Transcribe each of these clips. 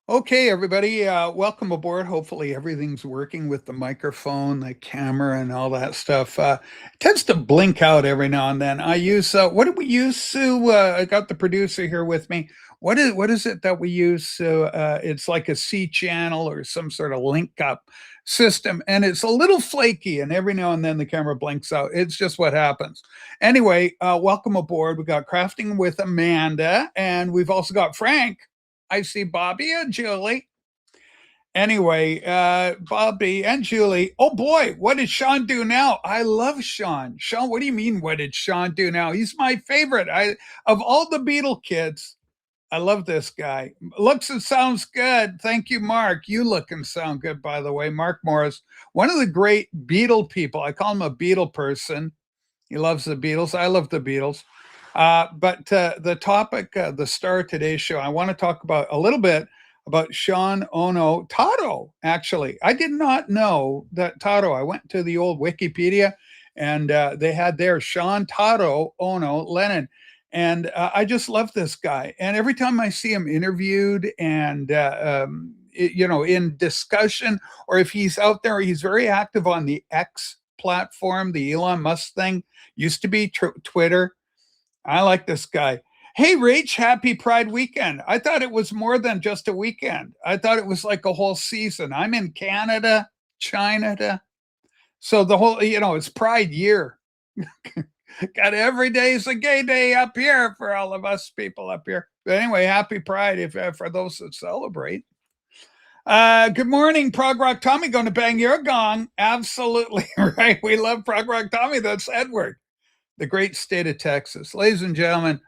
Okay, everybody, welcome aboard. Hopefully, everything's working with the microphone, the camera, and all that stuff. It tends to blink out every now and then. I use what do we use, Sue? I got the producer here with me. What is it that we use? So it's like a C channel or some sort of link up system, and it's a little flaky. And every now and then the camera blinks out. It's just what happens. Anyway, welcome aboard. We got crafting with Amanda, and we've also got Frank. I see Bobby and Julie. Anyway, Bobby and Julie. Oh boy, what did Sean do now? I love Sean. Sean, what do you mean? What did Sean do now? He's my favorite. I of all the Beatle kids. I love this guy. Looks and sounds good. Thank you, Mark. You look and sound good, by the way. Mark Morris, one of the great Beatle people. I call him a Beatle person. He loves the Beatles. I love the Beatles. But the topic, the star of today's show, I want to talk about a little bit about Sean Ono Tarō. Actually, I did not know that Tarō. I went to the old Wikipedia, and they had there Sean Tarō Ono Lennon, and I just love this guy. And every time I see him interviewed and in discussion, or if he's out there, he's very active on the X platform, the Elon Musk thing. Used to be Twitter. I like this guy. Hey, Rach, happy Pride weekend. I thought it was more than just a weekend. I thought it was like a whole season. I'm in Canada, China. So the whole, it's Pride year. Got every day is a gay day up here for all of us people up here. But anyway, happy Pride if for those that celebrate. Good morning, Prog Rock Tommy. Going to bang your gong. Absolutely right. We love Prog Rock Tommy. That's Edward, the great state of Texas. Ladies and gentlemen,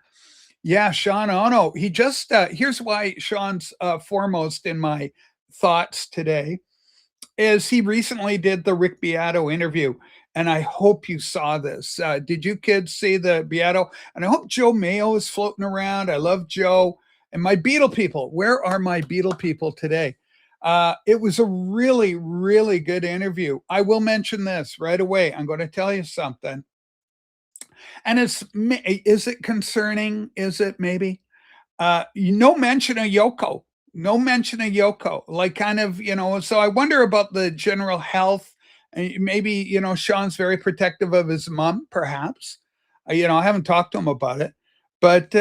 yeah, Sean Ono. He just, here's why Sean's foremost in my thoughts today is he recently did the Rick Beato interview. And I hope you saw this. Did you kids see the Beato? And I hope Joe Mayo is floating around. I love Joe. And my Beatle people. Where are my Beatle people today? It was a really, really good interview. I will mention this right away. I'm going to tell you something. And is it concerning? Is it maybe? No mention of Yoko. No mention of Yoko. Like kind of, so I wonder about the general health. Maybe, Sean's very protective of his mom, perhaps. I haven't talked to him about it. But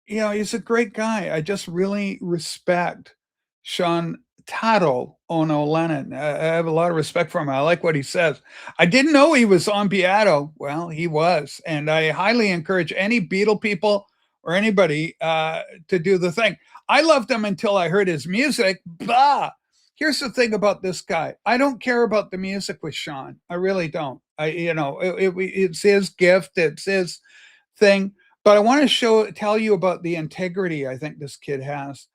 he's a great guy. I just really respect Sean Tarō Ono Lennon. I have a lot of respect for him. I like what he says. I didn't know he was on Beato. Well, he was. And I highly encourage any Beatle people or anybody to do the thing. I loved him until I heard his music. Bah! Here's the thing about this guy. I don't care about the music with Sean. I really don't. It's his gift. It's his thing. But I want to tell you about the integrity I think this kid has.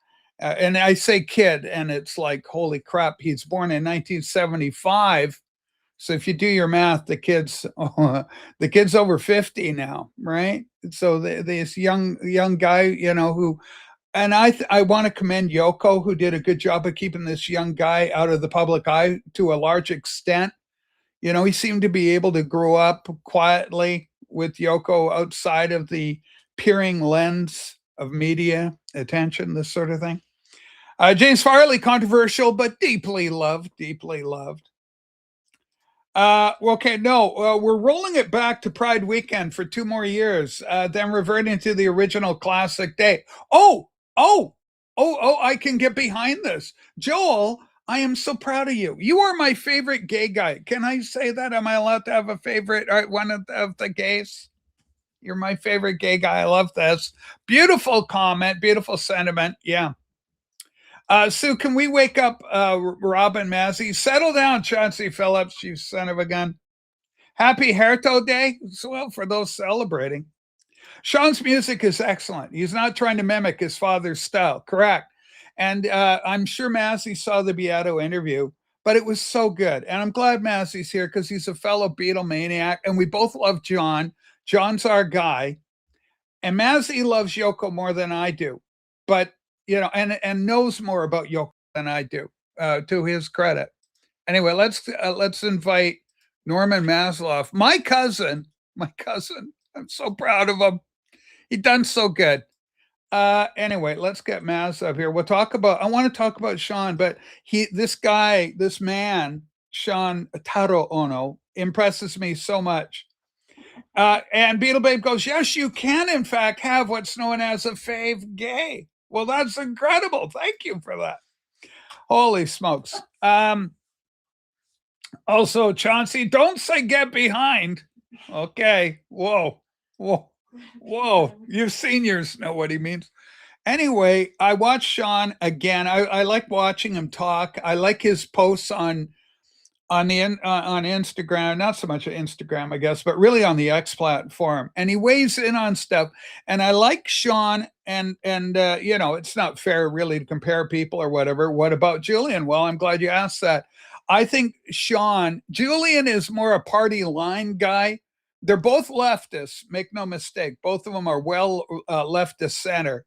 And I say kid, and it's like, holy crap, he's born in 1975. So if you do your math, the kid's over 50 now, right? So this young guy, who, and I want to commend Yoko, who did a good job of keeping this young guy out of the public eye to a large extent. He seemed to be able to grow up quietly with Yoko outside of the peering lens of media attention, this sort of thing. James Farley, controversial, but deeply loved, deeply loved. Okay, no, we're rolling it back to Pride weekend for 2 more years, then reverting to the original classic day. Oh, I can get behind this. Joel, I am so proud of you. You are my favorite gay guy. Can I say that? Am I allowed to have a favorite, one of the gays? You're my favorite gay guy. I love this. Beautiful comment, beautiful sentiment. Yeah. Sue, can we wake up Robin Massey? Settle down, Chauncey Phillips, you son of a gun. Happy Herto Day, well, for those celebrating. Sean's music is excellent. He's not trying to mimic his father's style, correct. And I'm sure Massey saw the Beato interview, but it was so good. And I'm glad Massey's here because he's a fellow Beatle maniac, and we both love John. John's our guy. And Massey loves Yoko more than I do. But and knows more about Yoko than I do, to his credit. Anyway, let's invite Norman Maslow, my cousin. I'm so proud of him. He done so good. Anyway, let's get Maz up here. I want to talk about Sean, but this man, Sean Taro Ono, impresses me so much. And Beetle Babe goes, yes, you can, in fact, have what's known as a fave gay. Well, that's incredible. Thank you for that. Holy smokes. Also, Chauncey, don't say get behind. Okay. Whoa. Whoa. Whoa. You seniors know what he means. Anyway, I watched Sean again. I like watching him talk. I like his posts on Instagram, not so much on Instagram, I guess, but really on the X platform. And he weighs in on stuff. And I like Sean. And you know, it's not fair really to compare people or whatever. What about Julian? Well, I'm glad you asked that. I think Julian is more a party line guy. They're both leftists. Make no mistake. Both of them are well leftist center.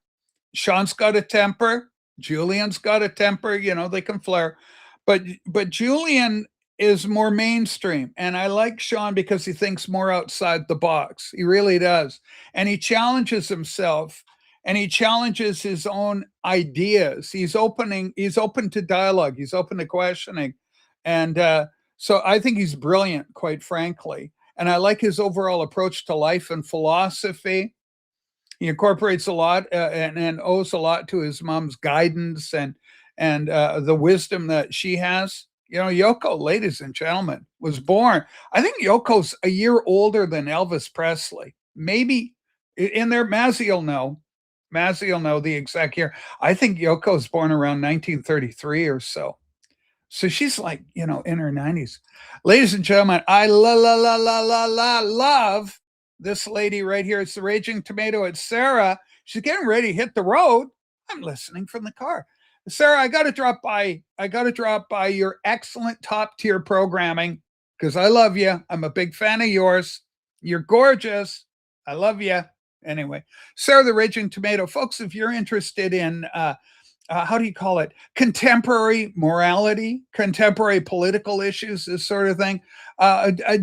Sean's got a temper. Julian's got a temper. You know, they can flare. But Julian is more mainstream. And I like Sean because he thinks more outside the box. He really does. And he challenges himself and he challenges his own ideas. He's open to dialogue. He's open to questioning. And so I think he's brilliant, quite frankly. And I like his overall approach to life and philosophy. He incorporates a lot and owes a lot to his mom's guidance and the wisdom that she has. You know, Yoko, ladies and gentlemen, was born. I think Yoko's a year older than Elvis Presley. Maybe in there, Mazzy will know. Mazzy will know the exact year. I think Yoko was born around 1933 or so. So she's like, you know, in her 90s. Ladies and gentlemen, I love this lady right here. It's the Raging Tomato. It's Sarah. She's getting ready to hit the road. I'm listening from the car. Sarah, I got to drop by. I got to drop by your excellent top tier programming because I love you. I'm a big fan of yours. You're gorgeous. I love you. Anyway, Sarah the Raging Tomato. Folks, if you're interested in how do you call it? Contemporary morality, contemporary political issues, this sort of thing,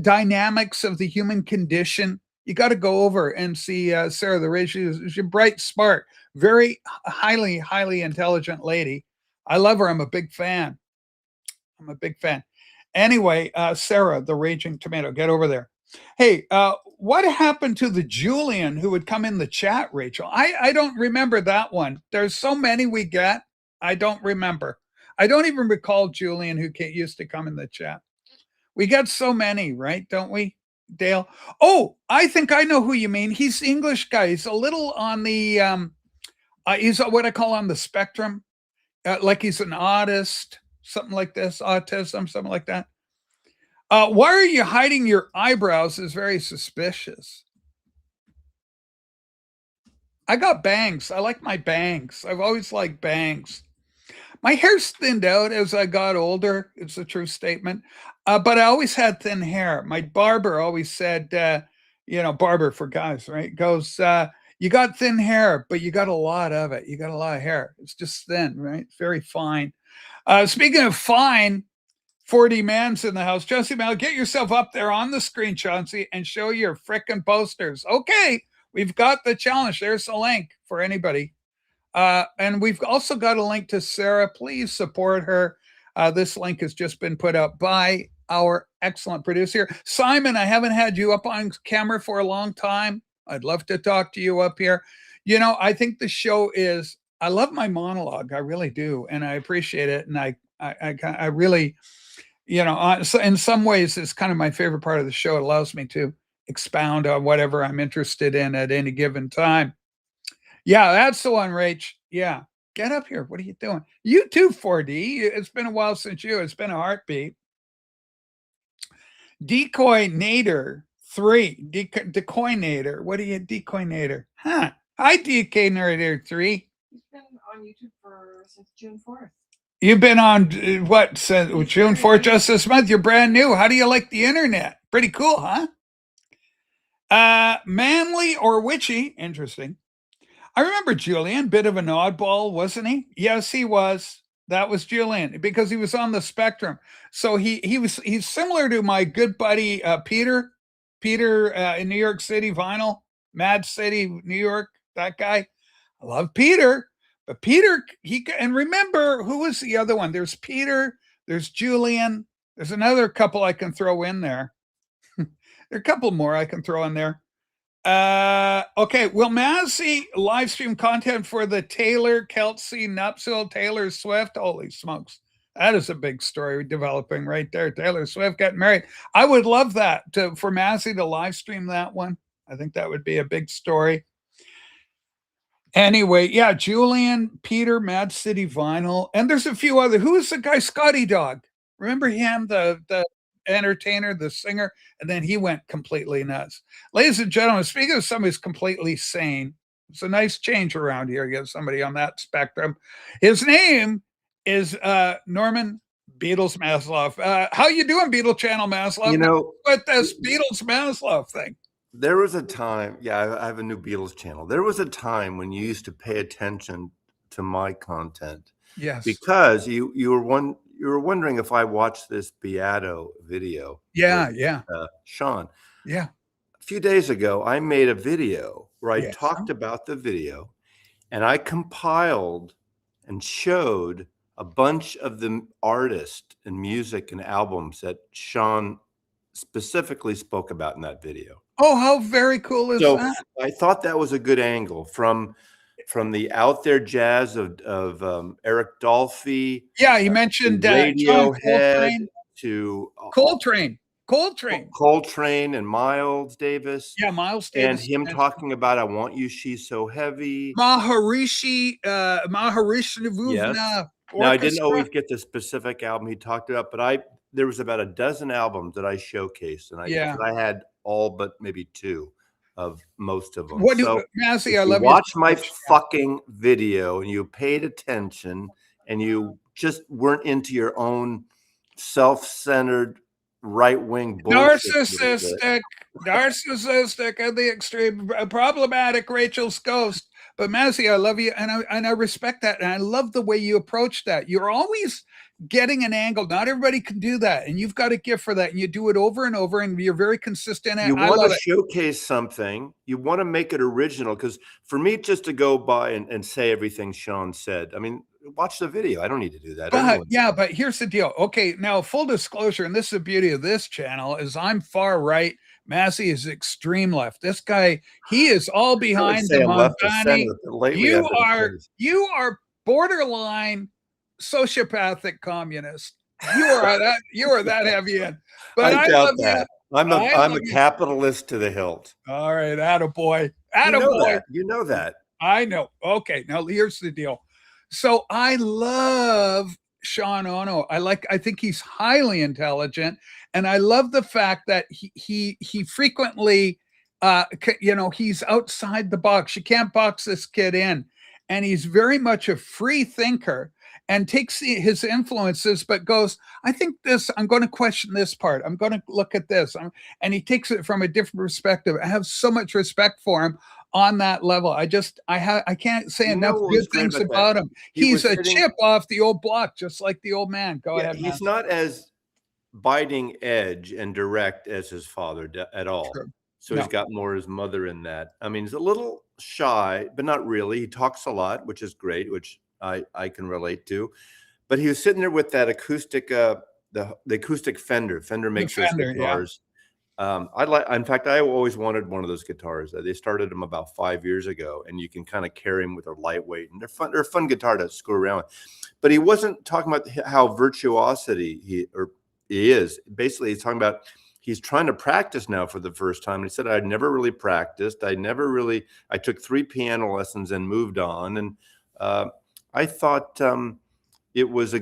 dynamics of the human condition. You got to go over and see Sarah the Ridge. She's a bright, smart, very highly intelligent lady. I love her. I'm a big fan. I'm a big fan. Anyway, Sarah the Raging Tomato, get over there. Hey, what happened to the Julian who would come in the chat, Rachel? I don't remember that one. There's so many we get. I don't remember. I don't even recall Julian who used to come in the chat. We got so many, right? Don't we, Dale? Oh, I think I know who you mean. He's the English guy. He's a little on the, he's what I call on the spectrum. Like he's an autist, something like this, autism, something like that. Why are you hiding your eyebrows is very suspicious. I got bangs. I like my bangs. I've always liked bangs. My hair's thinned out as I got older. It's a true statement. But I always had thin hair. My barber always said, barber for guys, right? Goes, you got thin hair, but you got a lot of it. You got a lot of hair. It's just thin, right? It's very fine. Speaking of fine, 4D Man's in the house. Jesse Mel, get yourself up there on the screen, Chauncey, and show your frickin' posters. Okay, we've got the challenge. There's the link for anybody. And we've also got a link to Sarah. Please support her. This link has just been put up by our excellent producer. Simon, I haven't had you up on camera for a long time. I'd love to talk to you up here. You know, I think the show is, I love my monologue. I really do. And I appreciate it. And I really, so in some ways, it's kind of my favorite part of the show. It allows me to expound on whatever I'm interested in at any given time. Yeah, that's the one, Rach. Yeah. Get up here. What are you doing? You too, 4D. It's been a while since you. It's been a heartbeat. Decoy Nader 3. Decoy Nader. What are you, Decoy Nader? Huh. Hi, Decoy Nader 3. You've been on YouTube since June 4th. You've been on what, since June 4th, just this month? You're brand new. How do you like the internet? Pretty cool, huh? Manly or witchy? Interesting. I remember Julian, bit of an oddball, wasn't he? Yes, he was. That was Julian because he was on the spectrum. So he's similar to my good buddy Peter in New York City, Vinyl, Mad City, New York. That guy. I love Peter, but Peter, and remember, who was the other one? There's Peter, there's Julian, there's another couple I can throw in there. There are a couple more I can throw in there. Okay. Will Massey live stream content for the Taylor Kelsey nuptial Taylor Swift? Holy smokes. That is a big story developing right there. Taylor Swift getting married. I would love that for Massey to live stream that one. I think that would be a big story. Anyway, yeah, Julian, Peter, Mad City Vinyl, and there's a few other. Who's the guy? Scotty Dog. Remember him, the entertainer, the singer, and then he went completely nuts. Ladies and gentlemen, speaking of somebody who's completely sane, it's a nice change around here. You have somebody on that spectrum. His name is Norman Beatles Maslow. How you doing, Beatle Channel Maslow? You know, what this Beatles Maslow thing? there was a time, yeah, I have a new Beatles channel. There was a time when you used to pay attention to my content. Yes. Because you were wondering if I watched this Beato video. Yeah, with, yeah. Sean. Yeah. A few days ago, I made a video where I Yes. talked about the video, and I compiled and showed a bunch of the artists and music and albums that Sean specifically spoke about in that video. Oh, how very cool is that? I thought that was a good angle from the out there jazz of Eric Dolphy. Yeah, he mentioned Radiohead to Coltrane and Miles Davis. Yeah, Miles Davis. And him talking about "I Want You, She's So Heavy." Maharishi Navuvna. Yes. Now I didn't always get the specific album he talked about, but there was about a dozen albums that I showcased, and I had all but maybe two of most of them. Massey, I love you. Watch my fucking video and you paid attention and you just weren't into your own self-centered right-wing bullshit. Narcissistic and the extreme, problematic Rachel's ghost. But Massey, I love you, and I respect that, and I love the way you approach that. You're always getting an angle. Not everybody can do that, and you've got a gift for that, and you do it over and over, and you're very consistent. You want to showcase something. You want to make it original, because for me just to go by and say everything Sean said, I mean, watch the video. I don't need to do that. But here's the deal. Okay, now full disclosure, and this is the beauty of this channel, is I'm far right. Massey is extreme left. This guy, he is all behind the Montani. You are borderline sociopathic communist. You are that heavy in. But I doubt that. I'm a capitalist to the hilt. All right, attaboy. You know that. I know. Okay, now here's the deal. So I love Sean Ono. I think he's highly intelligent, and I love the fact that he frequently he's outside the box. You can't box this kid in, and he's very much a free thinker and takes his influences, but goes, I think I'm going to question this part. I'm going to look at this. And he takes it from a different perspective. I have so much respect for him on that level. I can't say enough good things about him. He's a chip off the old block, just like the old man. Go ahead. He's not as biting edge and direct as his father at all. True. So he's got more his mother in that. I mean, he's a little shy, but not really. He talks a lot, which is great, which I can relate to. But he was sitting there with that acoustic, the acoustic Fender. Fender makes those guitars. Yeah. In fact, I always wanted one of those guitars. They started them about 5 years ago, and you can kind of carry them with a lightweight, and they're fun. They're a fun guitar to screw around with. But he wasn't talking about how virtuosity he is. Basically, he's talking about he's trying to practice now for the first time. And he said, I'd never really practiced. I took 3 piano lessons and moved on. And I thought it was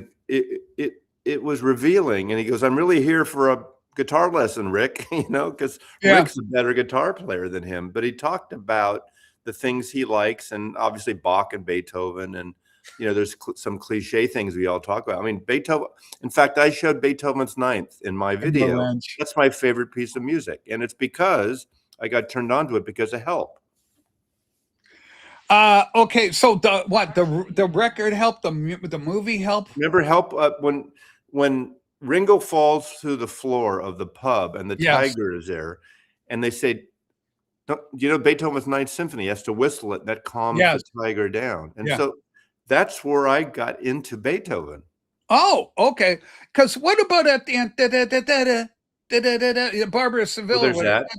revealing. And he goes, I'm really here for a guitar lesson, Rick, because Rick's a better guitar player than him. But he talked about the things he likes, and obviously Bach and Beethoven, and there's some cliche things we all talk about. I mean, Beethoven. In fact, I showed Beethoven's Ninth in my video. That's my favorite piece of music, and it's because I got turned on to it because of Help. Okay, so the record helped, the movie helped. Remember Help when Ringo falls through the floor of the pub and the tiger is there, and they say, No, you know, Beethoven's Ninth Symphony has to whistle it, that calms Yes. the tiger down, and Yeah. so that's where I got into Beethoven. Oh, okay. Because what about at the end? Barbara Seville. Well,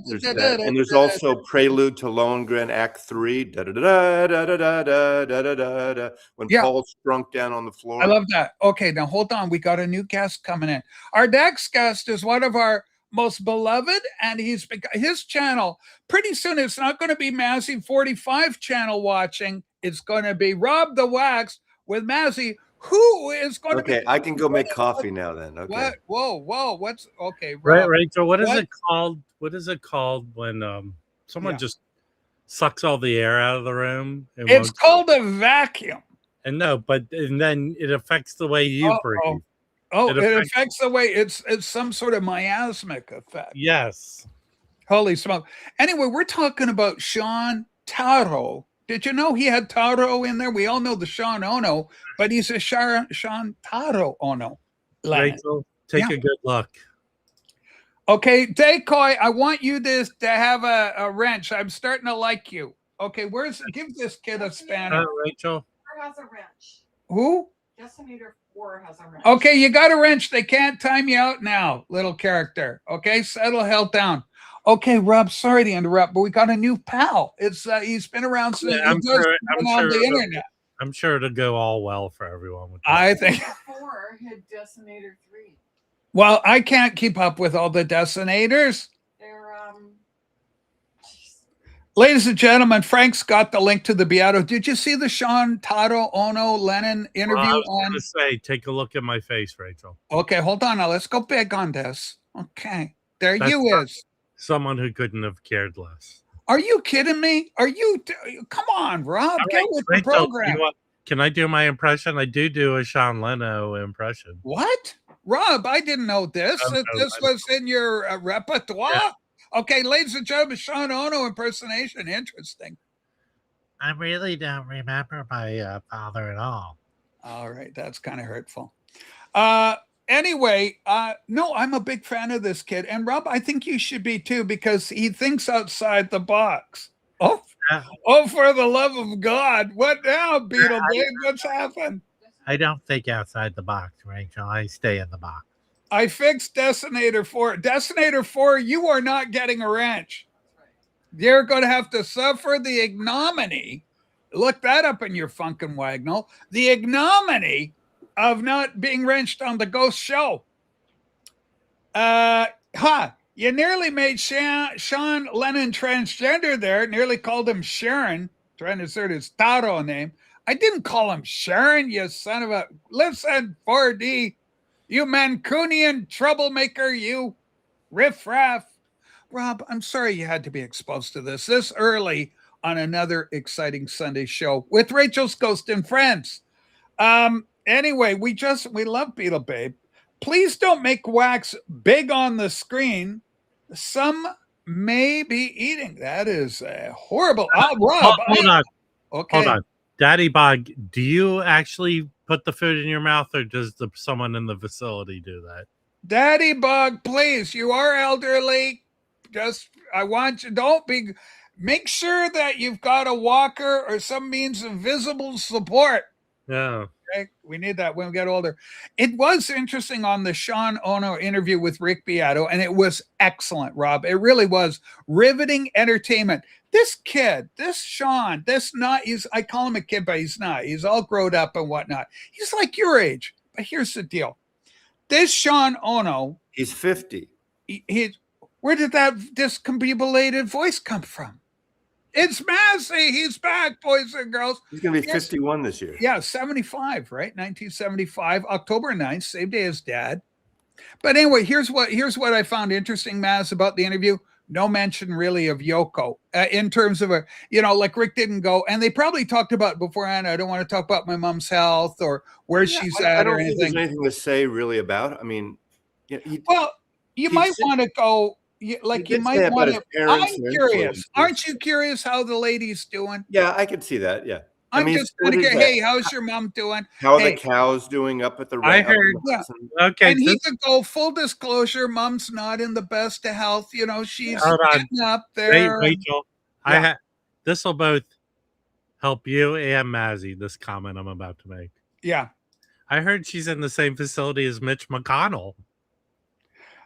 there's that, and there's also Prelude to Lohengrin, Act 3, da da da da da da da da da da da. When Yeah. Paul's shrunk down on the floor. I love that. Okay, now hold on. We got a new guest coming in. Our next guest is one of our most beloved, and his channel. Pretty soon, it's not going to be Mazzy 45 channel watching. It's going to be Rob the Wax with Mazzy, who is going to be. Okay, I can go make coffee now. Then. Okay. What? Whoa! What's okay? Right, Rob, Rachel. What is it called? What is it called when someone just sucks all the air out of the room? It's called a vacuum. And then it affects the way you breathe. Oh, it affects the way it's some sort of miasmic effect. Yes. Holy smoke. Anyway, we're talking about Sean Tarō. Did you know he had Tarō in there? We all know the Sean Ono, but he's a Sean Tarō Ono. Lennon. Rachel, take a good look. Okay, Decoy, I want you to have a wrench. I'm starting to like you. Okay, give this kid a spanner. Rachel. Has a wrench. Who? Decimator 4 has a wrench. Okay, you got a wrench. They can't time you out now, little character. Okay, settle hell down. Okay, Rob, sorry to interrupt, but we got a new pal. It's he's been around since I'm sure the internet. I'm sure it'll go all well for everyone. I think 4 hit Decimator 3. Well, I can't keep up with all the Decinators. They're Ladies and gentlemen, Frank's got the link to the Beato. Did you see the Sean Tarō Ono Lennon interview? I was going to say, take a look at my face, Rachel. Okay, hold on. Now let's go big on this. Okay, That's is. Someone who couldn't have cared less. Are you kidding me? Are you? Come on, Rob. Get with the program. You know what? Can I do my impression? I do a Sean Leno impression. What? Rob, I didn't know this. This was in your repertoire? Yeah. Okay, ladies and gentlemen, Sean Ono impersonation. Interesting. I really don't remember my father at all. All right, that's kind of hurtful. Anyway, no, I'm a big fan of this kid. And Rob, I think you should be too, because he thinks outside the box. Oh, for the love of God. What now, Beetle Babe? What's happened? I don't think outside the box, Rachel. I stay in the box. I fixed Decimator 4. Decimator 4, you are not getting a wrench. You're going to have to suffer the ignominy. Look that up in your Funkin' Wagnall. The ignominy of not being wrenched on the Ghost Show. You nearly made Sean Lennon transgender there. Nearly called him Sharon, trying to assert his Tarō name. I didn't call him Sharon, you son of a... Listen, 4D... You Mancunian troublemaker, you riffraff. Rob, I'm sorry you had to be exposed to this early on another exciting Sunday show with Rachel's Ghost and Friends. Anyway, we love Beetle Babe. Please don't make wax big on the screen. Some may be eating. That is horrible. Rob, hold on. Okay. Hold on. Daddy Bog, do you actually put the food in your mouth, or does someone in the facility do that? Daddy Bug, please, you are elderly. I want you, make sure that you've got a walker or some means of visible support. Yeah. Okay? We need that when we get older. It was interesting on the Sean Ono interview with Rick Beato, and it was excellent, Rob. It really was riveting entertainment. This kid, this Sean, I call him a kid, but he's not. He's all grown up and whatnot. He's like your age. But here's the deal. This Sean Ono. He's 50. Where did that discombobulated voice come from? It's Massey. He's back, boys and girls. He's going to be 51 this year. Yeah, 75, right? 1975, October 9th, same day as Dad. But anyway, here's what I found interesting, Maz, about the interview. No mention really of Yoko in terms of like Rick didn't go, and they probably talked about beforehand. I don't want to talk about my mom's health or where she's at I don't or think anything. There's anything to say really about. I mean, you might want to go. You might want to. I'm curious. Aren't you curious how the lady's doing? Yeah, I could see that. Yeah. I'm just going to get, hey, how's your mom doing? How are the cows doing up at the I heard. Okay. And he could go, full disclosure, mom's not in the best of health. She's getting up there. Hey, Rachel, Yeah. This will both help you and Mazzy. This comment I'm about to make. Yeah. I heard she's in the same facility as Mitch McConnell.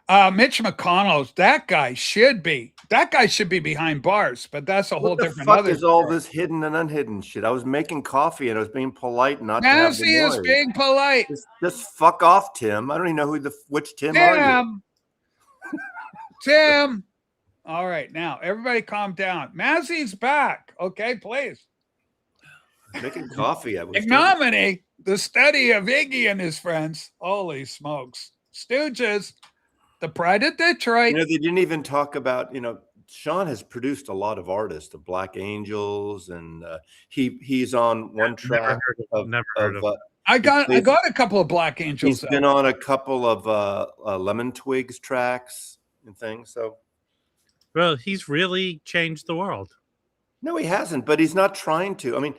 Mitch McConnell, that guy should be behind bars, but that's a whole What the different fuck other is all story. this hidden and unhidden shit? I was making coffee and I was being polite not to have the Nancy is noise. being polite. Just fuck off, Tim. I don't even know which Tim are you. Tim. All right, now everybody calm down. Mazzy's back. Okay, please. Making coffee. Ignominy, the study of Iggy and his friends. Holy smokes. Stooges, the pride of Detroit. You know, they didn't even talk about, Sean has produced a lot of artists, the Black Angels, and he's on one track Never heard of I got a couple of Black Angels. He's been on a couple of Lemon Twigs tracks and things. So, well, he's really changed the world. No, he hasn't, but he's not trying to. I mean,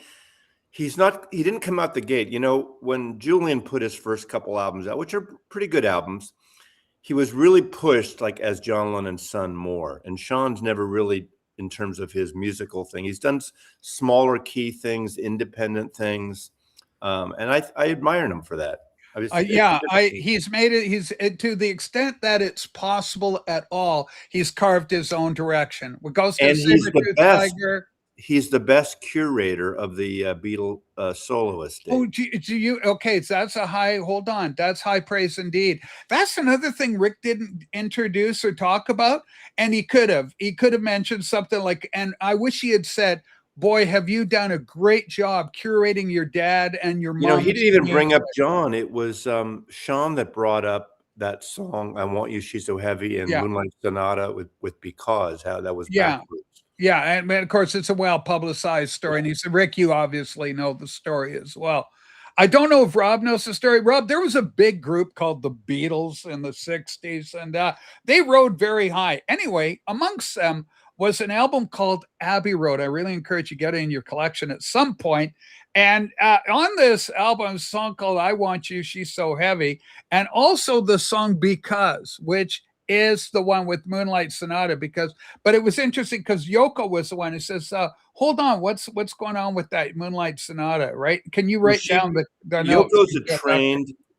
he didn't come out the gate. You know, when Julian put his first couple albums out, which are pretty good albums, he was really pushed like as John Lennon's son more. And Sean's never really, in terms of his musical thing, he's done smaller key things, independent things. And I admire him for that. He's made it. He's to the extent that it's possible at all. He's carved his own direction. What goes to Tiger. He's the best curator of the Beatle soloist. Oh, do you? Okay, so that's a high. Hold on, that's high praise indeed. That's another thing Rick didn't introduce or talk about, and he could have. He could have mentioned something like, and I wish he had said, boy, have you done a great job curating your dad and your mom. You know, he didn't even bring up John. It was Sean that brought up that song, I Want You, She's So Heavy, and Moonlight Sonata with Because, how that was backwards. Yeah, and of course, it's a well-publicized story. And he said, Rick, you obviously know the story as well. I don't know if Rob knows the story. Rob, there was a big group called the Beatles in the 60s, and they rode very high. Anyway, amongst them was an album called Abbey Road. I really encourage you to get it in your collection at some point. And on this album, a song called I Want You, She's So Heavy, and also the song Because, which is the one with Moonlight Sonata. But it was interesting because Yoko was the one who says, hold on, what's going on with that Moonlight Sonata, right? Can you write down the notes?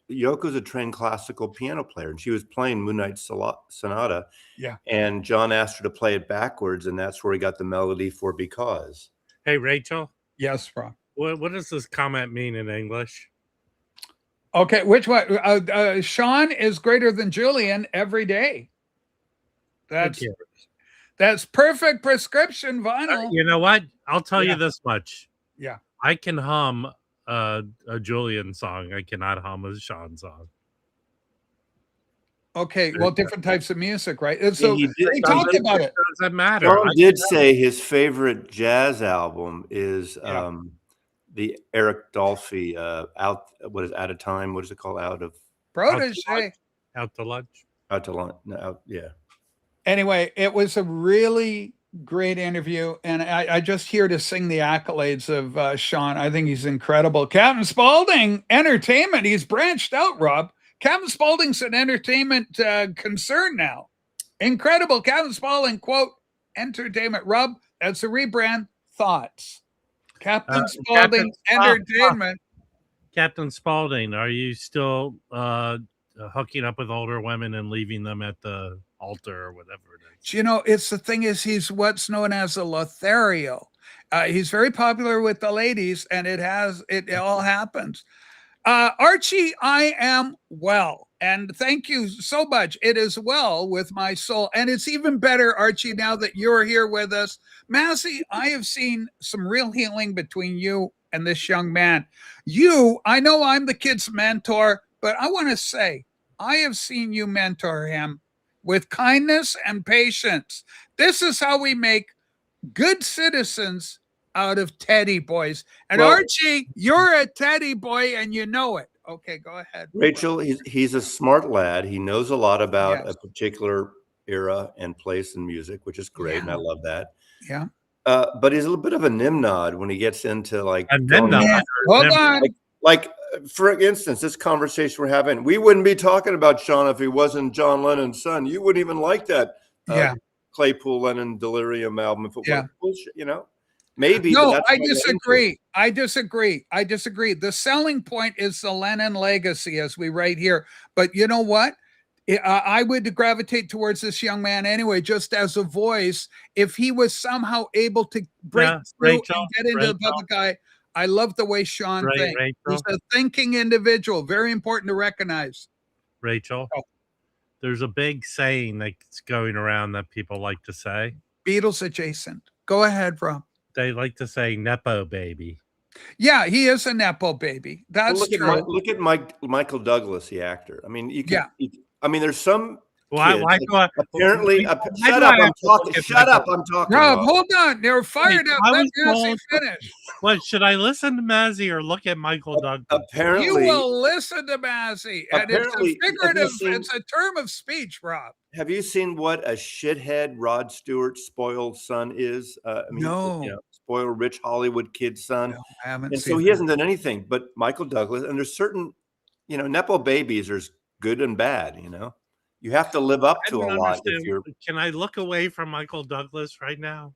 Yoko's a trained classical piano player, and she was playing Moonlight Sonata. Yeah. And John asked her to play it backwards, and that's where he got the melody for Because. Hey, Rachel. Yes, Rob. What does this comment mean in English? Okay, which one? Sean is greater than Julian every day. That's perfect prescription vinyl. You know what? I'll tell you this much. Yeah. I can hum a Julian song. I cannot hum a Sean song. Okay, well, different types of music, right? So he talked about it. Doesn't matter. John did say his favorite jazz album is the Eric Dolphy Out of Time? What is it called? Out to lunch. No, yeah. Anyway, it was a really great interview, and I just here to sing the accolades of Sean. I think he's incredible. Captain Spaulding Entertainment. He's branched out, Rob. Captain Spaulding's an entertainment concern now. Incredible. Captain Spaulding, quote, entertainment. Rob, that's a rebrand. Thoughts. Captain Spaulding Entertainment. Captain Spaulding, are you still hooking up with older women and leaving them at the altar or whatever it is? You know, it's the thing is he's what's known as a Lothario. He's very popular with the ladies, and it all happens. Archie, I am well, and thank you so much. It is well with my soul, and it's even better, Archie, now that you're here with us. Massey, I have seen some real healing between you and this young man. I know I'm the kid's mentor, but I want to say, I have seen you mentor him with kindness and patience. This is how we make good citizens out of teddy boys. And Archie, you're a teddy boy and you know it. Okay, go ahead. Rachel, he's a smart lad. He knows a lot about a particular era and place in music, which is great, and I love that. Yeah. But he's a little bit of a nimnod when he gets into like a nimnod. Hold on. Like for instance, this conversation we're having, we wouldn't be talking about Sean if he wasn't John Lennon's son. You wouldn't even like that. Claypool Lennon Delirium album. If it Yeah. was bullshit, you know, maybe. But No, that's I what got into it. disagree. I disagree. I disagree. The selling point is the Lennon legacy, as we write here. But you know what? I would gravitate towards this young man anyway, just as a voice. If he was somehow able to break Yeah, through Rachel, and get into the public eye, I love the way Sean thinks. He's Rachel, a thinking individual, very important to recognize. Rachel. Oh. There's a big saying that's going around that people like to say. Beatles adjacent. Go ahead, Rob. They like to say Nepo baby. Yeah, he is a Nepo baby. That's Well, true. look at Michael Douglas, the actor. I mean, you can. Yeah. I mean, there's some Why kids, do I, apparently. why Shut do I up! I'm have to talking. look at Shut up! Michael? I'm talking. Rob, Rob. hold on. They're fired Wait, up. I Let was Nancy told- finish. What should I listen to Mazzy or look at Michael Douglas? You Apparently, will listen to Massey. And it's a Apparently, have you figurative, seen- it's a term of speech, Rob. have you seen what a shithead Rod Stewart's spoiled son is? No. You know, spoiled rich Hollywood kid son. No, I haven't And seen so he that. hasn't done anything. But Michael Douglas, and there's certain, you know, Nepo babies. There's good and bad. You know, you have to live up I to a don't lot if understand. you're. Can I look away from Michael Douglas right now?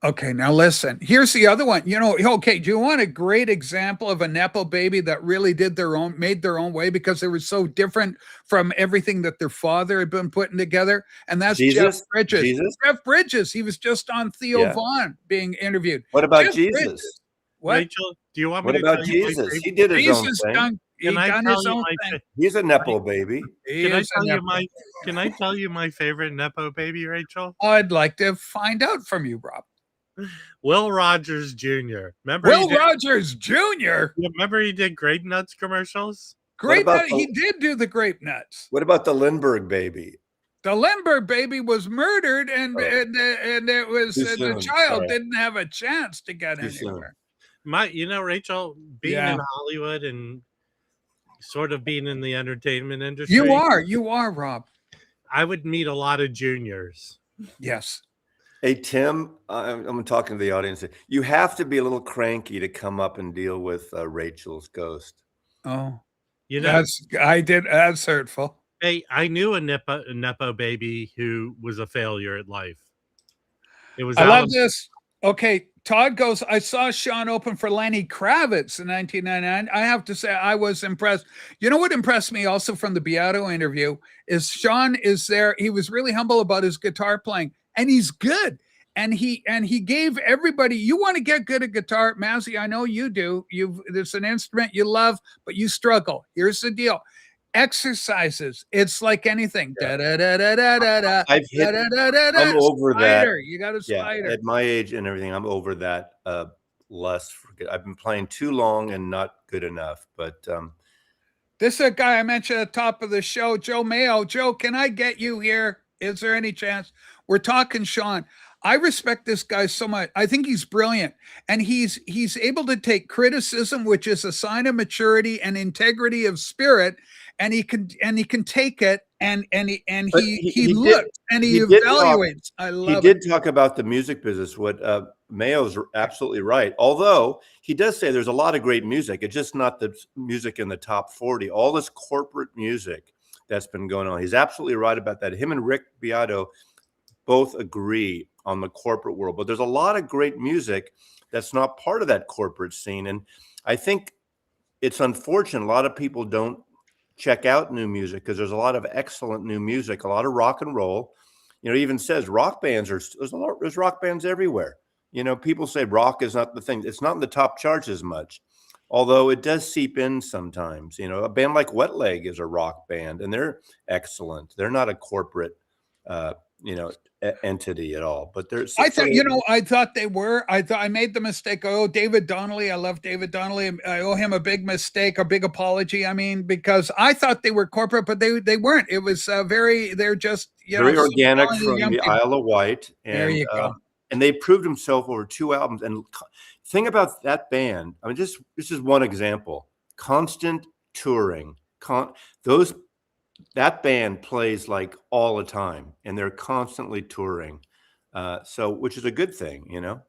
Okay, now listen. Here's the other one. You know, okay, do you want a great example of a Nepo baby that really made their own way because they were so different from everything that their father had been putting together? And that's Jesus? Jeff Bridges. Jesus? Jeff Bridges. He was just on Theo Yeah. Vaughn being interviewed. What about Jeff Jesus? Bridges. What? Rachel, do you want me What to about tell you my Jesus? favorite- He did his own Jesus thing. done, he Can I done tell his you own my thing. He's a Nepo baby. He Can I is a tell you Nepo. my Can I tell you my favorite Nepo baby, Rachel? I'd like to find out from you, Rob. Will Rogers Jr. Remember Will Rogers Jr. Remember he did Grape Nuts commercials? Grape about Nuts. He did do the grape nuts. What about the Lindbergh baby? The Lindbergh baby was murdered, and Oh. and it was Too the soon. child Sorry. didn't have a chance to get Too soon. anywhere. Rachel, being Yeah. in Hollywood and sort of being in the entertainment industry, You are, Rob. I would meet a lot of juniors. Yes. Hey, Tim, I'm talking to the audience. You have to be a little cranky to come up and deal with Rachel's ghost. Oh, You know, that's hurtful. hey, I knew a Nepo baby who was a failure at life. It was I love Alan- this. Okay, Todd goes, I saw Sean open for Lenny Kravitz in 1999. I have to say, I was impressed. You know what impressed me also from the Beato interview is Sean is there. He was really humble about his guitar playing, and he's good. And he gave everybody, you want to get good at guitar, Mazzy, I know you do. It's an instrument you love, but you struggle. Here's the deal. Exercises. It's like anything. Yeah. Da, da, da, da, da, da, I've hit. da, da, da, da, I'm over that. spider. You got a Yeah, spider. at my age and everything, I'm over that lust for good. I've been playing too long and not good enough. But This is a guy I mentioned at the top of the show, Joe Mayo. Joe, can I get you here? Is there any chance? We're talking Sean. I respect this guy so much. I think he's brilliant, and he's able to take criticism, which is a sign of maturity and integrity of spirit, and he can take it and But he did- looks and he he did talk- evaluates. I he love did it. talk about the music business. What Mayo's absolutely right. Although he does say there's a lot of great music. It's just not the music in the top 40. All this corporate music that's been going on. He's absolutely right about that. Him and Rick Beato both agree on the corporate world, but there's a lot of great music that's not part of that corporate scene. And I think it's unfortunate. A lot of people don't check out new music because there's a lot of excellent new music, a lot of rock and roll. You know, it even says rock bands there's rock bands everywhere. You know, people say rock is not the thing. It's not in the top charts as much, although it does seep in sometimes. You know, a band like Wet Leg is a rock band and they're excellent. They're not a corporate, entity at all, but there's. I thought they were. I made the mistake. Oh, David Donnelly. I love David Donnelly. I owe him a big mistake, a big apology. I mean, because I thought they were corporate, but they weren't. It was they're just very organic young from the people. Isle of Wight. And, There you go. And they proved himself over 2 albums. And thing about that band, I mean, this is one example. Constant touring. That band plays like all the time, and they're constantly touring. Which is a good thing, you know.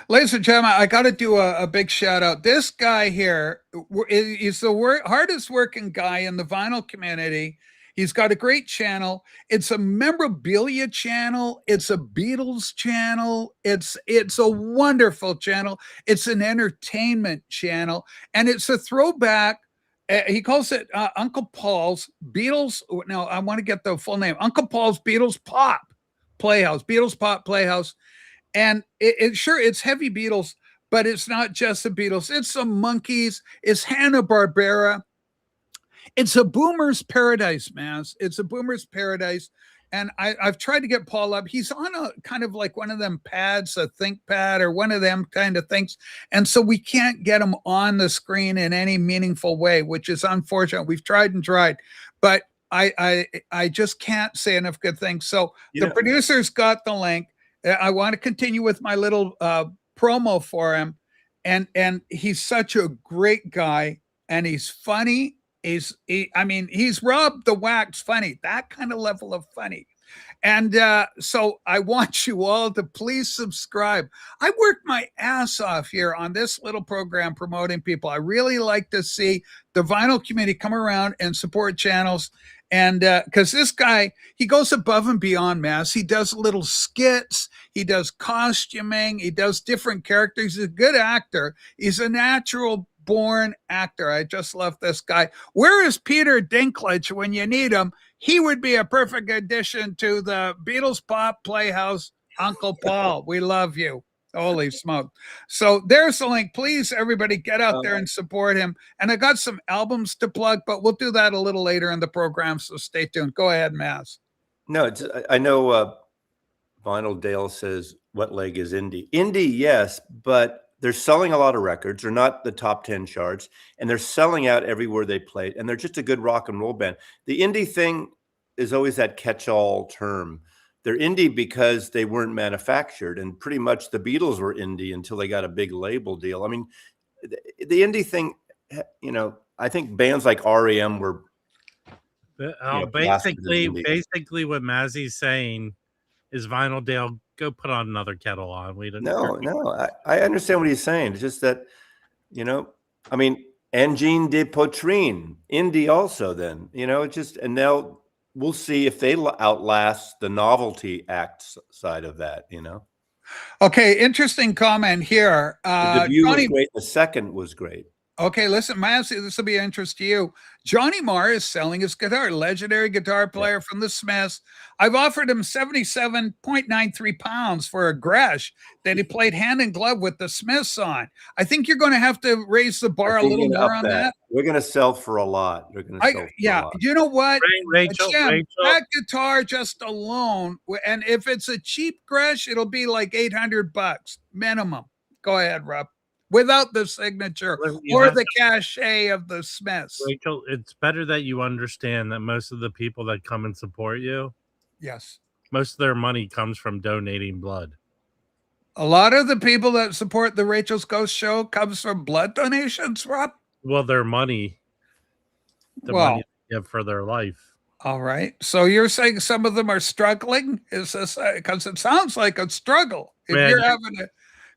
Ladies and gentlemen, I got to do a big shout out. This guy here is the hardest working guy in the vinyl community. He's got a great channel. It's a memorabilia channel. It's a Beatles channel. It's a wonderful channel. It's an entertainment channel, and it's a throwback. He calls it Uncle Paul's Beatles. Now I want to get the full name. Uncle Paul's Beatles Pop Playhouse. Beatles Pop Playhouse, and it's heavy Beatles, but it's not just the Beatles. It's some Monkeys. It's Hanna-Barbera. It's a boomer's paradise, Maz. It's a boomer's paradise. And I've tried to get Paul up. He's on a kind of like one of them pads, a ThinkPad or one of them kind of things. And so we can't get him on the screen in any meaningful way, which is unfortunate. We've tried and tried, but I just can't say enough good things. So the producers got the link. I want to continue with my little promo for him. And he's such a great guy, and he's funny. He's Rob the Wax funny, that kind of level of funny. And so I want you all to please subscribe. I work my ass off here on this little program promoting people. I really like to see the vinyl community come around and support channels. And because this guy, he goes above and beyond, Mass. He does little skits. He does costuming. He does different characters. He's a good actor. He's a natural born actor. I just love this guy. Where is Peter Dinklage when you need him? He would be a perfect addition to the Beatles Pop Playhouse. Uncle Paul, we love you. Holy smoke. So there's the link. Please, everybody, get out there and support him. And I got some albums to plug, but we'll do that a little later in the program, so stay tuned. Go ahead, Maz. No, I know Vinyl Dale says, what leg is indie? Indie, yes, but they're selling a lot of records. They're not the top 10 charts, and they're selling out everywhere they play. And they're just a good rock and roll band. The indie thing is always that catch-all term. They're indie because they weren't manufactured, and pretty much the Beatles were indie until they got a big label deal. I mean, the indie thing, I think bands like REM were basically what Mazzy's saying is Vinyl Dale, go put on another kettle on. I understand what he's saying. It's just that, Engine de Poitrine, indie also then, and now we'll see if they outlast the novelty act side of that, Okay, interesting comment here. The debut was great. The second was great. Okay, listen, Massey, this will be of interest to you. Johnny Marr is selling his guitar, legendary guitar player from the Smiths. I've offered him 77.93 pounds for a Gresh that he played hand in glove with the Smiths on. I think you're going to have to raise the bar a little more on that. We're going to sell for a lot. We're going to sell for a lot. You know what? Rachel, that guitar just alone, and if it's a cheap Gresh, it'll be like $800 minimum. Go ahead, Rob. Without the signature or the cachet of the Smiths. Rachel, it's better that you understand that most of the people that come and support you, yes, most of their money comes from donating blood. A lot of the people that support the Rachel's Ghost Show comes from blood donations, Rob? Well, their money, money they give for their life. All right. So you're saying some of them are struggling? Is this because it sounds like a struggle? If you're having a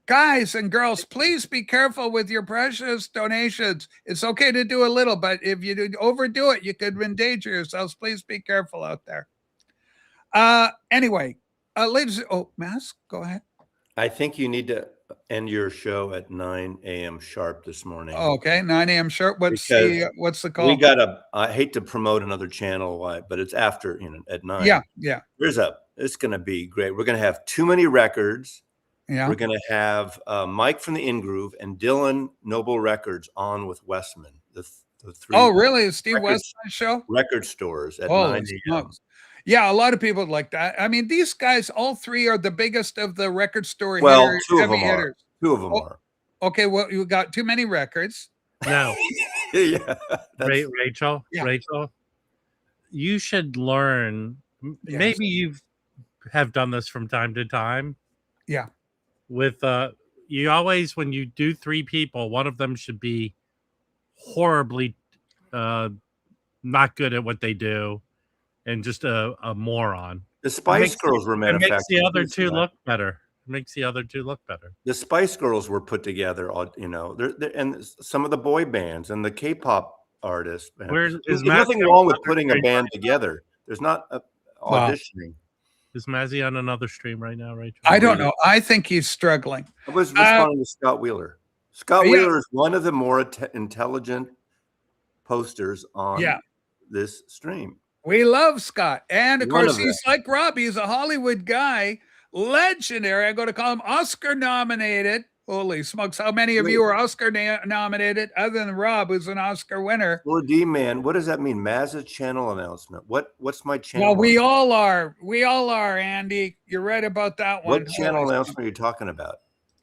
guys and girls, please be careful with your precious donations. It's okay to do a little, but if you overdo it, you could endanger yourselves. Please be careful out there. Anyway, ladies, Mask, go ahead. I think you need to end your show at 9 a.m. sharp this morning. Okay, 9 a.m. sharp. What's the call? I hate to promote another channel, but it's after, at 9. Yeah. It's going to be great. We're going to have Too Many Records. Yeah. We're going to have Mike from the In Groove and Dylan Noble Records on with Westman. The three. Oh, really? Steve Westman show? Record stores at 9 a.m. Yeah, a lot of people like that. I mean, these guys, all three are the biggest of the record store hitters. Two of them are. Okay, well, you got Too Many Records. No. Yeah. Rachel, you should learn. Yes. Maybe you have done this from time to time. Yeah. With you always, when you do three people, one of them should be horribly not good at what they do and just a moron. The Spice Girls were manufactured. It makes the other two look better. The Spice Girls were put together, and some of the boy bands and the K-pop artist. Where is There's Mazzy nothing on wrong with another putting a stream band right now? together. There's not Wow. auditioning. Is Mazzy on another stream right now, Rachel? I don't know. I think he's struggling. I was responding to Scott Wheeler. Scott Yeah. Wheeler is one of the more intelligent posters on Yeah. this stream. We love Scott. And of One course, of he's them. like Rob. He's a Hollywood guy, legendary. I'm going to call him Oscar nominated. Holy smokes. How many of you are Oscar nominated other than Rob, who's an Oscar winner? 4D man, what does that mean? Maz's channel announcement. What's my channel? Well, we all are. We all are, Andy. You're right about that one. What channel announcement are you talking about?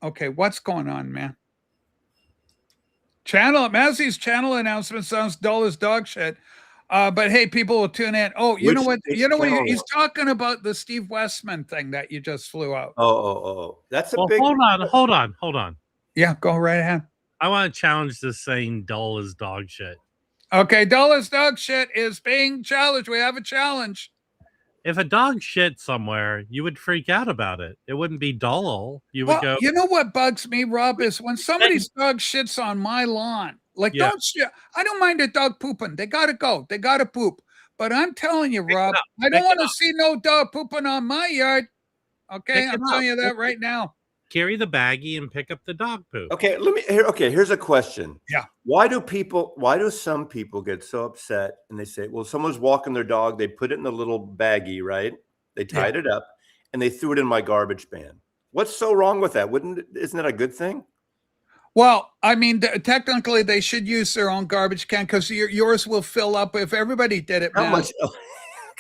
Okay, what's going on, man? Mazzy's channel announcement sounds dull as dog shit. But hey, people will tune in. Oh, you know what? He's talking about the Steve Westman thing that you just flew out. Oh. That's a big. Hold on. Yeah, go right ahead. I want to challenge this saying dull as dog shit. Okay, dull as dog shit is being challenged. We have a challenge. If a dog shit somewhere, you would freak out about it. It wouldn't be dull. You would go. You know what bugs me, Rob, is when somebody's dog shits on my lawn. Like, don't shit. I don't mind a dog pooping. They got to go. They got to poop. But I'm telling you, Rob, I don't want to see no dog pooping on my yard. Okay, I'm telling you that right now. Carry the baggie and pick up the dog poop. Okay, here's a question. Yeah. Why do some people get so upset and they say, well, someone's walking their dog, they put it in the little baggie, right? They tied it up and they threw it in my garbage bin. What's so wrong with that? Isn't that a good thing? Well, I mean, technically they should use their own garbage can because yours will fill up if everybody did it. How much?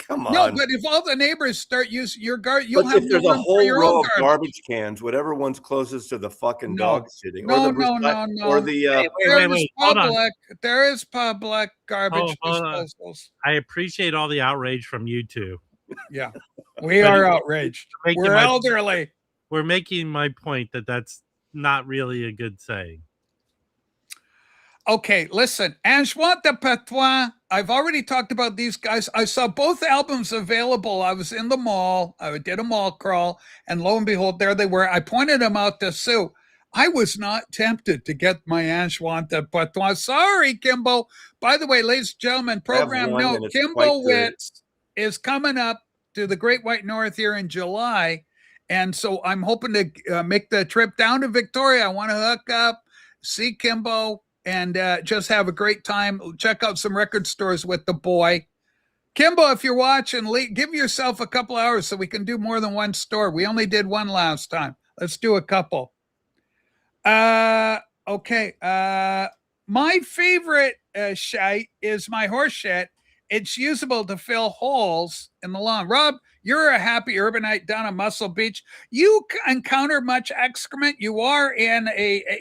Come on. No, but if all the neighbors start using your garbage, you'll have there's a whole row of garbage cans, whatever one's closest to the fucking dog shitting. No. Or the wait. There is public garbage disposals. I appreciate all the outrage from you two. Yeah, we are outraged. We're elderly. We're making my point that that's not really a good saying. Okay, listen, Antoine de Patois, I've already talked about these guys. I saw both albums available. I was in the mall. I did a mall crawl, and lo and behold, there they were. I pointed them out to Sue. I was not tempted to get my Antoine de Patois. Sorry, Kimbo. By the way, ladies and gentlemen, program note, Kimbo Witz is coming up to the Great White North here in July, and so I'm hoping to make the trip down to Victoria. I want to hook up, see Kimbo, and just have a great time. Check out some record stores with the boy. Kimbo, if you're watching, give yourself a couple hours so we can do more than one store. We only did one last time. Let's do a couple. Okay. My favorite shite is my horse shit. It's usable to fill holes in the lawn. Rob, you're a happy urbanite down at Muscle Beach. You encounter much excrement. You are in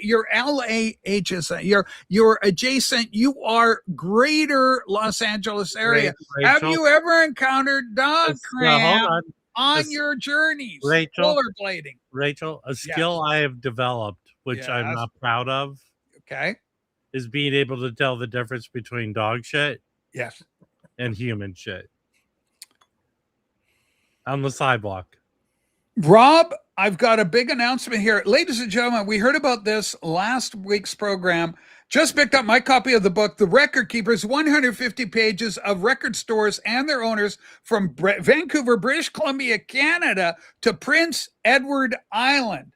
your LA adjacent. You're adjacent. You are greater Los Angeles area. Rachel, have you ever encountered dog crap on your journeys? Rachel, rollerblading. Rachel, a skill I have developed, which I'm not proud of. Okay. Is being able to tell the difference between dog shit. Yes. And human shit on the sidewalk. Rob, I've got a big announcement here. Ladies and gentlemen, we heard about this last week's program. Just picked up my copy of the book, The Record Keepers, 150 pages of record stores and their owners from Vancouver, British Columbia, Canada to Prince Edward Island.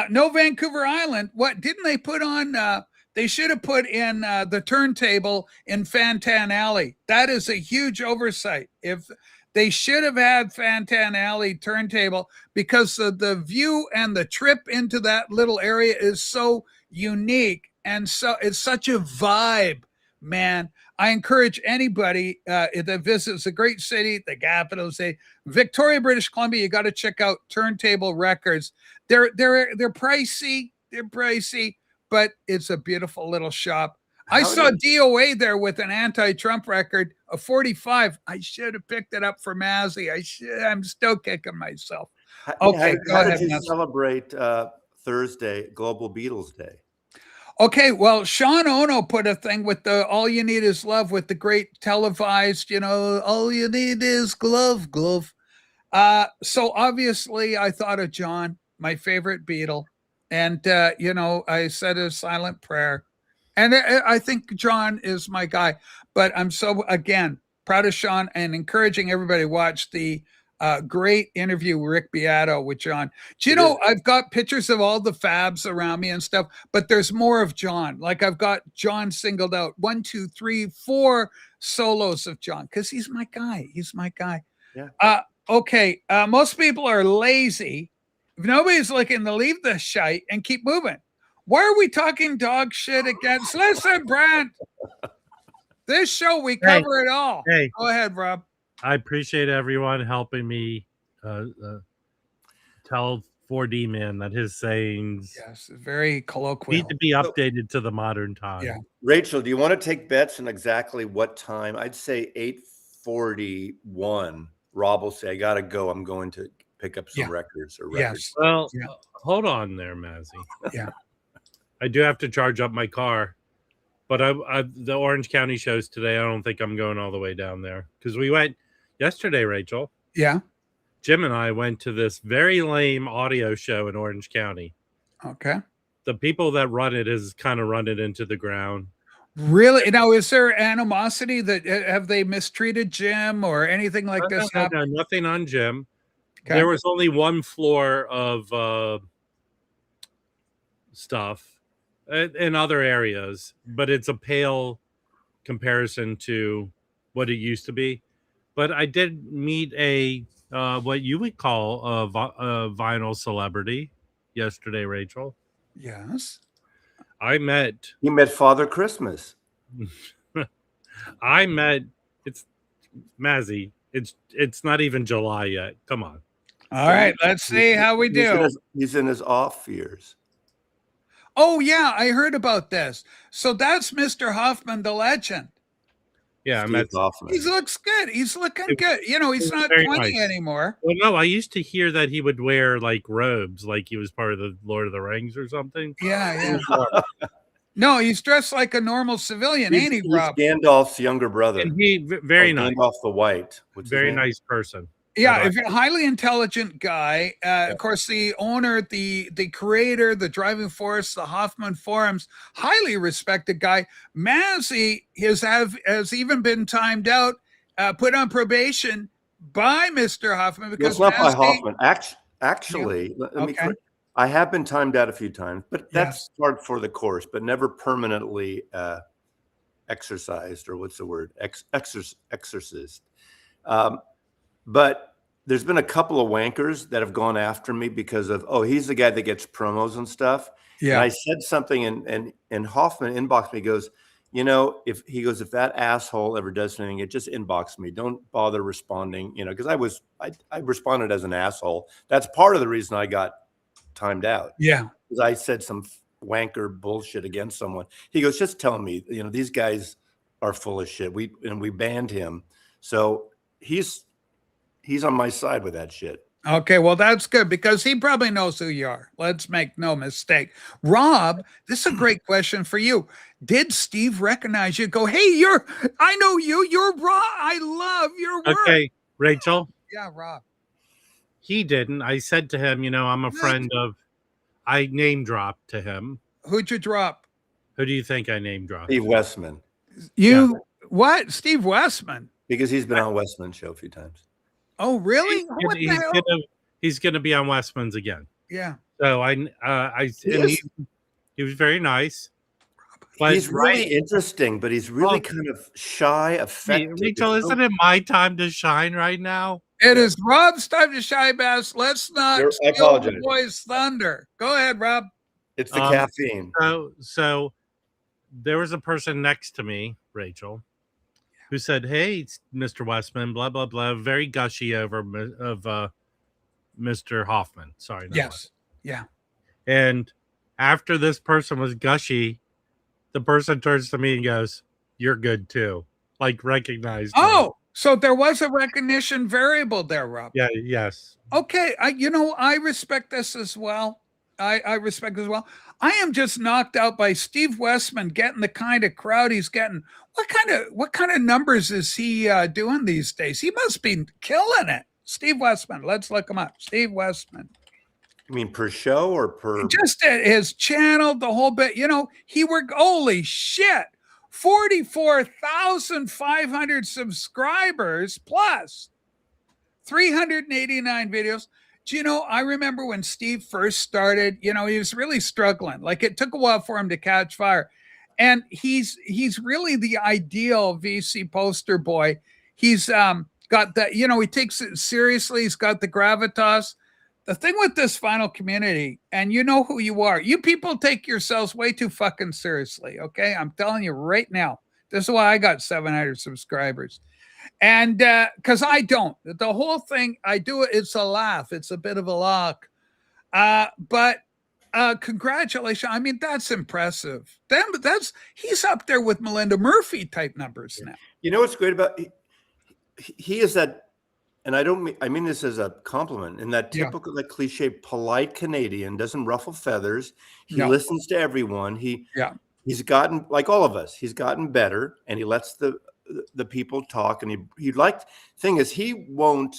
No Vancouver Island. What didn't they put on? They should have put in the turntable in Fantan Alley. That is a huge oversight. If they should have had Fantan Alley turntable because the view and the trip into that little area is so unique. And so it's such a vibe, man. I encourage anybody that visits a great city, the capital city, Victoria, British Columbia, you got to check out Turntable Records. They're pricey. They're pricey. But it's a beautiful little shop. I saw DOA there with an anti-Trump record, a 45. I should have picked it up for Mazzy. I'm still kicking myself. Okay, how did you celebrate Thursday, Global Beatles Day? Okay, well, Sean Ono put a thing with the All You Need Is Love with the great televised, all you need is glove. So obviously I thought of John, my favorite Beatle. And, I said a silent prayer And I think John is my guy. But I'm so, again, proud of Sean and encouraging everybody to watch the great interview with Rick Beato with John. Do you know, I've got pictures of all the fabs around me and stuff, but there's more of John. Like I've got John singled out 1, 2, 3, 4 solos of John because he's my guy. He's my guy. Yeah. Okay. Most people are lazy. If nobody's looking to leave the shite and keep moving. Why are we talking dog shit against? Listen, Brent. This show, we cover it all. Hey, go ahead, Rob. I appreciate everyone helping me tell 4D Man that his sayings very colloquial need to be updated to the modern time. Yeah. Rachel, do you want to take bets on exactly what time? I'd say 8:41. Rob will say, I got to go. I'm going to pick up some records or records. Well, hold on there, Mazzy. Yeah. I do have to charge up my car. But the Orange County shows today, I don't think I'm going all the way down there. Because we went yesterday, Rachel. Yeah. Jim and I went to this very lame audio show in Orange County. Okay. The people that run it is kind of run it into the ground. Really? Now, is there animosity that have they mistreated Jim or anything like this? No, nothing on Jim. Okay. There was only one floor of stuff in other areas, but it's a pale comparison to what it used to be. But I did meet a what you would call a vinyl celebrity yesterday, Rachel. Yes. You met Father Christmas. It's Mazzy. It's not even July yet. Come on. All right, let's see how we do. He's in his off years. Oh, yeah, I heard about this. So that's Mr. Hoffman, the legend. Yeah, he looks good. He's looking good. You know, he's not 20 anymore. Well, no, I used to hear that he would wear like robes, like he was part of the Lord of the Rings or something. Yeah. No, he's dressed like a normal civilian, ain't he, Rob? Gandalf's younger brother. And he very nice. Gandalf the White. Very nice person. Yeah, if you're a highly intelligent guy, of course, the owner, the creator, the driving force, the Hoffman Forums, highly respected guy. Mazzy has even been timed out, put on probation by Mr. Hoffman because it's not by Hoffman. Actually, let me correct. I have been timed out a few times, but that's part for the course, but never permanently exercised, or what's the word? Exorcised. But there's been a couple of wankers that have gone after me because of, he's the guy that gets promos and stuff. Yeah. And I said something and Hoffman inboxed me, goes, if that asshole ever does anything, it just inbox me. Don't bother responding, because I responded as an asshole. That's part of the reason I got timed out. Yeah. Because I said some wanker bullshit against someone. He goes, just tell me, these guys are full of shit. We banned him. So he's on my side with that shit. Okay, well, that's good because he probably knows who you are. Let's make no mistake. Rob, this is a great question for you. Did Steve recognize you? Go, hey, I know you. You're Rob. I love your work. Okay, Rachel. Yeah, Rob. He didn't. I said to him, I'm a friend of, I name dropped to him. Who'd you drop? Who do you think I name dropped? Steve Westman. What? Steve Westman? Because he's been on Westman's show a few times. Oh, really? He's gonna be on Westman's again. Yeah. So he was very nice. But he's really interesting, but he's really kind of shy, affected. Rachel, isn't it my time to shine right now? It is Rob's time to shine, Bass. Let's not steal the boys' thunder. Go ahead, Rob. It's the caffeine. So there was a person next to me, Rachel, who said, "Hey, Mr. Westman, blah blah blah," very gushy of Mr. Hoffman. Sorry. Yes. Yeah. And after this person was gushy, the person turns to me and goes, "You're good too." Like recognized. Oh, so there was a recognition variable there, Rob. Yeah. Yes. Okay. I respect this as well. I respect as well. I am just knocked out by Steve Westman getting the kind of crowd he's getting. What kind of numbers is he doing these days? He must be killing it. Steve Westman. Let's look him up. Steve Westman. You mean per show or per? Just his channel, the whole bit. He worked. Holy shit! 44,500 subscribers plus 389 videos. Do you know, I remember when Steve first started, he was really struggling. Like, it took a while for him to catch fire. And he's really the ideal VC poster boy. He's got that, he takes it seriously. He's got the gravitas. The thing with this final community, and you know who you are. You people take yourselves way too fucking seriously, okay? I'm telling you right now. This is why I got 700 subscribers. And because I don't. The whole thing, I do it, it's a laugh. It's a bit of a lark. But congratulations. I mean, that's impressive. He's up there with Melinda Murphy type numbers now. You know what's great about he is that, and I mean this as a compliment, in that typical, that cliche, polite Canadian, doesn't ruffle feathers. He listens to everyone. He's gotten, like all of us, he's gotten better, and he lets the people talk. And thing is, he'll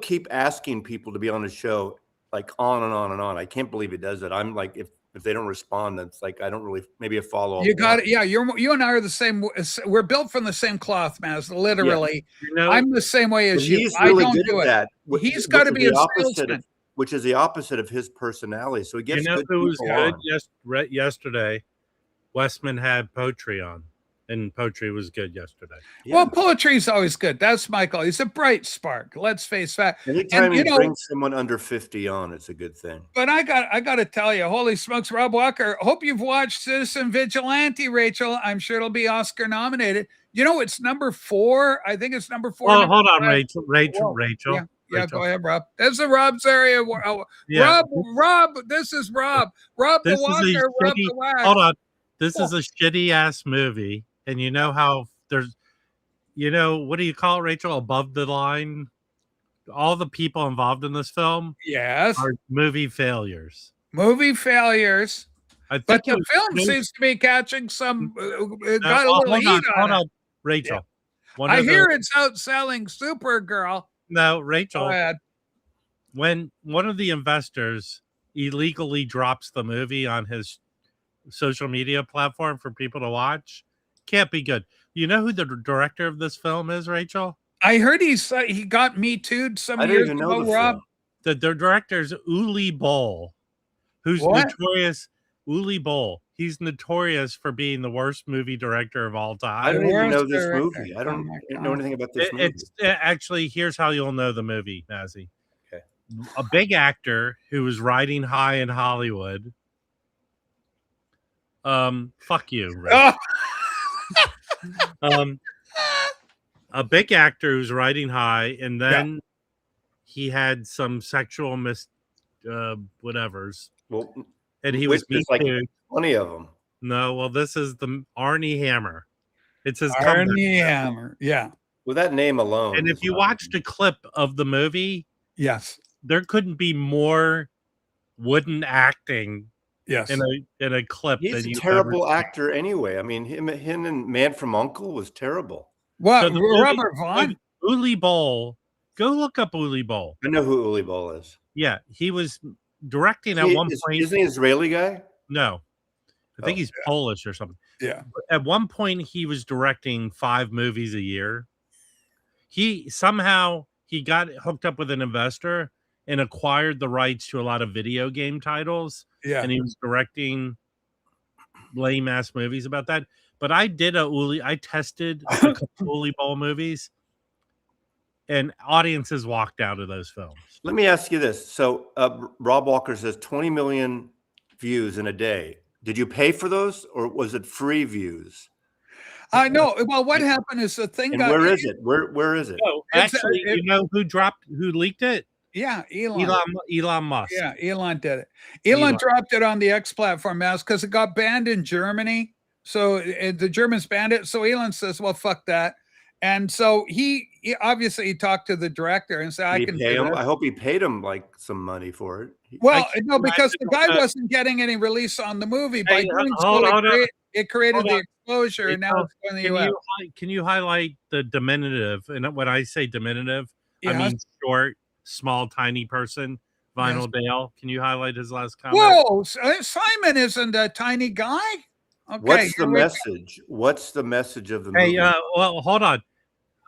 keep asking people to be on the show, like on and on and on. I can't believe he does it. I'm like, if they don't respond, that's like, I don't really, maybe a follow up. You got it. Yeah, you and I are the same. We're built from the same cloth, man. Literally, I'm the same way as you. He's really good at that. He's got to be a salesman, which is the opposite of his personality. So he gets. Who was good yesterday? Westman had poetry on, and poetry was good yesterday. Yeah. Well, poetry is always good. That's Michael. He's a bright spark. Let's face fact. Anytime you bring someone under 50 on, it's a good thing. But I got to tell you, holy smokes, Rob Walker. Hope you've watched Citizen Vigilante, Rachel. I'm sure it'll be Oscar nominated. It's number 4. I think it's number 4. Oh, hold on, Rachel. Yeah, go ahead, Rob. This is Rob's area. Rob, this is Rob. Rob the Walker, Rob the Wax. Hold on. This is a shitty ass movie. And you know how there's, what do you call it, Rachel? Above the line? All the people involved in this film are movie failures. Movie failures. But the film seems to be catching some, got a little heat on it. Hold on, Rachel. Yeah. I hear it's outselling Supergirl. No, Rachel. Go ahead. When one of the investors illegally drops the movie on his social media platform for people to watch, can't be good. You know who the director of this film is, Rachel? I heard he got Me Too'd some years ago, Rob. The director is Uli Boll, who's notorious. Uli Boll. He's notorious for being the worst movie director of all time. I don't even know this movie. I don't know anything about this movie. It's actually, here's how you'll know the movie, Mazzy. Okay. A big actor who was riding high in Hollywood. Fuck you, Ray. A big actor who's riding high, and then he had some sexual whatevers. Well, and he was like 20 of them. No, well, this is the Arnie Hammer. It's his Arnie Hammer. Yeah. With that name alone. And if you watched a clip of the movie, there couldn't be more wooden acting. Yes, in a clip. He's a terrible actor anyway. I mean, him and Man from U.N.C.L.E. was terrible. What? Robert Vaughn? Uli Boll. Go look up Uli Boll. I know who Uli Boll is. Yeah, he was directing at one point. Isn't he an Israeli guy? No, I think he's Polish or something. Yeah. At one point, he was directing 5 movies a year. He got hooked up with an investor and acquired the rights to a lot of video game titles. Yeah. And he was directing lame ass movies about that. But I tested a couple Uli Boll movies, and audiences walked out of those films. Let me ask you this. So Rob Walker says 20 million views in a day. Did you pay for those, or was it free views? No. Well, what happened is the thing. Where is it? Where is it? Oh, actually, you know who leaked it? Yeah, Elon Musk. Yeah, Elon did it. Elon dropped it on the X platform, because it got banned in Germany. So the Germans banned it. So Elon says, "Well, fuck that." And so he obviously talked to the director and said, "I can pay him." I hope he paid him like some money for it. Well, no, because the guy wasn't getting any release on the movie. By doing so, it created the exposure, and now it's going to the US. Can you highlight the diminutive? And when I say diminutive, I mean short, small, tiny person Vinyl Dale. Can you highlight his last comment? Whoa, Simon isn't a tiny guy. Okay, What's the message? What's the message of the movie? Hey, well, hold on.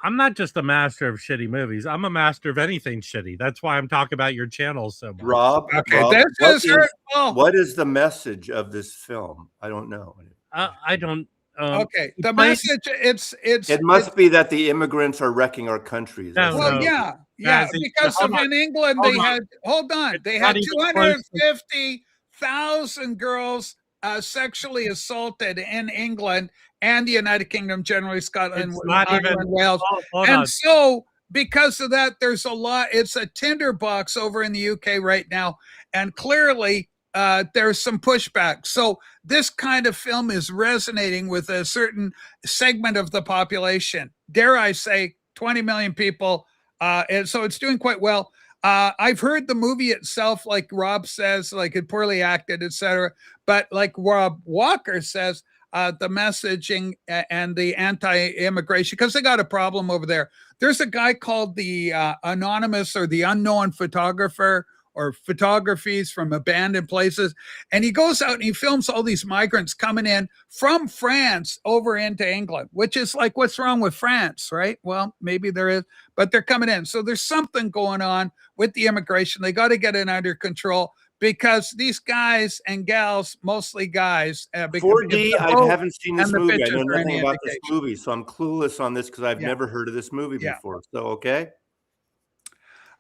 I'm not just a master of shitty movies. I'm a master of anything shitty. That's why I'm talking about your channel so much. Rob, Okay, Rob, this is hurtful. what is the message of this film? I don't know. I don't. Okay, the message it must be that the immigrants are wrecking our countries. No, well, no. yeah, Mazzy, because hold of on. in England Hold they on. had they Not had even close. 250,000 girls sexually assaulted in England and the United Kingdom, generally Scotland, It's not Ireland, even. Wales, Hold and on. so because of that, there's a lot. It's a tinderbox over in the UK right now, and clearly there's some pushback. So this kind of film is resonating with a certain segment of the population. Dare I say, 20 million people, and so it's doing quite well. I've heard the movie itself, like Rob says, like it poorly acted, etc. But like Rob Walker says, the messaging and the anti-immigration, because they got a problem over there. There's a guy called the anonymous or the unknown photographer or photographies from abandoned places. And he goes out and he films all these migrants coming in from France over into England, which is like, what's wrong with France, right? Well, maybe there is, but they're coming in. So there's something going on with the immigration. They got to get it under control because these guys and gals, mostly guys, 4D, I haven't seen this movie. I know nothing about this indication. movie, so I'm clueless on this because I've never heard of this movie before. So, okay.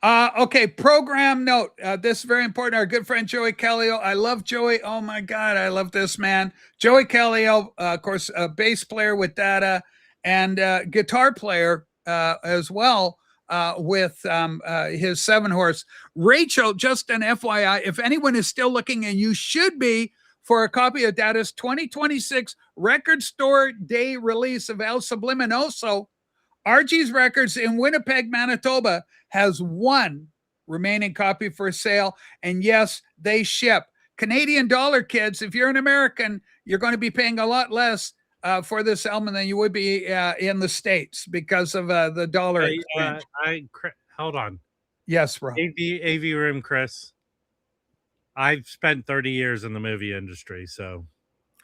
Okay, program note. This is very important. Our good friend Joey Callio. I love Joey. Oh my God, I love this man. Joey Callio, of course, a bass player with Dada and guitar player as well with his 7-horse. Rachel, just an FYI, if anyone is still looking, and you should be, for a copy of Dada's 2026 Record Store Day release of El Subliminoso, RG's Records in Winnipeg, Manitoba has one remaining copy for sale. And yes, they ship. Canadian dollar, kids. If you're an American, you're going to be paying a lot less for this album than you would be in the States because of the dollar exchange. Hold on. Yes, bro. AV room, Chris. I've spent 30 years in the movie industry, so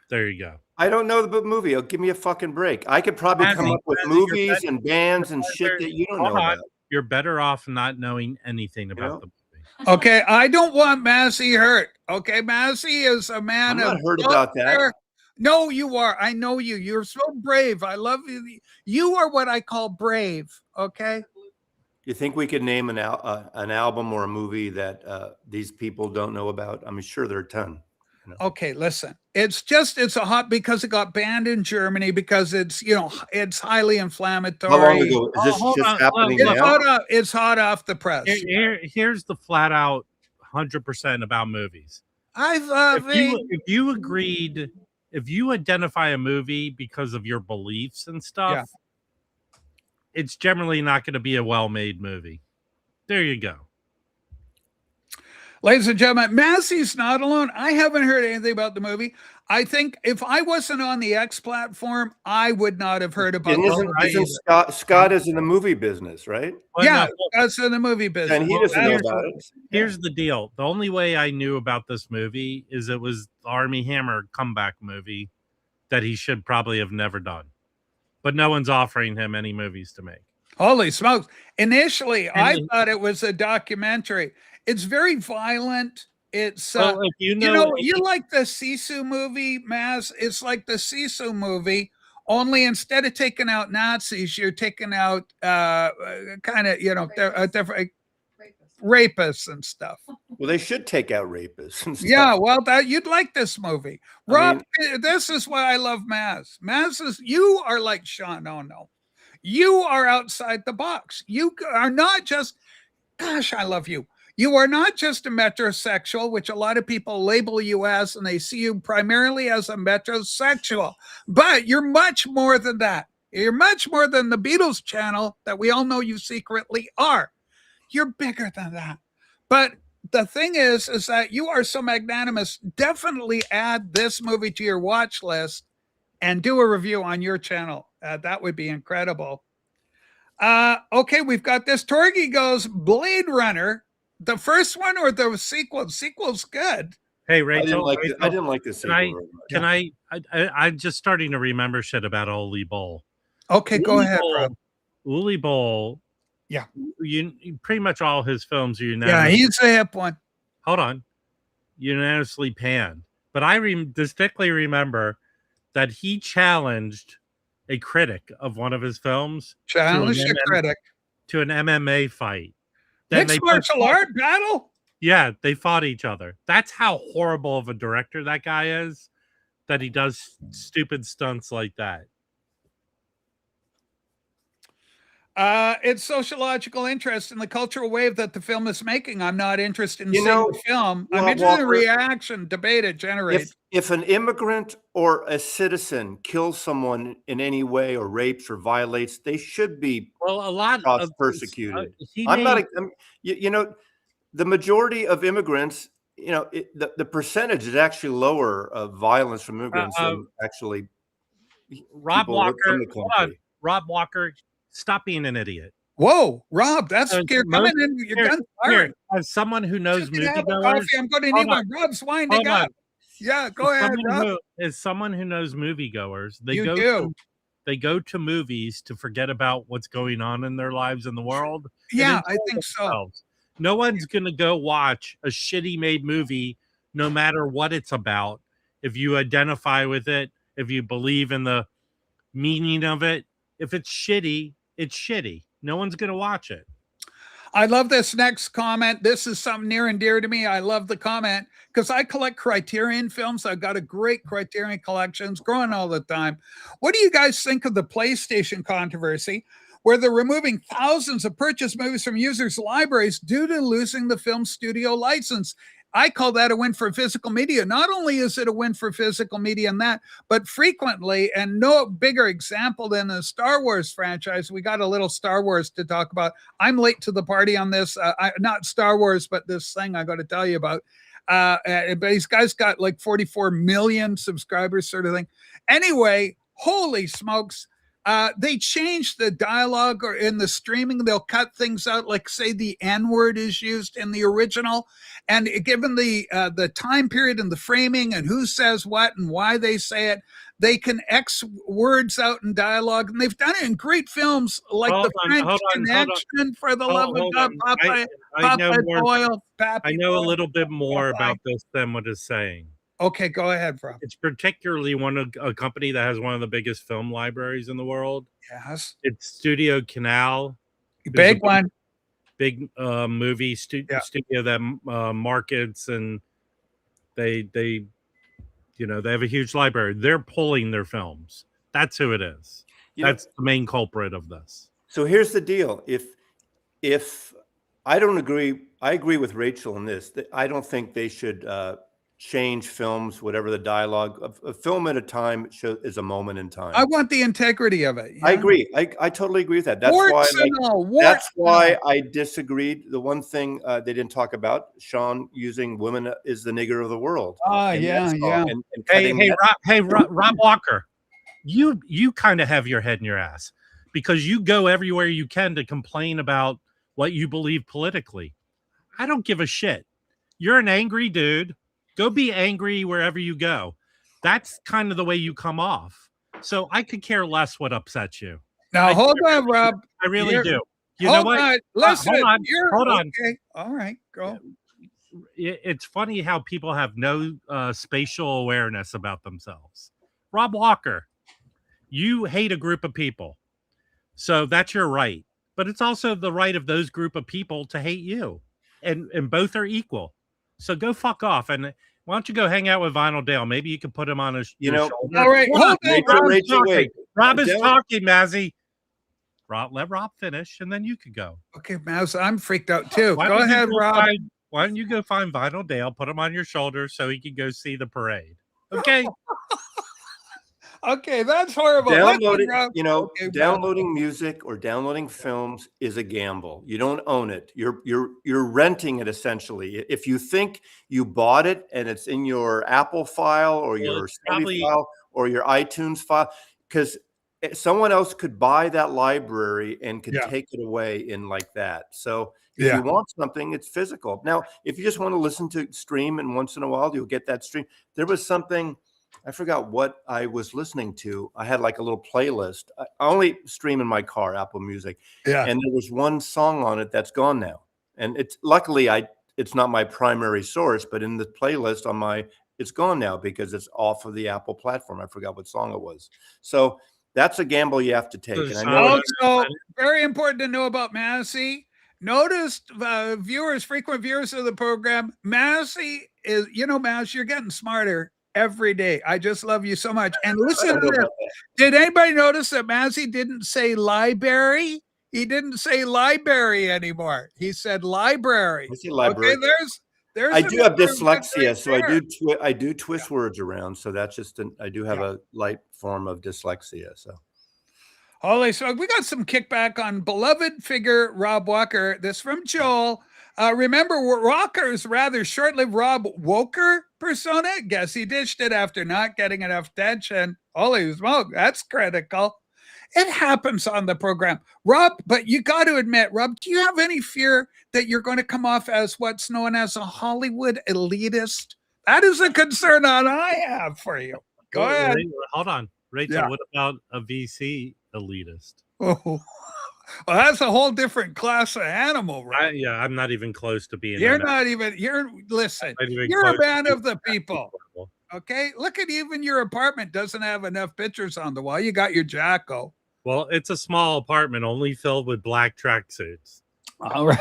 there you go. I don't know the movie. Oh, give me a fucking break. I could probably come up with movies and bands and shit that you don't know about. You're better off not knowing anything about the movie. Okay, I don't want Massey hurt. Okay, Massey is a man I'm not hurt about that. No, you are. I know you. You're so brave. I love you. You are what I call brave. Okay. You think we could name an album or a movie that these people don't know about? I'm sure there are a ton. Okay, listen. It's a hot because it got banned in Germany because it's it's highly inflammatory. How long ago is this just happening now? It's hot off the press. Here's the flat out 100% about movies. If you identify a movie because of your beliefs and stuff, it's generally not going to be a well-made movie. There you go. Ladies and gentlemen, Massey's not alone. I haven't heard anything about the movie. I think if I wasn't on the X platform, I would not have heard about it. Scott is in the movie business, right? Well, yeah, Scott's in the movie business. And he doesn't know about it. Here's the deal. The only way I knew about this movie is it was the Armie Hammer comeback movie that he should probably have never done. But no one's offering him any movies to make. Holy smokes. Initially, I thought it was a documentary. It's very violent. It's you like the Sisu movie, Maz. It's like the Sisu movie, only instead of taking out Nazis, you're taking out kind of different rapists and stuff. Well, they should take out rapists and stuff. Yeah, well, you'd like this movie, Rob. This is why I love Maz. Maz is you are like Sean Ono. You are outside the box. You are not just. Gosh, I love you. You are not just a metrosexual, which a lot of people label you as, and they see you primarily as a metrosexual. But you're much more than that. You're much more than the Beatles channel that we all know you secretly are. You're bigger than that. But the thing is that you are so magnanimous. Definitely add this movie to your watch list and do a review on your channel. That would be incredible. Okay, we've got this. Torgy goes Blade Runner. The first one or the sequel? The sequel's good. Hey, I didn't Rachel. like Rachel, I didn't like the can sequel I? very much. Can I'm just starting to remember shit about Uli Bowl. Okay, go Uli ahead, Bowl, Rob. Uli Bowl. Yeah. Pretty much all his films are Yeah, unanimously. he's the hip one. Hold on, unanimously panned. But I distinctly remember that he challenged a critic of one of his films Challenge the critic. to an MMA fight. Then Mixed martial art battle? Yeah, they fought each other. That's how horrible of a director that guy is, that he does stupid stunts like that. It's sociological interest in the cultural wave that the film is making. I'm not interested in seeing the film. I'm interested in the reaction, debate it generates. If an immigrant or a citizen kills someone in any way or rapes or violates, they should be a lot of persecuted. The majority of immigrants, the percentage is actually lower of violence from immigrants than actually Rob people Walker. from the country. Hold on. Rob Walker, stop being an idiot. Whoa, Rob, that's you're coming in. Your gun's fired. As someone who knows moviegoers, coffee. I'm going to need one. Rob's winding up. Yeah, go ahead, Rob. As someone who knows moviegoers, they go to movies to forget about what's going on in their lives in the world. Yeah, I think so. No one's going to go watch a shitty made movie, no matter what it's about. If you identify with it, if you believe in the meaning of it, if it's shitty, it's shitty. No one's going to watch it. I love this next comment. This is something near and dear to me. I love the comment because I collect Criterion films. I've got a great Criterion collection. It's growing all the time. What do you guys think of the PlayStation controversy, where they're removing thousands of purchased movies from users' libraries due to losing the film studio license? I call that a win for physical media. Not only is it a win for physical media and that, but frequently, and no bigger example than the Star Wars franchise. We got a little Star Wars to talk about. I'm late to the party on this. Not Star Wars, but this thing I got to tell you about. But these guys got like 44 million subscribers, sort of thing. Anyway, holy smokes. They changed the dialogue, or in the streaming, they'll cut things out, like say the N-word is used in the original. And given the time period and the framing and who says what and why they say it, they can X words out in dialogue. And they've done it in great films like The French Connection, For the Love of God, I know a little bit more about this than what it's saying. Okay, go ahead, Rob. It's particularly a company that has one of the biggest film libraries in the world. Yes. It's Studio Canal. Big one. Big movie studio that markets, and they have a huge library. They're pulling their films. That's who it is. That's the main culprit of this. So here's the deal. If I don't agree, I agree with Rachel on this. That I don't think they should change films, whatever the dialogue. A film at a time is a moment in time. I want the integrity of it. I agree. I totally agree with that. That's why I disagreed. The one thing they didn't talk about, Sean using "Women is the Nigger of the World." Yeah. Rob Walker, you kind of have your head in your ass, because you go everywhere you can to complain about what you believe politically. I don't give a shit. You're an angry dude. Go be angry wherever you go. That's kind of the way you come off. So I could care less what upsets you. Now, hold on, Rob. I really do. You know what? Listen, hold on. Okay. All right, go. It's funny how people have no spatial awareness about themselves. Rob Walker, you hate a group of people. So that's your right. But it's also the right of those group of people to hate you. And both are equal. So go fuck off. And why don't you go hang out with Vinyl Dale? Maybe you can put him on his shoulder. All right. Rob is talking, Mazzy. Let Rob finish, and then you could go. Okay, Maz, I'm freaked out too. Go ahead, Rob. Why don't you go find Vinyl Dale, put him on your shoulder so he can go see the parade? Okay. Okay, that's horrible. Downloading music or downloading films is a gamble. You don't own it. You're renting it essentially. If you think you bought it and it's in your Apple file or your Sony file or your iTunes file, because someone else could buy that library and could take it away in like that. So If Yeah. you want something, it's physical. Now, if you just want to listen to stream and once in a while you'll get that stream. There was something, I forgot what I was listening to. I had like a little playlist. I only stream in my car, Apple Music. Yeah. And there was one song on it that's gone now. And it's luckily it's not my primary source, but in the playlist on my, it's gone now because it's off of the Apple platform. I forgot what song it was. So that's a gamble you have to take. And I know also very important to know about Massey. Notice viewers, frequent viewers of the program, Massey is, Mass, you're getting smarter every day. I just love you so much. And listen to this. Did anybody notice that Massey didn't say library? He didn't say library anymore. He said library. I see library. Okay, there's I do have dyslexia, right so I do twist words around. So that's just I do have a light form of dyslexia. So holy smoke, we got some kickback on beloved figure Rob Walker. This from Joel. Remember Walker's rather short-lived Rob Walker persona? Guess he ditched it after not getting enough attention. Holy smoke, that's critical. It happens on the program. Rob, but you got to admit, Rob, do you have any fear that you're going to come off as what's known as a Hollywood elitist? That is a concern that I have for you. Go ahead. Hold on. Rachel, what about a VC elitist? Oh, well, that's a whole different class of animal, right? I'm not even close to being. Listen, you're a man of the people. Okay, look at even your apartment doesn't have enough pictures on the wall. You got your Jacko. Well, it's a small apartment, only filled with black tracksuits. All right.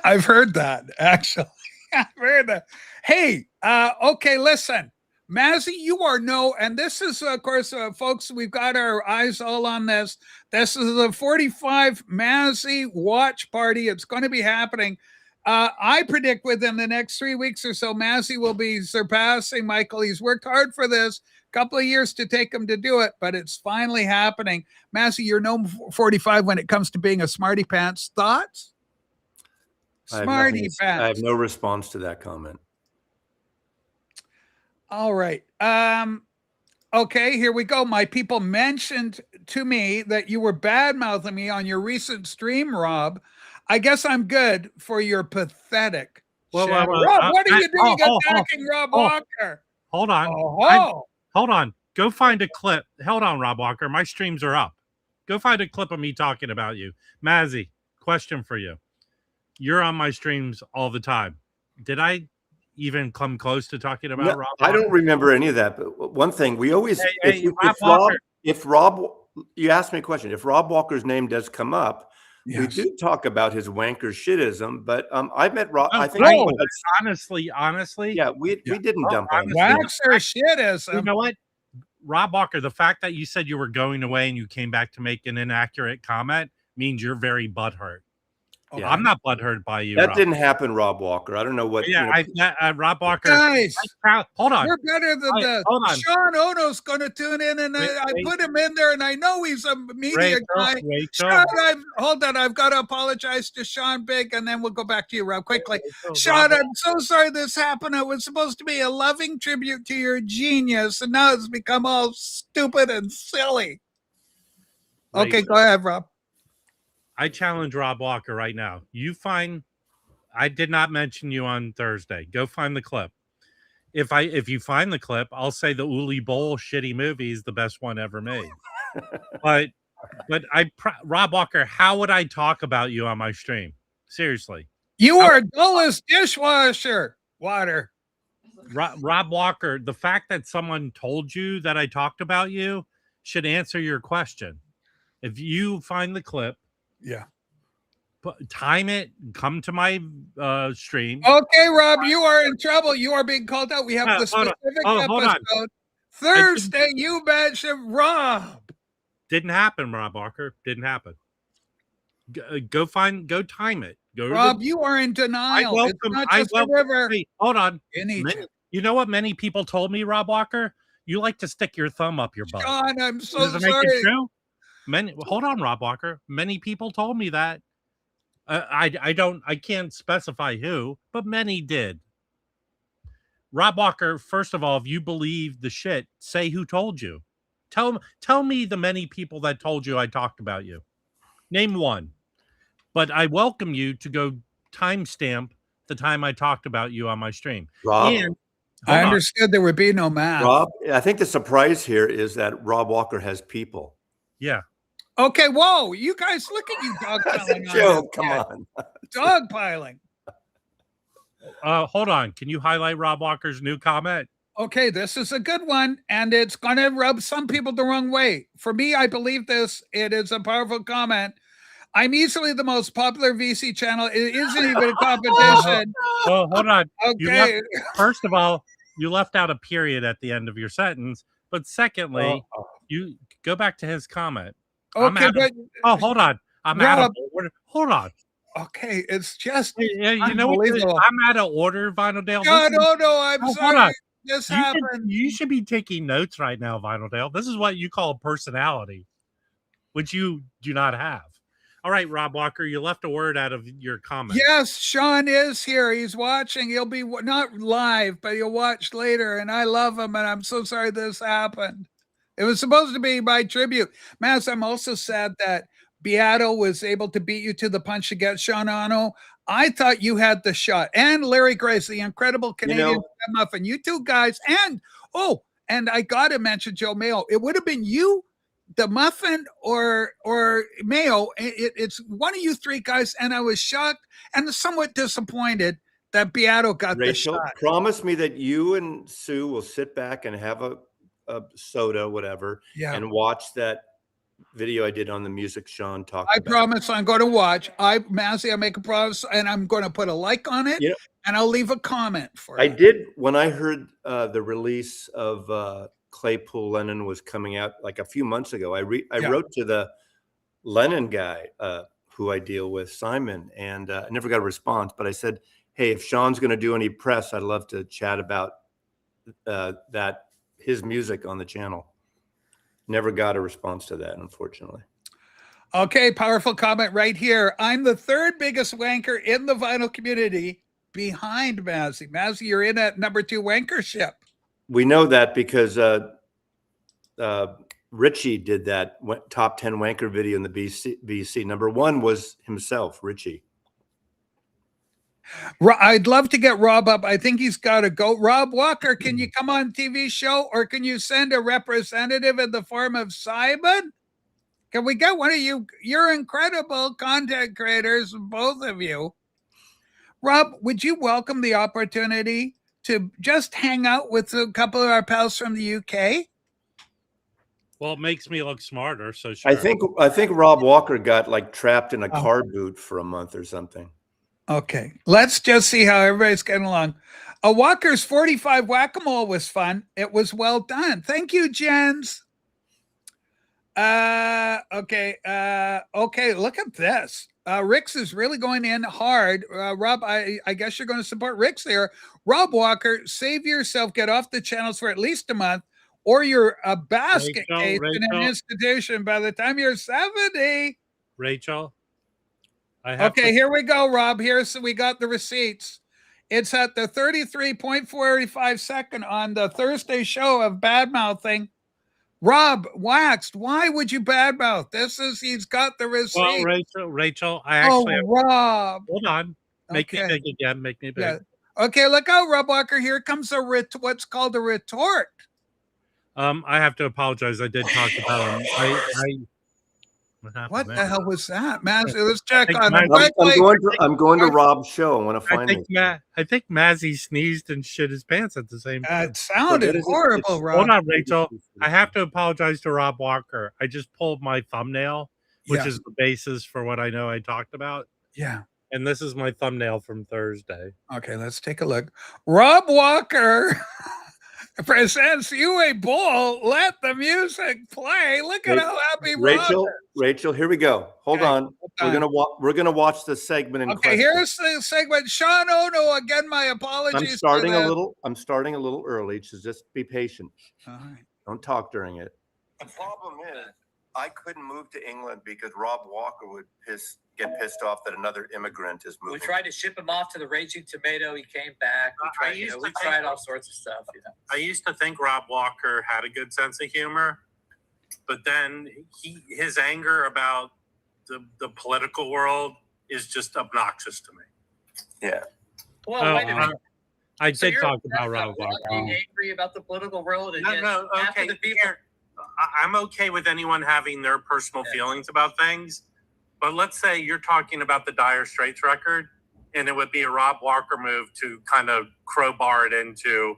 I've heard that, actually. I've heard that. Hey, okay, listen. Mazzy, you are and this is, of course, folks, we've got our eyes all on this. This is the 45 Mazzy watch party. It's going to be happening. I predict within the next 3 weeks or so, Mazzy will be surpassing Michael. He's worked hard for this. Couple of years to take him to do it, but it's finally happening. Massey, you're no 45 when it comes to being a smarty pants. Thoughts? Smarty pants. I have no response to that comment. All right. Okay, here we go. My people mentioned to me that you were bad-mouthing me on your recent stream, Rob. I guess I'm good for your pathetic. Rob, what are you doing attacking Rob Walker? Hold on. Hold on. Go find a clip. Hold on, Rob Walker. My streams are up. Go find a clip of me talking about you. Mazzy, question for you. You're on my streams all the time. Did I even come close to talking about Rob Walker? I don't remember any of that. But one thing, we always, you asked me a question, if Rob Walker's name does come up, we do talk about his wanker shitism, but I met Rob. I think honestly, we didn't dump on wanker shitism. You know what, Rob Walker? The fact that you said you were going away and you came back to make an inaccurate comment means you're very butthurt. Yeah. I'm not butthurt by you. That didn't happen, Rob Walker. I don't know what. Rob Walker. Guys, hold on. We're better than this. Sean Ono's going to tune in, and I put him in there, and I know he's a media guy. Sean, hold on. I've got to apologize to Sean Big, and then we'll go back to you, Rob, quickly. Sean, I'm so sorry this happened. It was supposed to be a loving tribute to your genius, and now it's become all stupid and silly. Okay, go ahead, Rob. I challenge Rob Walker right now. I did not mention you on Thursday. Go find the clip. If you find the clip, I'll say the Uli Bowl shitty movie is the best one ever made. but Rob Walker, how would I talk about you on my stream? Seriously. You are dull as dishwasher water. Rob Walker, the fact that someone told you that I talked about you should answer your question. If you find the clip, time it, come to my stream. Okay, Rob, you are in trouble. You are being called out. We have the specific episode. Thursday, you mentioned Rob. Didn't happen, Rob Walker. Didn't happen. Go time it. Rob, you are in denial. It's not just a river. Hey, hold on. You know what many people told me, Rob Walker? You like to stick your thumb up your butt. Sean, I'm so Does it sorry. Make it true? Hold on, Rob Walker. Many people told me that. I can't specify who, but many did. Rob Walker, first of all, if you believe the shit, say who told you. Tell me the many people that told you I talked about you. Name one. but I welcome you to go timestamp the time I talked about you on my stream. Rob, And I hold on. understood there would be no math. Rob, I think the surprise here is that Rob Walker has people. Yeah. Okay, whoa, you guys, look at you That's a dogpiling on joke. this Come kid. on. Dogpiling. Hold on. Can you highlight Rob Walker's new comment? Okay, this is a good one, and it's going to rub some people the wrong way. For me, I believe this. It is a powerful comment. I'm easily the most popular VC channel. It isn't even a competition. Well, hold on. Okay. First of all, you left out a period at the end of your sentence. But secondly, you go back to his comment. Okay, but hold on. I'm out of order. Hold on. Okay, it's just you know what? I'm out of order, Vinyl Dale. No, I'm sorry. This happened. You should be taking notes right now, Vinyl Dale. This is what you call personality, which you do not have. All right, Rob Walker, you left a word out of your comment. Yes, Sean is here. He's watching. He'll be not live, but he'll watch later. And I love him. And I'm so sorry this happened. It was supposed to be my tribute. Mass, I'm also sad that Beato was able to beat you to the punch against Sean Ono. I thought you had the shot. And Larry Grace, the incredible Canadian muffin. You two guys. And I got to mention Joe Mayo. It would have been you, the muffin, or Mayo. It's one of you three guys. And I was shocked and somewhat disappointed that Beato got the shot. Promise me that you and Sue will sit back and have a soda, whatever, and watch that video I did on the music Sean talked about. I promise I'm going to watch. Mazzy, I make a promise, and I'm going to put a like on it, and I'll leave a comment for you. I did, when I heard the release of Claypool Lennon was coming out like a few months ago, I wrote to the Lennon guy who I deal with, Simon, and I never got a response, but I said, hey, if Sean's going to do any press, I'd love to chat about his music on the channel. Never got a response to that, unfortunately. Okay, powerful comment right here. I'm the third biggest wanker in the vinyl community behind Mazzy. Mazzy, you're in at number 2 wankership. We know that because Richie did that top 10 wanker video in the BC. Number 1 was himself, Richie. I'd love to get Rob up. I think he's got to go. Rob Walker, can you come on TV show, or can you send a representative in the form of Simon? Can we get one of you? You're incredible content creators, both of you. Rob, would you welcome the opportunity to just hang out with a couple of our pals from the UK? Well, it makes me look smarter, so sure. I think Rob Walker got like trapped in a car boot for a month or something. Okay, let's just see how everybody's getting along. Walker's 45 whack-a-mole was fun. It was well done. Thank you, Jens. Okay, look at this. Rix is really going in hard. Rob, I guess you're going to support Rix there. Rob Walker, save yourself, get off the channels for at least a month, or you're a basket case in an institution by the time you're 70. Rachel? Here we go, Rob. We got the receipts. It's at the 33.45 second on the Thursday show of badmouthing. Rob waxed. Why would you badmouth? He's got the receipt. Well, Rachel, I actually. Rob. Hold on. Make me big again. Make me big. Yeah. Okay, look out, Rob Walker. Here comes what's called a retort. I have to apologize. I did talk about him. What the hell was that, man? Let's check on him. I'm going to Rob's show. I want to find him. I think Mazzy sneezed and shit his pants at the same time. It sounded horrible, Rob. Hold on, Rachel. I have to apologize to Rob Walker. I just pulled my thumbnail, which is the basis for what I know I talked about. Yeah. And this is my thumbnail from Thursday. Okay, let's take a look. Rob Walker presents you a bowl. Let the music play. Look at how happy Rachel, here we go. Hold on. We're gonna watch the segment in question. Here's the segment. Sean Ono, again, my apologies. I'm starting a little early, so just be patient. All right. Don't talk during it. The problem is I couldn't move to England because Rob Walker would get pissed off that another immigrant is moving. We tried to ship him off to the Raging Tomato. He came back. We tried all sorts of stuff. I used to think Rob Walker had a good sense of humor, but then his anger about the political world is just obnoxious to me. Yeah. Well, wait a minute. I So did you're talk about upset Rob Walker. being angry about the political world, and No, yet no, after okay. the people. Here, I'm okay with anyone having their personal feelings about things, but let's say you're talking about the Dire Straits record, and it would be a Rob Walker move to kind of crowbar it into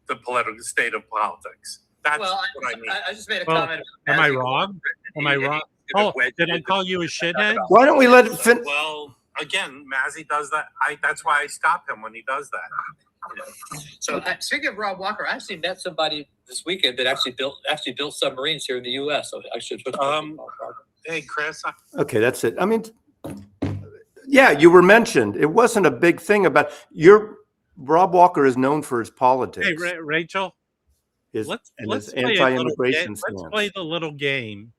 the political state of politics. That's Well, what I mean. I just made a Well, comment. am I wrong? Am I wrong? Oh, did I call you a shithead? Why don't we let it finish? Well, again, Mazzy does that. That's why I stop him when he does that. So speaking of Rob Walker, I actually met somebody this weekend that actually built submarines here in the U.S. So I should. Hey, Chris. Okay, that's it. I mean, yeah, you were mentioned. It wasn't a big thing about Rob Walker is known for his politics. Hey, Rachel. his Let's anti-immigration stance. Let's play the little game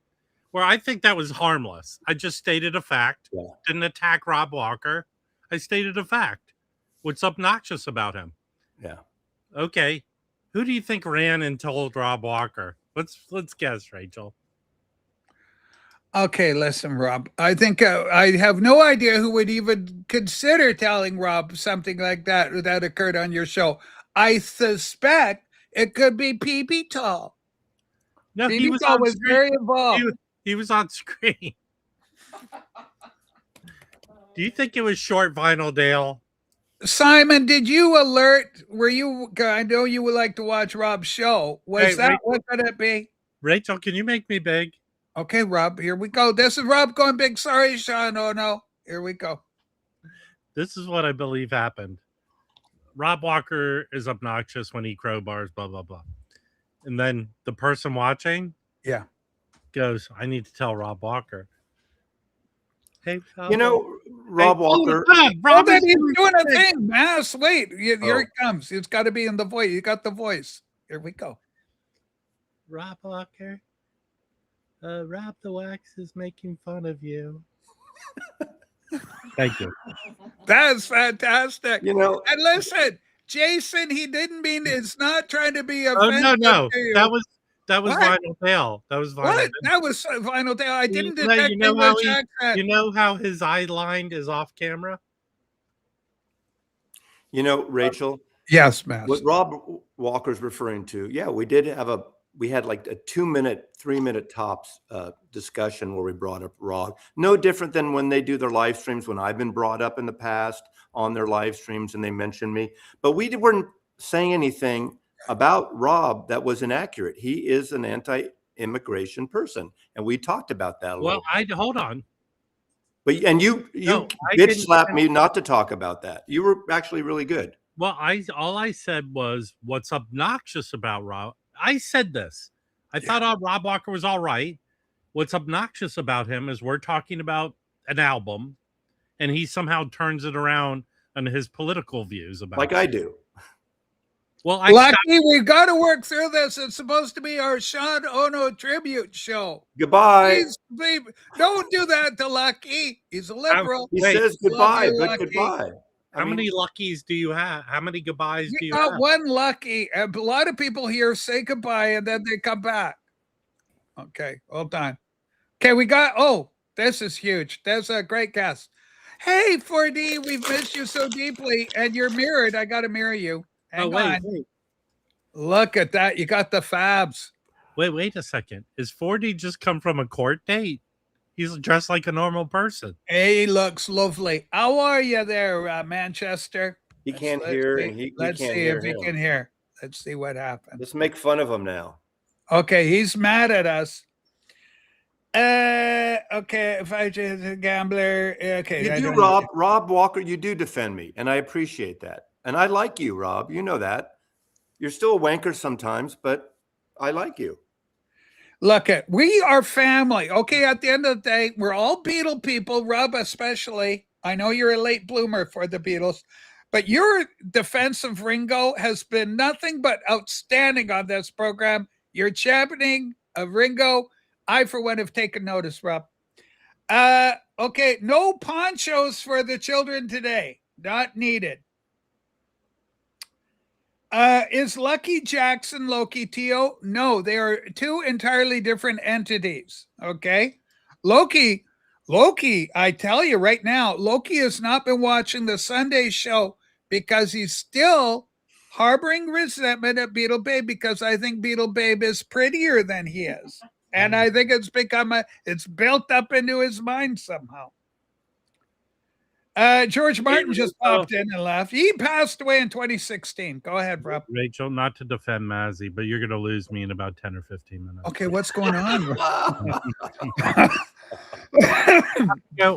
where I think that was harmless. I just stated a fact. Yeah. Didn't attack Rob Walker. I stated a fact. What's obnoxious about him? Yeah. Okay. Who do you think ran and told Rob Walker? Let's guess, Rachel. Okay, listen, Rob. I think I have no idea who would even consider telling Rob something like that occurred on your show. I suspect it could be PB Tall. No, he PB was Tall on was screen. very involved. He was on screen. Do you think it was short vinyl, Dale? Simon, did you alert? Were you? I know you would like to watch Rob's show. Was that Rachel, what could it be? Rachel, can you make me big? Okay, Rob. Here we go. This is Rob going big. Sorry, Sean. Oh no. Here we go. This is what I believe happened. Rob Walker is obnoxious when he crowbars, blah, blah, blah. And then the person watching goes, I need to tell Rob Walker. Hey, Rob Walker. Rob, he's doing a thing, Mass. Wait, here it comes. It's got to be in the voice. You got the voice. Here we go. Rob Walker. Rob the Wax is making fun of you. Thank you. That's fantastic. And listen, Jason, he didn't mean it's not trying to be offensive. Oh no. To you. That was Vinyl Dale. That was Vinyl. What? That was Vinyl Dale. I didn't detect English accent. You know how his eye line is off camera? Rachel. Yes, Matt. What Rob Walker's referring to, we had like a 2-minute, 3-minute tops discussion where we brought up Rob. No different than when they do their live streams, when I've been brought up in the past on their live streams and they mentioned me. But we weren't saying anything about Rob that was inaccurate. He is an anti-immigration person. And we talked about that a little. Well, hold on. But you bitch slapped me not to talk about that. You were actually really good. Well, all I said was what's obnoxious about Rob. I said this. I thought Rob Walker was all right. What's obnoxious about him is we're talking about an album, and he somehow turns it around on his political views about like it. I do. Well, Lucky, we've got to work through this. It's supposed to be our Sean Ono tribute show. Goodbye. Please, don't do that to Lucky. He's a liberal. He says goodbye, but Lucky. goodbye. How many Luckies do you have? How many goodbyes do you got have? one Lucky. A lot of people here say goodbye and then they come back. Okay, hold on. Okay, this is huge. That's a great guest. Hey, 4D, we've missed you so deeply, and you're mirrored. I got to mirror you. Hang on. Wait. Look at that. You got the fabs. Wait a second. Is 4D just come from a court date? He's dressed like a normal person. He looks lovely. How are you there, Manchester? He can't hear, and he let's can't see hear if he can hear. Let's see what happens. Let's make fun of him now. Okay, he's mad at us. Okay, if I just a gambler. Okay, You do, Rob Walker. You do defend me, and I appreciate that. And I like you, Rob. You know that. You're still a wanker sometimes, but I like you. Look, we are family. Okay, at the end of the day, we're all Beatle people, Rob especially. I know you're a late bloomer for the Beatles, but your defense of Ringo has been nothing but outstanding on this program. Your championing of Ringo, I, for one, have taken notice, Rob. Okay, no ponchos for the children today. Not needed. Is Lucky Jackson Loki Tio? No, they are two entirely different entities. Okay. Loki Loki, I tell you right now, Loki has not been watching the Sunday show because he's still harboring resentment at Beetle Babe because I think Beetle Babe is prettier than he is. And I think it's built up into his mind somehow. George Martin just popped in and left. He passed away in 2016. Go ahead, Rob. Rachel, not to defend Mazzy, but you're going to lose me in about 10 or 15 minutes. Okay, what's going on?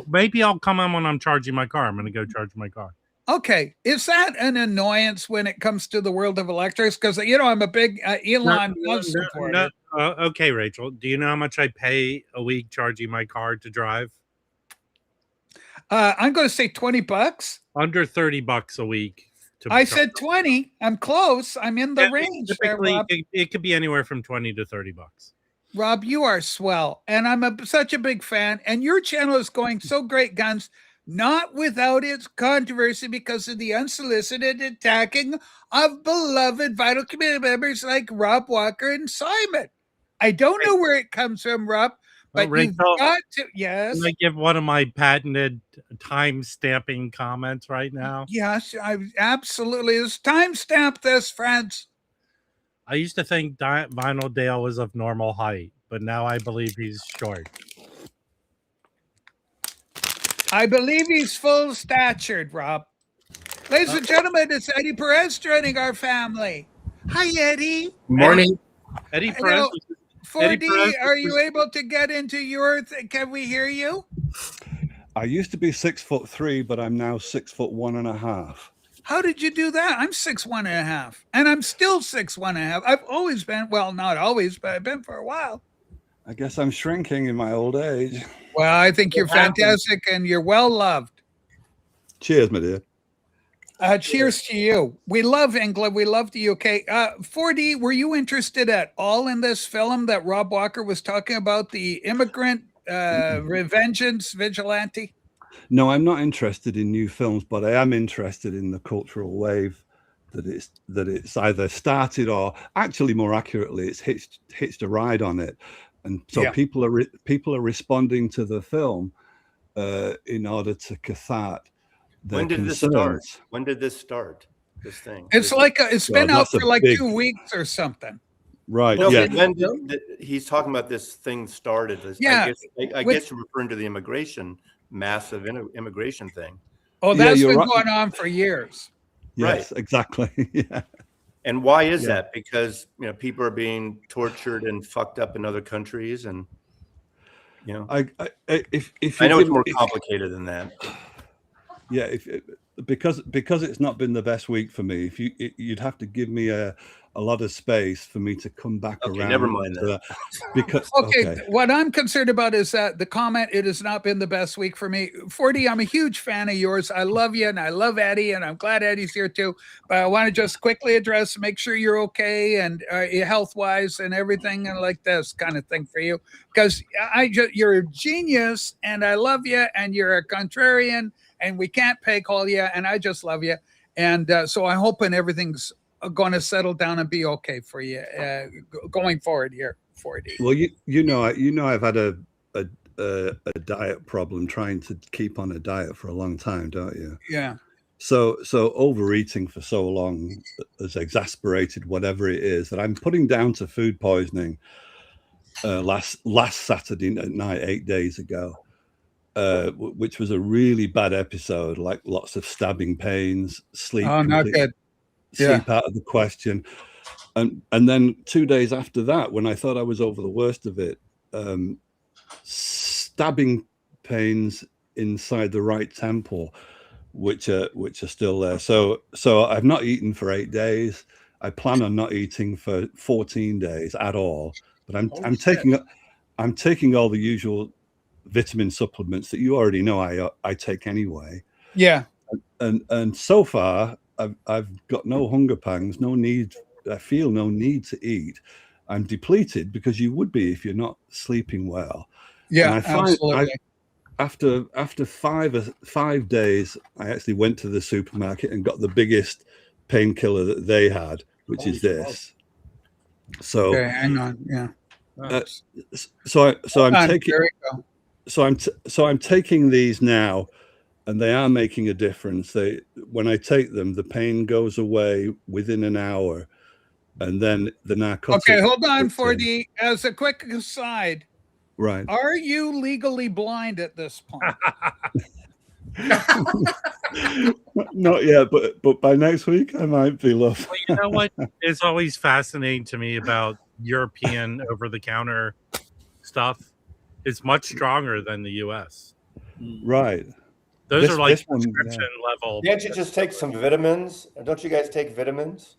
Maybe I'll come on when I'm charging my car. I'm going to go charge my car. Okay, is that an annoyance when it comes to the world of electrics? Because I'm a big Elon Musk supporter. Okay, Rachel, do you know how much I pay a week charging my car to drive? I'm going to say $20. Under $30 a week. I said 20. I'm close. I'm in the range. Typically, it could be anywhere from 20 to $30. Rob, you are swell, and I'm such a big fan. And your channel is going so great guns, not without its controversy because of the unsolicited attacking of beloved Vital Community members like Rob Walker and Simon. I don't know where it comes from, Rob, but Rachel, you've got to. Yes. Can I give one of my patented time stamping comments right now? Yes, I absolutely. Let's time stamp this, friends. I used to think Vinyl Dale was of normal height, but now I believe he's short. I believe he's full statured, Rob. Ladies and gentlemen, it's Eddie Perez joining our family. Hi, Eddie. Morning. Eddie Perez. 4D, are you able to get into your can we hear you? I used to be 6'3", but I'm now 6'1.5". How did you do that? I'm 6'1.5", and I'm still 6'1.5". I've always been, well, not always, but I've been for a while. I guess I'm shrinking in my old age. Well, I think you're fantastic and you're well loved. Cheers, my dear. Cheers to you. We love England. We love the UK. 4D, were you interested at all in this film that Rob Walker was talking about, the immigrant revengeance vigilante? No, I'm not interested in new films, but I am interested in the cultural wave that it's either started or, actually more accurately, it's hitched a ride on it, and so people are responding to the film in order to cathartic their concerns. When did this start? This thing? It's it's been out for like 2 weeks or something. Right. No, yeah. When he's talking about this thing started. Yeah. I guess you're referring to the massive immigration thing. Oh, that's been going on for years. Yes, right. Exactly. Yeah. And why is that? Because people are being tortured and fucked up in other countries, and I know it's more complicated than that. Yeah, because it's not been the best week for me. You'd have to give me a lot of space for me to come back around. Never mind that. Because what I'm concerned about is that the comment, it has not been the best week for me. 4D, I'm a huge fan of yours. I love you and I love Eddie, and I'm glad Eddie's here too. But I want to just quickly address, make sure you're okay and health wise and everything, and like this kind of thing for you, because you're a genius and I love you, and you're a contrarian and we can't pay call you, and I just love you. And so I'm hoping everything's going to settle down and be okay for you going forward here, 4D. Well, I've had a diet problem, trying to keep on a diet for a long time, don't you? Yeah. So overeating for so long has exasperated whatever it is that I'm putting down to food poisoning last Saturday night, 8 days ago, which was a really bad episode, like lots of stabbing pains, sleep. Oh, not good. Sleep out of the question. And then 2 days after that, when I thought I was over the worst of it, stabbing pains inside the right temple, which are still there. So I've not eaten for 8 days. I plan on not eating for 14 days at all. But I'm taking all the usual vitamin supplements that you already know I take anyway. Yeah. And so far I've got no hunger pangs, no need. I feel no need to eat. I'm depleted, because you would be if you're not sleeping well. Yeah, and I find absolutely. After 5 days, I actually went to the supermarket and got the biggest painkiller that they had, which is this. So okay, hang on. Yeah. so I'm taking. I'm taking these now, and they are making a difference. When I take them, the pain goes away within an hour, and then the narcotic. Okay, hold on for as a quick aside. Right. Are you legally blind at this point? Not yet, but by next week I might be, love. Well, you know what is always fascinating to me about European over-the-counter stuff? It's much stronger than the U.S. Right. Those are like prescription level. Can't you just take some vitamins? Don't you guys take vitamins?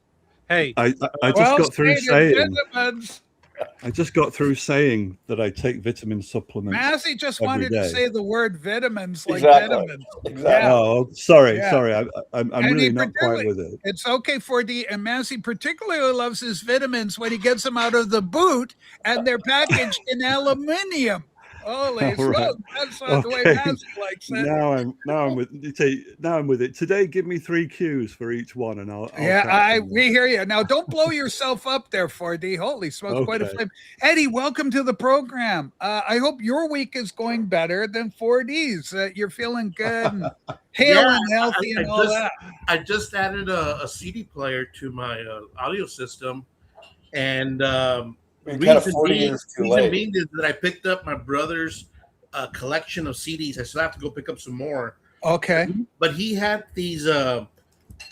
Hey, I just got through saying. Vitamins. I just got through saying that I take vitamin supplements. Massey just wanted to say the word vitamins, like vitamins. Exactly. Yeah. Oh, sorry. I'm really not quite with it. It's okay for and Massey particularly loves his vitamins when he gets them out of the boot and they're packaged in aluminium. Holy smoke! That's not the way Massey likes it. Now I'm with it. Today, give me 3 cues for each one, and I'll we hear you. Now, don't blow yourself up there, 4D. Holy smokes, quite a flame. Eddie, welcome to the program. I hope your week is going better than 4D's. You're feeling good and hale and healthy and all that. I just added a CD player to my audio system, and reason being is that I picked up my brother's collection of CDs. I still have to go pick up some more. Okay. But he had these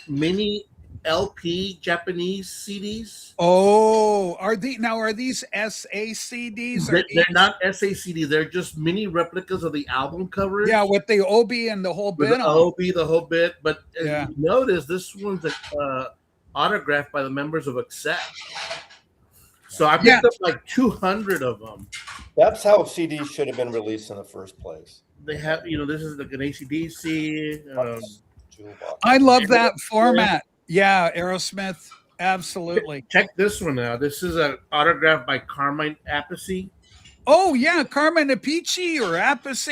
mini LP Japanese CDs. Oh, are these SA CDs? They're not SA CDs. They're just mini replicas of the album covers. Yeah, with the OB and the whole bit. The whole bit. But you notice this one's autographed by the members of Accept. So I picked up like 200 of them. That's how CDs should have been released in the first place. They have, this is like an AC/DC. I love that format. Yeah, Aerosmith. Absolutely. Check this one out. This is an autograph by Carmine Appice. Oh, yeah. Carmine Appice or Appice.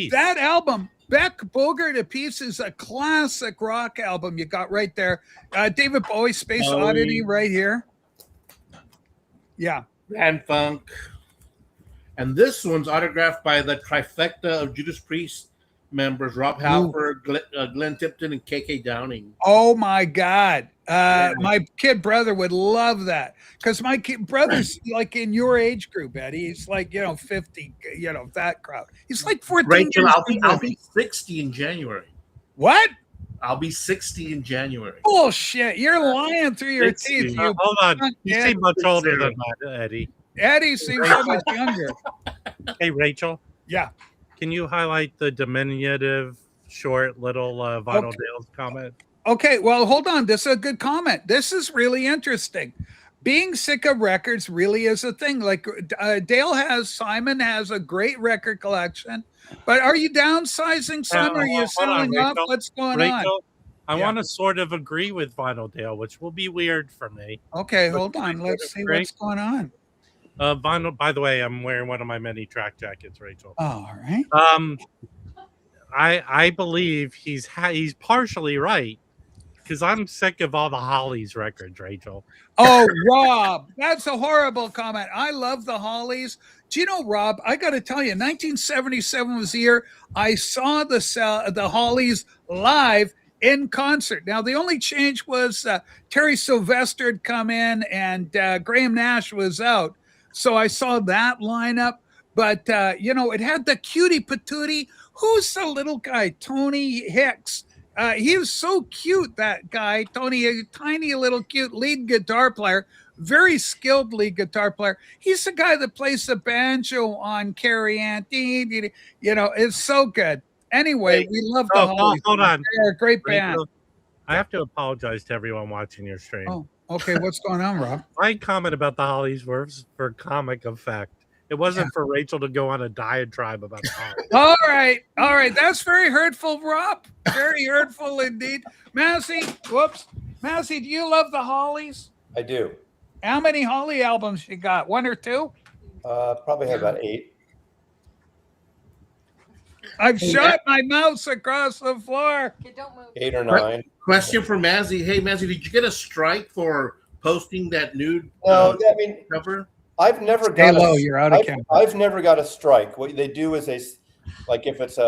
That album, Beck Bogart Appice, is a classic rock album you got right there. David Bowie, Space Oddity right here. Yeah. And Funk. And this one's autographed by the trifecta of Judas Priest members, Rob Halford, Glenn Tipton, and KK Downing. Oh, my God. My kid brother would love that because my kid brother's like in your age group, Eddie. He's like, 50, that crowd. He's like 14 Rachel, years I'll be 60 in January. What? I'll be 60 in January. Bullshit. You're lying through your teeth. Hold on. You seem much older than that, Eddie. Eddie seems so much younger. Hey, Rachel. Yeah. Can you highlight the diminutive, short, little Vinyl Dale's comment? Okay. Well, hold on. This is a good comment. This is really interesting. Being sick of records really is a thing. Like Simon has a great record collection. But are you downsizing, son? Are you selling off? What's going on? I want to sort of agree with Vinyl Dale, which will be weird for me. Okay, hold on. Let's see what's going on. Vinyl. By the way, I'm wearing one of my many track jackets, Rachel. Oh, all right. I believe he's partially right because I'm sick of all the Hollies records, Rachel. Oh, Rob, that's a horrible comment. I love the Hollies. Do you know, Rob, I got to tell you, 1977 was the year I saw the Hollies live in concert. Now, the only change was Terry Sylvester had come in and Graham Nash was out. So I saw that lineup. But, it had the cutie patootie. Who's the little guy? Tony Hicks. He was so cute, that guy. Tony, a tiny little cute lead guitar player. Very skilled lead guitar player. He's the guy that plays the banjo on Carrie Ann. It's so good. Anyway, we love the Hollies. Hold on. They're a great band. I have to apologize to everyone watching your stream. Oh, okay. What's going on, Rob? My comment about the Hollies was for comic effect. It wasn't for Rachel to go on a diatribe about the Hollies. All right. That's very hurtful, Rob. Very hurtful indeed. Massey, Massey, do you love the Hollies? I do. How many Holly albums you got? 1 or 2? Probably have about 8. I've shot my mouse across the floor. Okay, don't move. 8 or 9. Question for Mazzy. Hey, Mazzy, did you get a strike for posting that nude No, cover? I've never Stay got low, you're out of camera. I've never got a strike. What they do is like if it's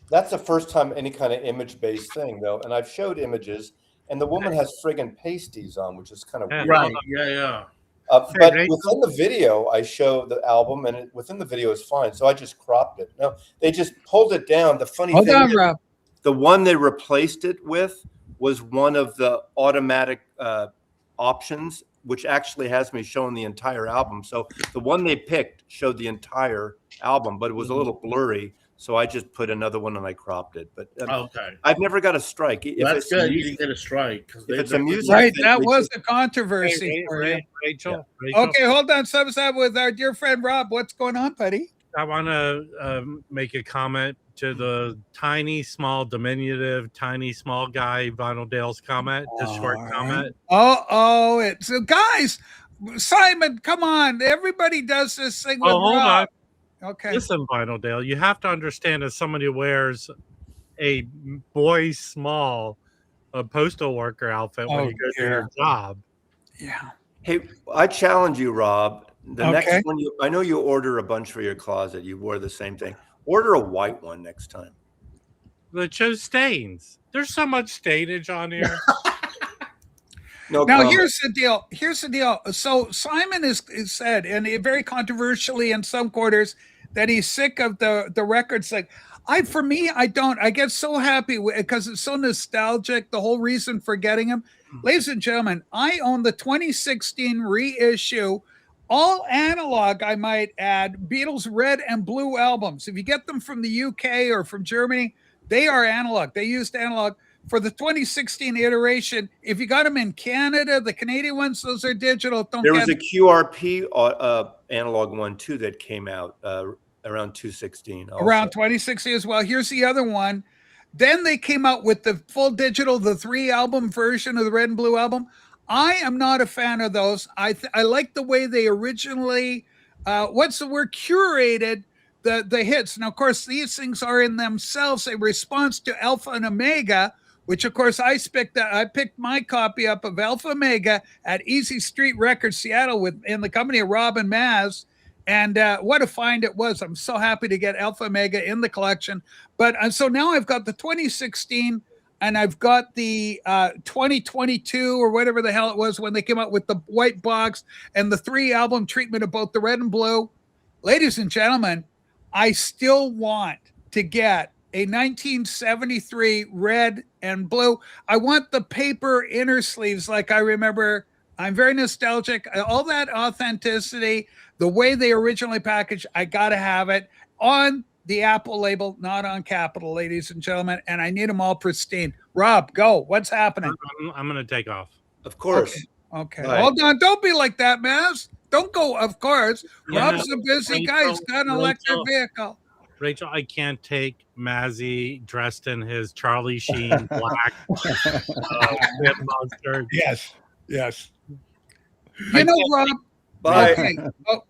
that's the first time any kind of image-based thing though. And I've showed images, and the woman has friggin' pasties on, which is kind of weird. Right. Yeah. But within the video, I show the album, and within the video is fine. So I just cropped it. No, they just pulled it down. The funny Hold thing on, is, Rob. the one they replaced it with was one of the automatic options, which actually has me showing the entire album. So the one they picked showed the entire album, but it was a little blurry. So I just put another one and I cropped it. But Okay. I've never got a strike. Well, that's good. You didn't get a strike. If it's a music Right, thing, that we was just- the controversy for you. Rachel. Okay, hold on. Sub with our dear friend Rob. What's going on, buddy? I want to make a comment to the tiny, small, diminutive, tiny, small guy, Vinyl Dale's comment, the short comment. It's guys, Simon, come on. Everybody does this thing with hold Rob. on. Okay. Listen, Vinyl Dale, you have to understand as somebody who wears a boy small postal worker outfit when you go to your job. Yeah. Hey, I challenge you, Rob. The Okay. next one, I know you order a bunch for your closet. You wore the same thing. Order a white one next time. That shows stains. There's so much stainage on here. No Now comment. here's the deal. So Simon is said, and very controversially in some quarters, that he's sick of the records. Like I get so happy because it's so nostalgic. The whole reason for getting them, ladies and gentlemen, I own the 2016 reissue, all analog. I might add, Beatles Red and Blue albums. If you get them from the UK or from Germany, they are analog. They used analog. For the 2016 iteration, if you got them in Canada, the Canadian ones, those are digital. There was a QRP analog one too that came out around 2016. Also. Around 2016 as well. Here's the other one. Then they came out with the full digital, the 3-album version of the Red and Blue album. I am not a fan of those. I like the way they originally, curated the hits. Now, of course, these things are in themselves a response to Alpha and Omega, which of course I picked my copy up of Alpha Omega at Easy Street Records, Seattle, in the company of Rob and Maz. And what a find it was. I'm so happy to get Alpha Omega in the collection. But so now I've got the 2016 and I've got the 2022 or whatever the hell it was when they came out with the white box and the 3-album treatment of both the Red and Blue. Ladies and gentlemen, I still want to get a 1973 Red and Blue. I want the paper inner sleeves like I remember. I'm very nostalgic. All that authenticity, the way they originally packaged, I got to have it on the Apple label, not on Capitol, ladies and gentlemen. And I need them all pristine. Rob, go. What's happening? I'm going to take off. Of course. Okay. Right. Hold on. Don't be like that, Maz. Don't go, of course. Yeah, Rob's a busy guy. He's got an electric vehicle. Rachel, I can't take Mazzy dressed in his Charlie Sheen black monster. Yes. You know, Rob. Bye.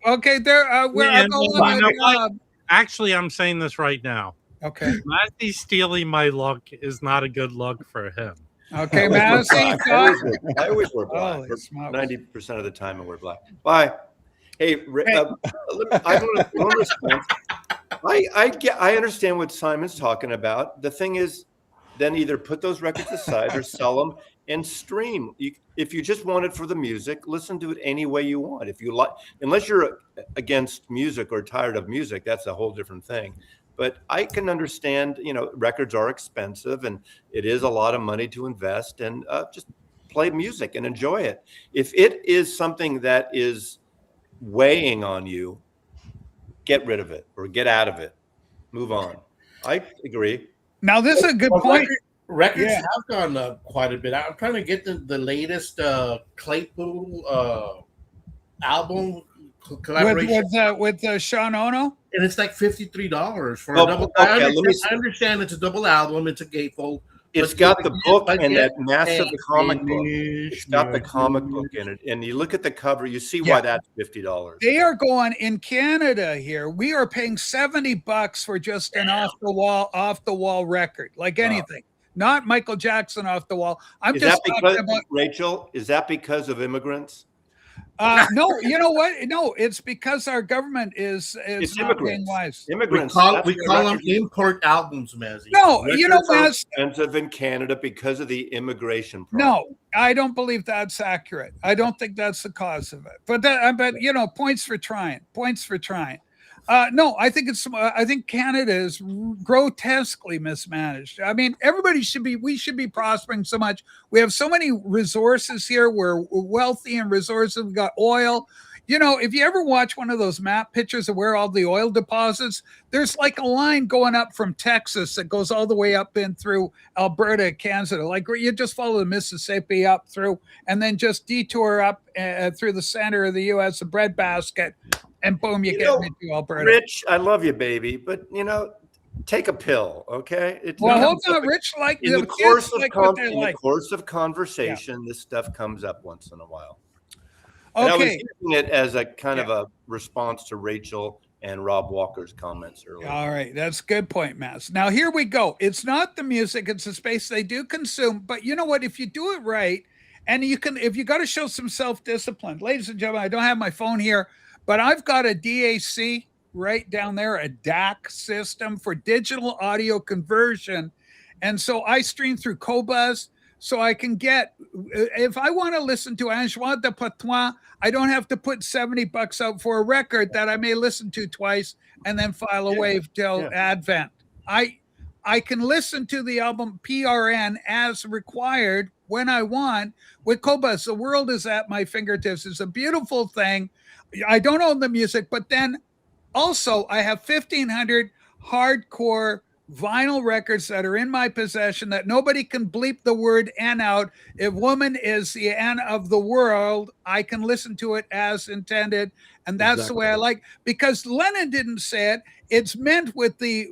Okay. There. We're going. Actually, I'm saying this right now. Okay. Mazzy stealing my look is not a good look for him. Okay, Mazzy. I always wear black. 90% of the time I wear black. Bye. Hey, I want to respond. I understand what Simon's talking about. The thing is, then either put those records aside or sell them and stream. If you just want it for the music, listen to it any way you want. If you like, unless you're against music or tired of music, that's a whole different thing. But I can understand, records are expensive and it is a lot of money to invest, and just play music and enjoy it. If it is something that is weighing on you, get rid of it or get out of it. Move on. I agree. Now, this is a good point. Records have gone up quite a bit. I'm trying to get the latest Claypool album collaboration with Sean Ono, and it's like $53 for a double. I understand it's a double album. It's a gatefold. It's got the book and that massive comic book. It's got the comic book in it. And you look at the cover, you see why that's $50. They are going in Canada here. We are paying $70 for just an off the wall record, like anything. Not Michael Jackson off the wall. I'm just talking about Rachel, is that because of immigrants? No, you know what? No, it's because our government is It's not being immigrants. wise. Immigrants. We call them import albums, Mazzy. No, you know, Records are Maz, expensive in Canada because of the immigration problem. no, I don't believe that's accurate. I don't think that's the cause of it. But you know, points for trying. Points for trying. No, I think it's. I think Canada is grotesquely mismanaged. I mean, everybody should be. We should be prospering so much. We have so many resources here. We're wealthy in resources. We got oil. You know, if you ever watch one of those map pictures of where all the oil deposits, there's like a line going up from Texas that goes all the way up in through Alberta, Canada. Like you just follow the Mississippi up through, and then just detour up through the center of the U.S. a breadbasket, and boom, you get into Alberta. Rich, I love you, baby, but you know, take a pill, okay? Well, hold on, Rich. Like in the course of conversation, this stuff comes up once in a while. And I was using it as a kind of a response to Rachel and Rob Walker's comments earlier. All right, that's a good point, Mass. Now here we go. It's not the music; it's the space they do consume. But you know what? If you do it right, and you can, if you got to show some self-discipline, ladies and gentlemen, I don't have my phone here, but I've got a DAC right down there, a DAC system for digital audio conversion, and so I stream through Qobuz. So I can get, if I want to listen to Antoine de Patois, I don't have to put $70 out for a record that I may listen to twice and then file away till Advent. I can listen to the album PRN as required when I want with Qobuz. The world is at my fingertips. It's a beautiful thing. I don't own the music, but then also I have 1,500 hardcore vinyl records that are in my possession that nobody can bleep the word N out. If woman is the N of the world, I can listen to it as intended. And that's the way I like, because Lennon didn't say it. It's meant with the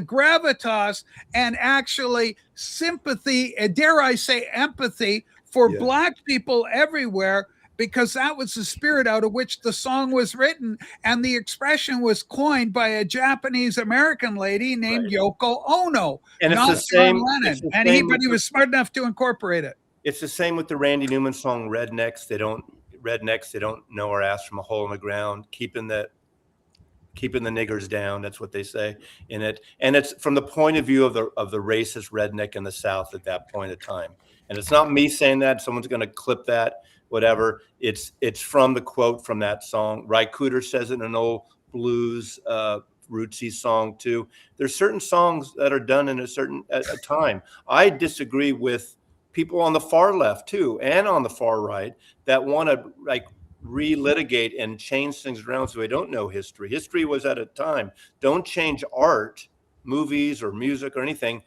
gravitas and actually sympathy, dare I say empathy for Black people everywhere, because that was the spirit out of which the song was written. And the expression was coined by a Japanese American lady named Yoko Ono. And it's the same. Lennon. And he was smart enough to incorporate it. It's the same with the Randy Newman song Rednecks. They don't know our ass from a hole in the ground, keeping the niggers down. That's what they say in it. And it's from the point of view of the racist redneck in the South at that point of time. And it's not me saying that. Someone's going to clip that. Whatever, it's from the quote from that song. Ry Cooder says it in an old blues rootsy song too. There's certain songs that are done in a certain a time. I disagree with people on the far left too, and on the far right, that want to like relitigate and change things around so they don't know history. History was at a time. Don't change art, movies or music or anything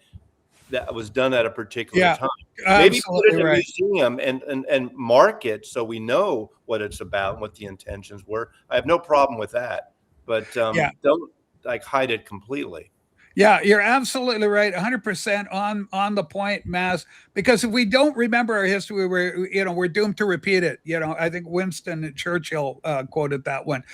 that was done at a particular time. Maybe put it in a museum and mark it so we know what it's about and what the intentions were. I have no problem with that, but don't like hide it completely. Yeah, you're absolutely right, 100% on the point, Maz. Because if we don't remember our history, we're doomed to repeat it. You know, I think Winston Churchill quoted that one.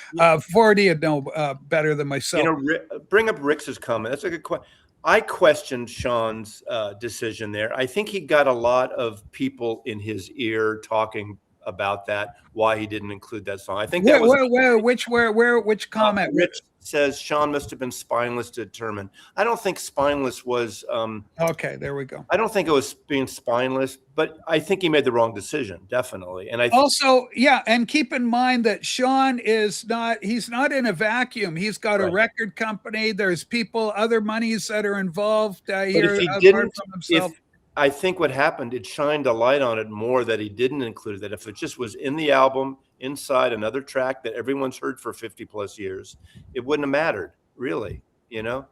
Forty would know better than myself. You know, bring up Rick's comment. That's a good question. I questioned Sean's decision there. I think he got a lot of people in his ear talking about that, why he didn't include that song. I think that which comment? Rich says Sean must have been spineless to determine. I don't think spineless was okay, there we go. I don't think it was being spineless, but I think he made the wrong decision, definitely. And I also, and keep in mind that Sean he's not in a vacuum. He's got a record company. There's people, other monies that are involved here. If he didn't, I think what happened, it shined a light on it more that he didn't include that. If it just was in the album, inside another track that everyone's heard for 50 plus years, it wouldn't have mattered, really, you know?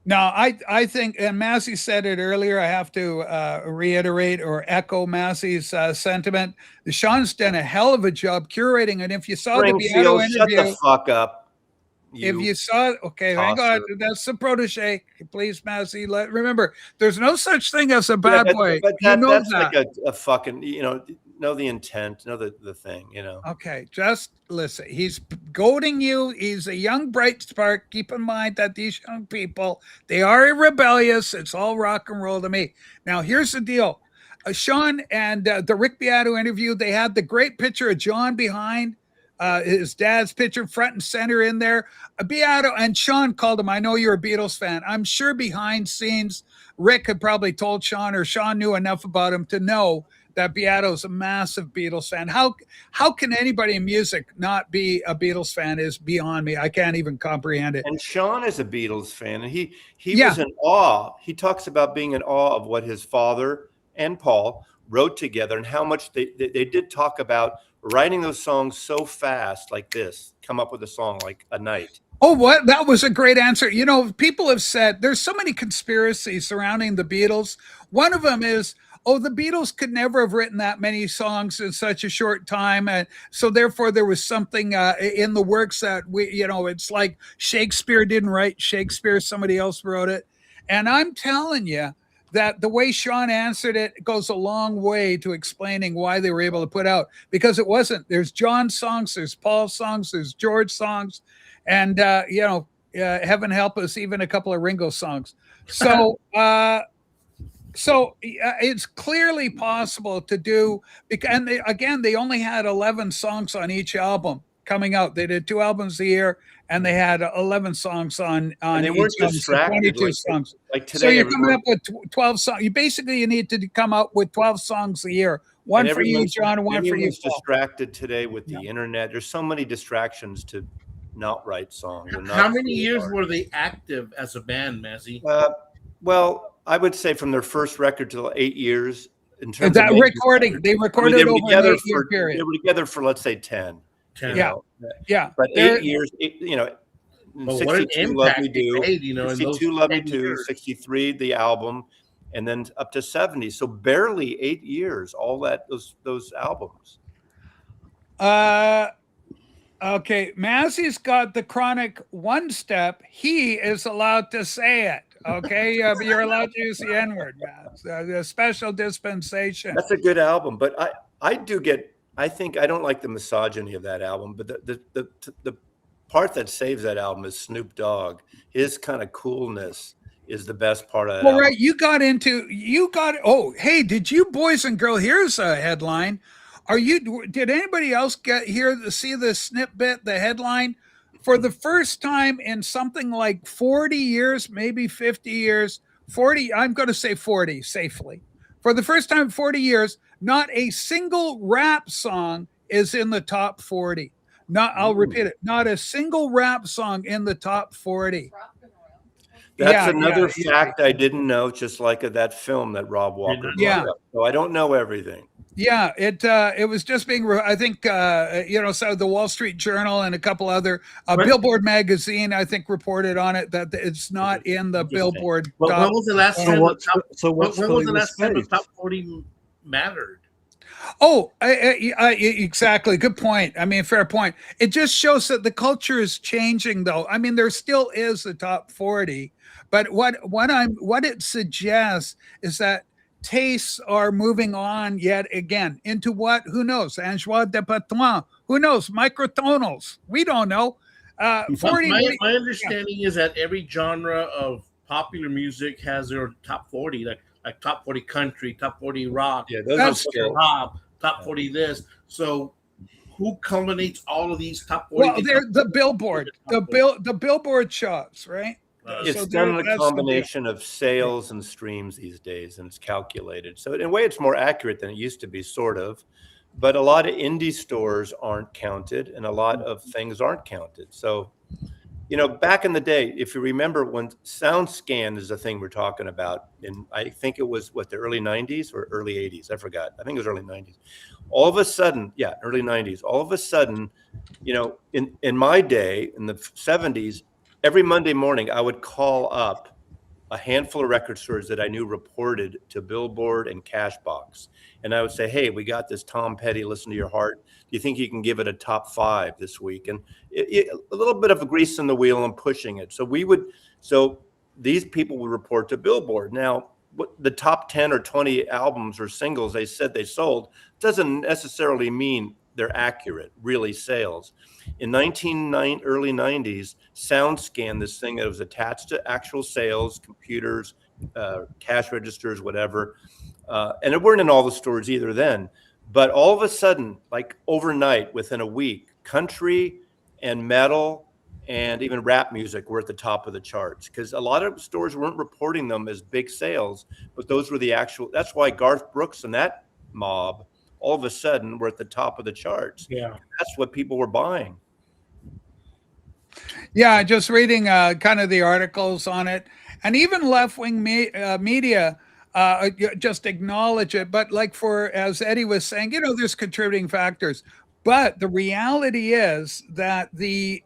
No, I think, and Massey said it earlier, I have to reiterate or echo Massey's sentiment. Sean's done a hell of a job curating, and if you saw the Beato interview— shut the fuck up. If you saw, hang on, that's the protege. Please, Massey. Remember, there's no such thing as a bad boy. That's like a fucking, know the intent, know the thing, Okay, just listen. He's goading you. He's a young bright spark. Keep in mind that these young people, they are rebellious. It's all rock and roll to me. Now, here's the deal. Sean and the Rick Beato interview, they had the great picture of John behind his dad's picture front and center in there. Beato and Sean called him. I know you're a Beatles fan. I'm sure behind scenes, Rick had probably told Sean, or Sean knew enough about him to know that Beato's a massive Beatles fan. How can anybody in music not be a Beatles fan is beyond me. I can't even comprehend it. And Sean is a Beatles fan, and he was in awe. He talks about being in awe of what his father and Paul wrote together, and how much they did talk about writing those songs so fast, like this, come up with a song like a night. Oh, what? That was a great answer. You know, people have said there's so many conspiracies surrounding the Beatles. One of them is, oh, the Beatles could never have written that many songs in such a short time. And so therefore there was something in the works that it's like Shakespeare didn't write Shakespeare, somebody else wrote it. And I'm telling you that the way Sean answered it goes a long way to explaining why they were able to put out, because it wasn't. There's John songs, there's Paul songs, there's George songs, and heaven help us, even a couple of Ringo songs. So it's clearly possible to do, and they only had 11 songs on each album coming out. They did 2 albums a year, and they had 11 songs on and they each weren't album, distracted, 22 songs. Like today, so you're coming up with 12 songs. You need to come out with 12 songs a year. One for you, John, and one for you, Paul. Distracted today with the internet. There's so many distractions to not write songs. How many years were they active as a band, Mazzy? Well, I would say from their first record to 8 years. In terms that of recording, they recorded over an 8-year period. They were together for, let's say, 10. 10. Yeah. But 8 years, 62 Love Me Do, made, 62 Love Me Do, 63 the album, and then up to 70. So barely 8 years, all that those albums. Okay, Mazzy's got the chronic one step. He is allowed to say it. Okay, you're allowed to use the N-word, man. The special dispensation. That's a good album, but I think I don't like the misogyny of that album, but the part that saves that album is Snoop Dogg. His kind of coolness is the best part of that album. Right, oh, hey, did you boys and girls, here's a headline. Did anybody else see the snippet, the headline? For the first time in something like 40 years, maybe 50 years, 40, I'm going to say 40 safely. For the first time in 40 years, not a single rap song is in the top 40. I'll repeat it. Not a single rap song in the top 40. That's another fact I didn't know, just like that film that Rob Walker brought up. So I don't know everything. Yeah, it was just being, I think, so the Wall Street Journal and a couple other, Billboard magazine, I think, reported on it that it's not in the Billboard. When was the last time? When was the last time the top 40 mattered? Oh, exactly. Good point. I mean, fair point. It just shows that the culture is changing, though. I mean, there still is the top 40, but what it suggests is that tastes are moving on yet again into what? Who knows? Anjois de Patron. Who knows? Microtonals. We don't know. 40. My understanding is that every genre of popular music has their top 40, like top 40 country, top 40 rock, top 40 pop, top 40 this. So who culminates all of these top 40? Well, they're the Billboard, the Billboard charts, right? It's done a combination of sales and streams these days, and it's calculated. So in a way, it's more accurate than it used to be, sort of. But a lot of indie stores aren't counted, and a lot of things aren't counted. So, back in the day, if you remember when SoundScan is the thing we're talking about, and I think it was the early 90s or early 80s. I forgot. I think it was early 90s. All of a sudden, early 90s. All of a sudden, in my day, in the 70s, every Monday morning, I would call up a handful of record stores that I knew reported to Billboard and Cashbox. And I would say, hey, we got this Tom Petty, Listen to Your Heart. Do you think you can give it a top 5 this week? And a little bit of a grease in the wheel and pushing it. So these people would report to Billboard. Now, what the top 10 or 20 albums or singles they said they sold doesn't necessarily mean they're accurate, really sales. In early 90s, SoundScan, this thing that was attached to actual sales, computers, cash registers, whatever, And it weren't in all the stores either then. But all of a sudden, like overnight, within a week, country and metal and even rap music were at the top of the charts because a lot of stores weren't reporting them as big sales, but those were the actual. That's why Garth Brooks and that mob all of a sudden were at the top of the charts. Yeah, that's what people were buying. Yeah, just reading kind of the articles on it, and even left-wing media just acknowledge it. But like as Eddie was saying, there's contributing factors. But the reality is that the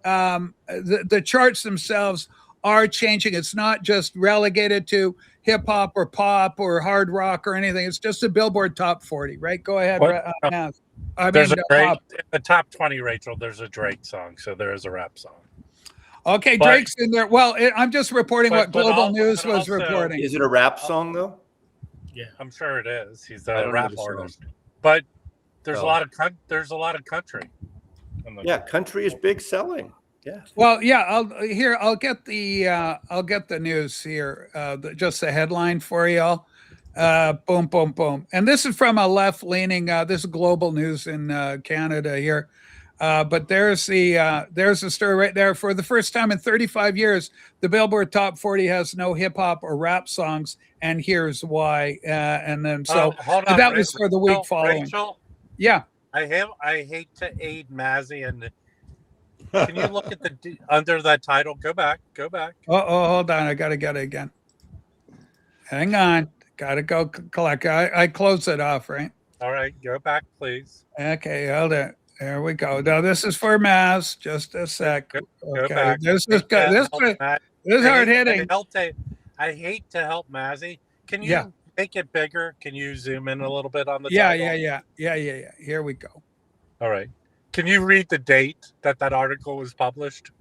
charts themselves are changing. It's not just relegated to hip hop or pop or hard rock or anything. It's just a Billboard Top 40, right? Go ahead, Naz. There's the top 20, Rachel. There's a Drake song, so there is a rap song. Okay, Drake's in there. Well, I'm just reporting what Global News was reporting. Is it a rap song though? Yeah, I'm sure it is. He's a rap artist. But there's a lot of country. Yeah, country is big selling. Yeah. Well, yeah. I'll get the news here. Just the headline for y'all. Boom, boom, boom. And this is from a left-leaning. This is Global News in Canada here. But there's the story right there. For the first time in 35 years, the Billboard Top 40 has no hip hop or rap songs, and here's why. And then that was for the week following. Rachel, yeah, I hate to aid Mazzy, and can you look at under that title? Go back. Oh, hold on, I gotta get it again. Hang on, gotta go collect. I close it off, right? All right, go back, please. Okay, hold it. There we go. Now this is for Maz. Just a sec. Go back. This is hard hitting. I hate to help Mazzy. Can you make it bigger? Can you zoom in a little bit on the title? Yeah. Here we go. All right. Can you read the date that article was published?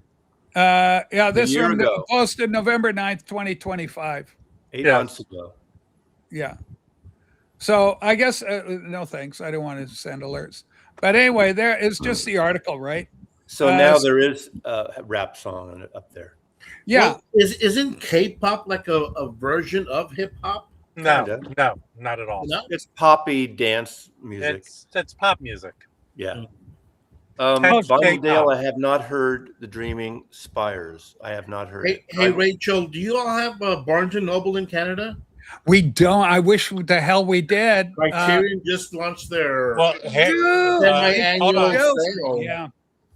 This one posted November 9th, 2025. 8 months ago. Yeah. So I guess no thanks. I don't want to send alerts. But anyway, there is just the article, right? So now there is a rap song up there. Yeah. Well, isn't K-pop like a version of hip hop? No, not at all. No? It's poppy dance music. It's pop music. Yeah. Dale, I have not heard The Dreaming Spires. I have not heard it. Hey, Rachel, do you all have Barnes & Noble in Canada? We don't. I wish the hell we did. Criterion just launched their annual sale. Yeah.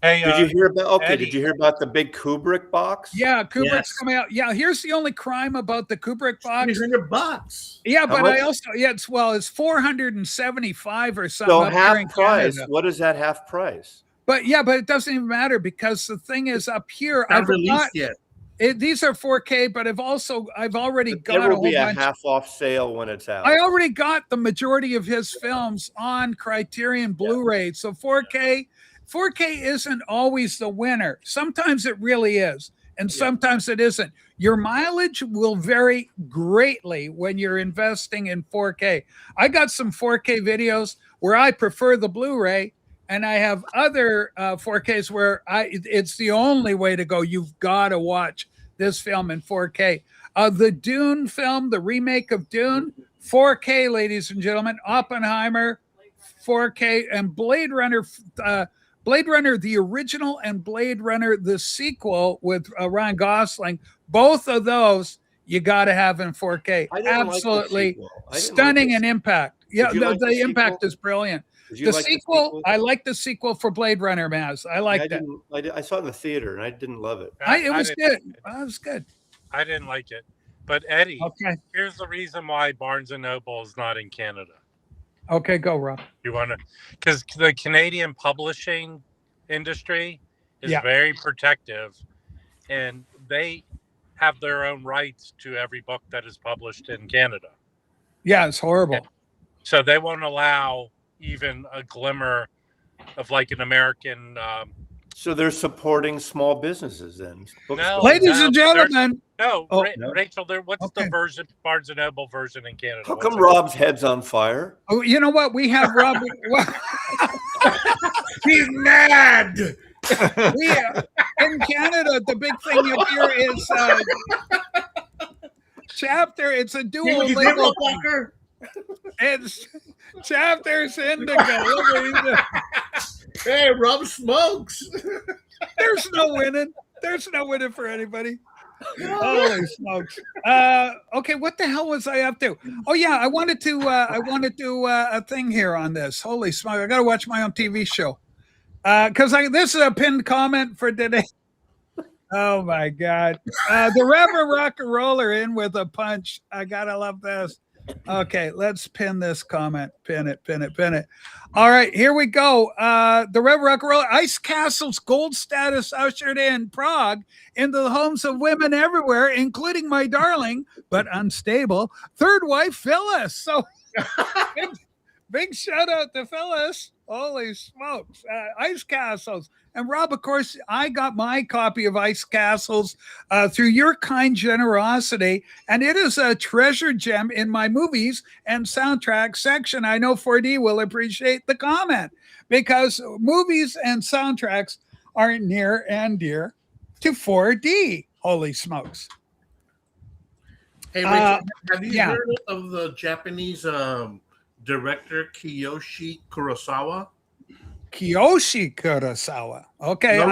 Hey, did you hear about? Eddie, did you hear about the big Kubrick box? Yeah, Kubrick's coming out. Yeah, here's the only crime about the Kubrick box. $300. Yeah, but I also it's $475 or something. So half price. Canada. What is that half price? But it doesn't even matter because the thing is up here. Not released yet. These are 4K, but I've already got there will be a half off sale when it's out. I already got the majority of his films on Criterion Blu-ray. So 4K isn't always the winner. Sometimes it really is, and sometimes it isn't. Your mileage will vary greatly when you're investing in 4K. I got some 4K videos where I prefer the Blu-ray, and I have other 4Ks where it's the only way to go. You've got to watch this film in 4K. The Dune film, the remake of Dune, 4K, ladies and gentlemen. Oppenheimer, 4K, and Blade Runner, the original, and Blade Runner, the sequel with Ryan Gosling. Both of those you got to have in 4K. Absolutely stunning and impact. Yeah, the impact is brilliant. The sequel, I like the sequel for Blade Runner, Maz. I liked it. I saw it in the theater and I didn't love it. It was good. It was good. I didn't like it. But Eddie, here's the reason why Barnes & Noble is not in Canada. Okay, go, Rob. You want to? Because the Canadian publishing industry is very protective, and they have their own rights to every book that is published in Canada. Yeah, it's horrible. So they won't allow even a glimmer of like an American. So they're supporting small businesses then. Ladies and gentlemen. Rachel, what's the version, Barnes & Noble version in Canada? How come Rob's head's on fire? Oh, you know what? We have Rob. He's mad. In Canada, the big thing up here is chapter. It's a dual legal. It's chapters indigo. Hey, Rob smokes. There's no winning. There's no winning for anybody. Holy smokes. Okay, what the hell was I up to? Oh yeah, I wanted to a thing here on this. Holy smoke, I gotta watch my own TV show. Because this is a pinned comment for today. Oh my God. The Reverend Rock and Roller in with a punch. I gotta love this. Okay, let's pin this comment. Pin it. All right, here we go. The Reverend Rock and Roller, Ice Castle's gold status ushered in Prague into the homes of women everywhere, including my darling, but unstable, third wife, Phyllis. So big shout out to Phyllis. Holy smokes. Ice Castles. And Rob, of course, I got my copy of Ice Castles through your kind generosity, and it is a treasure gem in my movies and soundtrack section. I know 4D will appreciate the comment because movies and soundtracks are near and dear to 4D. Holy smokes. Hey, Rachel, have you heard of the Japanese director Kiyoshi Kurosawa? Kiyoshi Kurosawa. Okay. No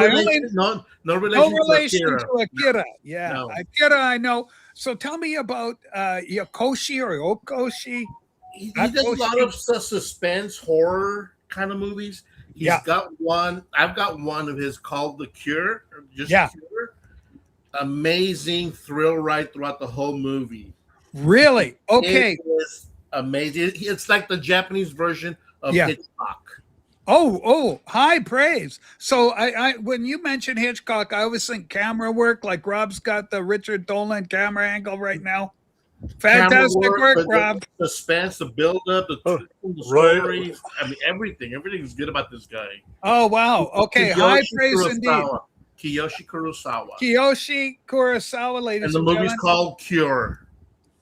relation to Akira. Yeah. No. Akira, I know. So tell me about Yokoshi or Okoshi. He does a lot of suspense, horror kind of movies. He's got one. I've got one of his called The Cure. Cure. Amazing thrill ride throughout the whole movie. Really? Okay. It is amazing. It's like the Japanese version of Hitchcock. Oh, high praise. So I when you mention Hitchcock, I always think camera work, like Rob's got the Richard Dolan camera angle right now. Fantastic work, Rob. The suspense, the build-up, the story. I mean, everything. Everything's good about this guy. Oh, wow. Okay, high praise indeed. Kiyoshi Kurosawa. Kiyoshi Kurosawa, ladies and gentlemen. And the movie's called Cure.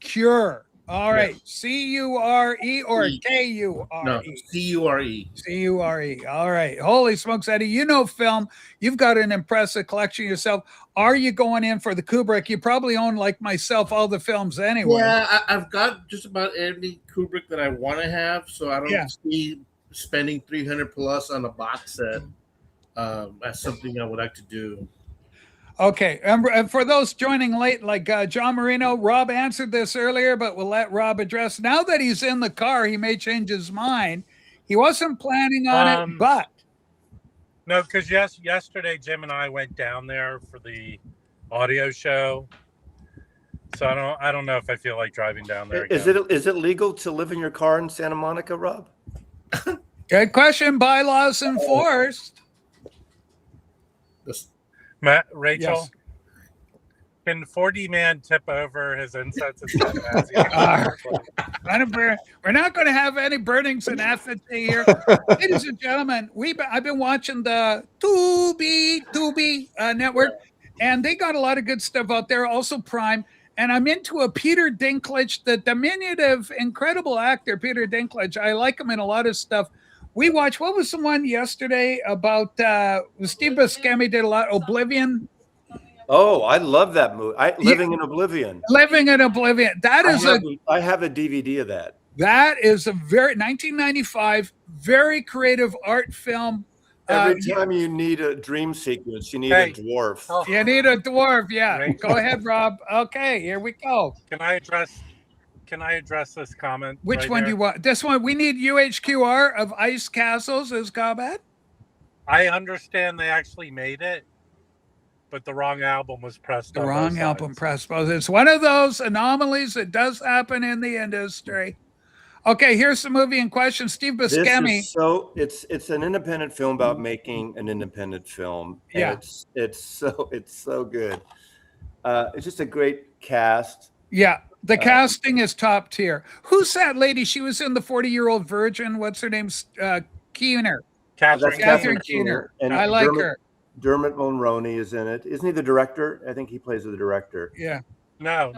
Cure. All right. Yes. C-U-R-E or K-U-R-E? No, C-U-R-E. C-U-R-E. All right. Holy smokes, Eddie. You know film. You've got an impressive collection yourself. Are you going in for the Kubrick? You probably own, like myself, all the films anyway. Yeah, I've got just about any Kubrick that I want to have, so I don't see spending $300 plus on a box set. That's something I would like to do. Okay, and for those joining late, like John Marino, Rob answered this earlier, but we'll let Rob address. Now that he's in the car, he may change his mind. He wasn't planning on it, but no, because yesterday Jim and I went down there for the audio show, so I don't know if I feel like driving down there again. Is it legal to live in your car in Santa Monica, Rob? Good question. Bylaws enforced. Matt, Rachel, can 4D Man tip over his incense? We're not going to have any burnings in effigy here. Ladies and gentlemen, I've been watching the Tubi network, and they got a lot of good stuff out there, also Prime. And I'm into a Peter Dinklage, the diminutive, incredible actor, Peter Dinklage. I like him in a lot of stuff. We watched, what was the one yesterday about Steve Buscemi did a lot, Oblivion? Oh, I love that movie. Living in Oblivion. Living in Oblivion. I have a DVD of that. That is a 1995, very creative art film. Every time you need a dream sequence, you need a dwarf. Oh. You need a dwarf, yeah. Right. Go ahead, Rob. Okay, here we go. Can I address this comment? Which one do you want? This one. We need UHQR of Ice Castles as comment. I understand they actually made it, but the wrong album was pressed. The wrong album pressed. It's one of those anomalies that does happen in the industry. Okay, here's the movie in question. Steve Buscemi. It's an independent film about making an independent film. And it's so good. It's just a great cast. Yeah. The casting is top tier. Who's that lady? She was in The 40-Year-Old Virgin. What's her name? Keener. Catherine Keener. I like her. Dermot Mulroney is in it. Isn't he the director? I think he plays the director. Yeah. No.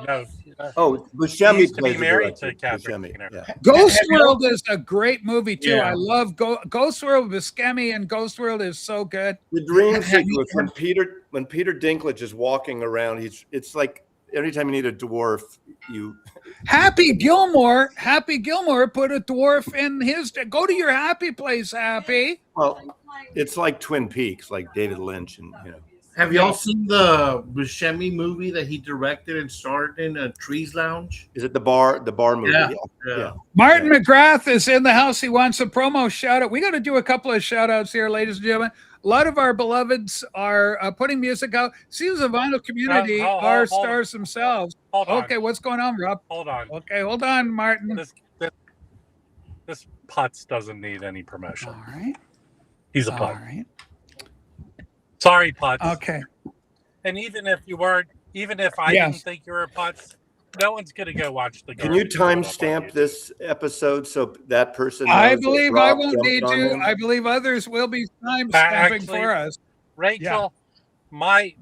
Oh, Buscemi plays married to Catherine Keener. Yeah. Ghost World is a great movie too. Yeah. I love Ghost World. Buscemi and Ghost World is so good. The dream sequence when Peter Dinklage is walking around, it's like anytime you need a dwarf, you Happy Gilmore put a dwarf in his. Go to your happy place, Happy. well, it's like Twin Peaks, like David Lynch, and Have y'all seen the Buscemi movie that he directed and starred in, Trees Lounge? Is it the bar movie? Yeah. Martin McGrath is in the house. He wants a promo shout out. We got to do a couple of shout outs here, ladies and gentlemen. A lot of our beloveds are putting music out. Seems the vinyl community are stars themselves. Okay, what's going on, Rob? Hold on. Okay, hold on, Martin. This putz doesn't need any promotion. All right. He's a All putz. right. Sorry, putz. Okay. And even if I didn't think you were a putz, no one's gonna go watch the. Can you timestamp this episode so that person? I believe I won't need to. I believe others will be timestamping for us. Rachel, my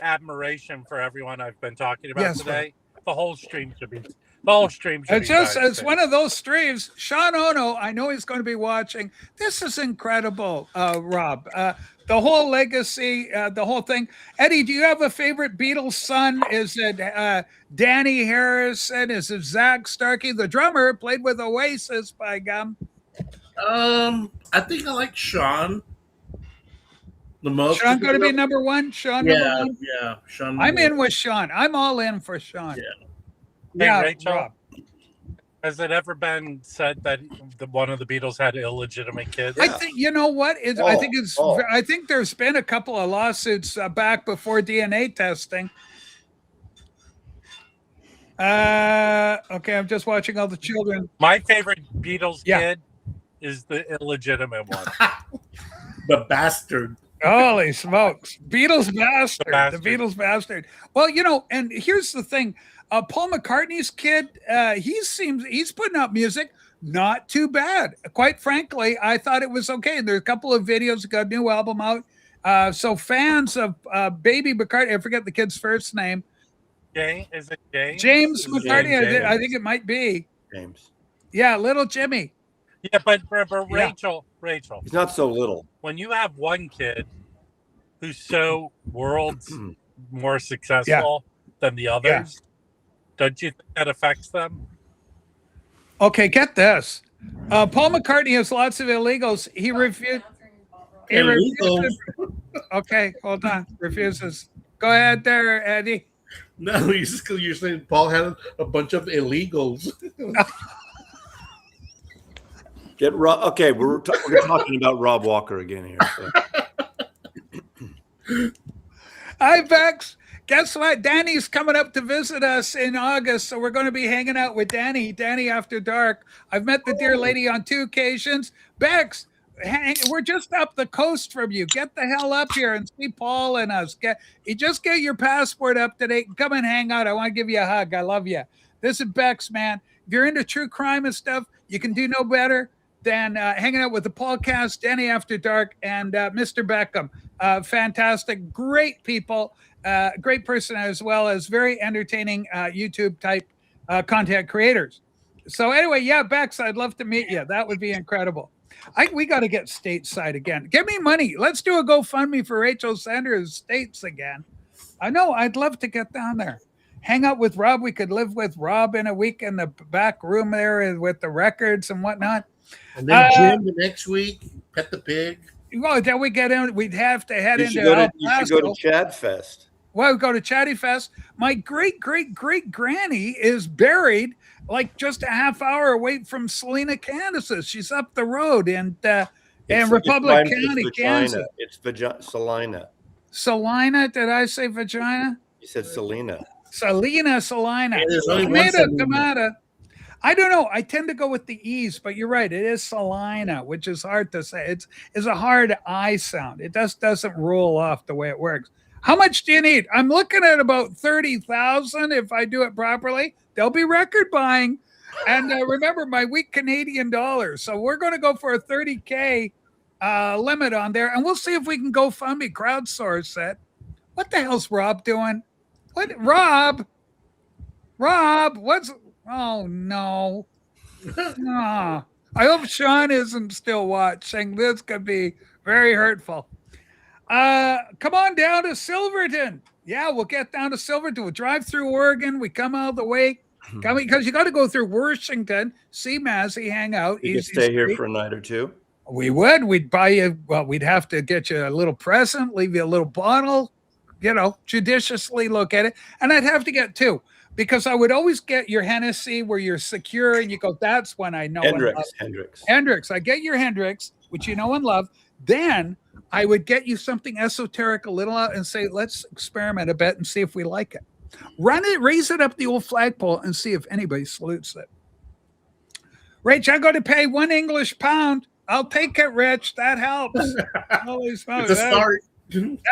admiration for everyone I've been talking about today. The whole stream should be. It's one of those streams. Sean Ono, I know he's going to be watching. This is incredible, Rob. The whole legacy, the whole thing. Eddie, do you have a favorite Beatles son? Is it Danny Harrison? Is it Zach Starkey? The drummer played with Oasis, by gum. I think I like Sean the most. Sean going to be number one? Sean number one? Yeah. Sean. I'm in with Sean. I'm all in for Sean. Yeah. Hey, Rachel, Rob. Has it ever been said that one of the Beatles had illegitimate kids? I think you know what? I think there's been a couple of lawsuits back before DNA testing. Okay, I'm just watching all the children. My favorite Beatles kid is the illegitimate one. The bastard. Holy smokes. Beatles bastard. The Beatles bastard. Well, and here's the thing. Paul McCartney's kid, he's putting out music, not too bad. Quite frankly, I thought it was okay. There's a couple of videos, got a new album out. So fans of Baby McCartney, I forget the kid's first name. Is it James? James McCartney, I think it might be. James. Yeah, little Jimmy. Yeah, but Rachel. He's not so little. When you have one kid who's so worlds more successful than the others, don't you think that affects them? Okay, get this. Paul McCartney has lots of illegals. He refuses. Okay, hold on. Refuses. Go ahead there, Eddie. No, you're saying Paul had a bunch of illegals. Get Rob. Okay, we're talking about Rob Walker again here. So. Hi, Bex. Guess what? Danny's coming up to visit us in August, so we're going to be hanging out with Danny After Dark. I've met the dear lady on 2 occasions. Bex, we're just up the coast from you. Get the hell up here and see Paul and us. Just get your passport up to date and come and hang out. I want to give you a hug. I love you. This is Bex, man. If you're into true crime and stuff, you can do no better than hanging out with the podcast, Danny After Dark, and Mr. Beckham. Fantastic, great people. Great person, as well as very entertaining YouTube type content creators. So anyway, Bex, I'd love to meet you. That would be incredible. We got to get stateside again. Give me money. Let's do a GoFundMe for Rachel Sanders States again. I know. I'd love to get down there. Hang out with Rob. We could live with Rob in a week in the back room there with the records and whatnot. And then Jim the next week, Pet the Pig. Well, then we get in. We'd have to head into You should go to Chad Fest. Well, we go to Chatty Fest. My great granny is buried like just a half hour away from Salina, Kansas. She's up the road in Republic County, Kansas. It's Salina. Salina? Did I say vagina? You said Salina. Salina. Tomato. I don't know. I tend to go with the E's, but you're right. It is Salina, which is hard to say. It's a hard I sound. It just doesn't roll off the way it works. How much do you need? I'm looking at about 30,000 if I do it properly. They'll be record buying. And remember, my weak Canadian dollars. So we're going to go for a 30K limit on there. And we'll see if we can GoFundMe crowdsource it. What the hell's Rob doing? What? Rob, what's... Oh, no. I hope Sean isn't still watching. This could be very hurtful. Come on down to Silverton. Yeah, we'll get down to Silverton. We'll drive through Oregon. We come all the way. Because you got to go through Washington, see Mazzy, hang out. You could stay here for a night or two. We would. We'd buy you. Well, we'd have to get you a little present, leave you a little bottle, judiciously look at it. And I'd have to get two, because I would always get your Hennessy where you're secure and you go, that's when I know. Hendrix. I get your Hendrix, which you know and love. Then I would get you something esoteric a little out and say, let's experiment a bit and see if we like it. Raise it up the old flagpole and see if anybody salutes it. Rich, I'm going to pay £1 English pound. I'll take it, Rich. That helps. Holy smokes. It's a start.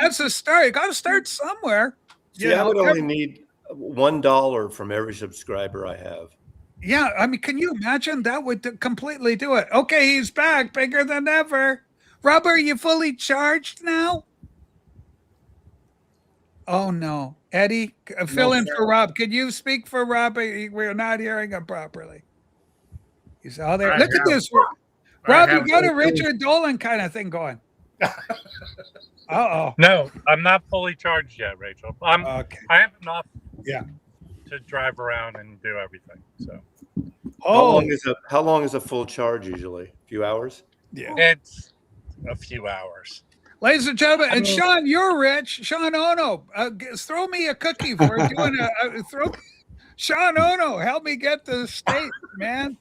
That's a start. You got to start somewhere. See, I would only need $1 from every subscriber I have. Yeah, I mean, can you imagine? That would completely do it. Okay, he's back, bigger than ever. Rob, are you fully charged now? Oh, no. Eddie, fill in for Rob. Could you speak for Rob? We're not hearing him properly. He's all there. Look at this. Rob, you got a Richard Dolan kind of thing going. Uh-oh. No, I'm not fully charged yet, Rachel. Okay. I have enough to drive around and do everything. So how long is a full charge usually? A few hours? Yeah. It's a few hours. Ladies and gentlemen, and Sean, you're rich. Sean Ono, throw me a cookie for doing Sean Ono, help me get to the state, man.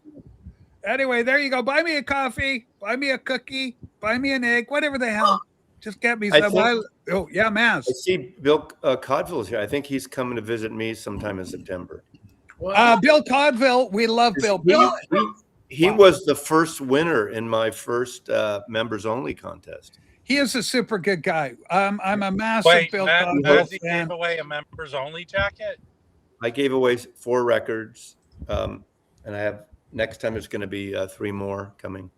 Anyway, there you go. Buy me a coffee, buy me a cookie, buy me an egg, whatever the hell. Just get me some. Maz. I see Bill Codville's here. I think he's coming to visit me sometime in September. Bill Codville, we love Bill. He was the first winner in my first members only contest. He is a super good guy. I'm a massive Bill Codville fan. Gave away a members only jacket. I gave away 4 records, and I have next time there's going to be 3 more coming.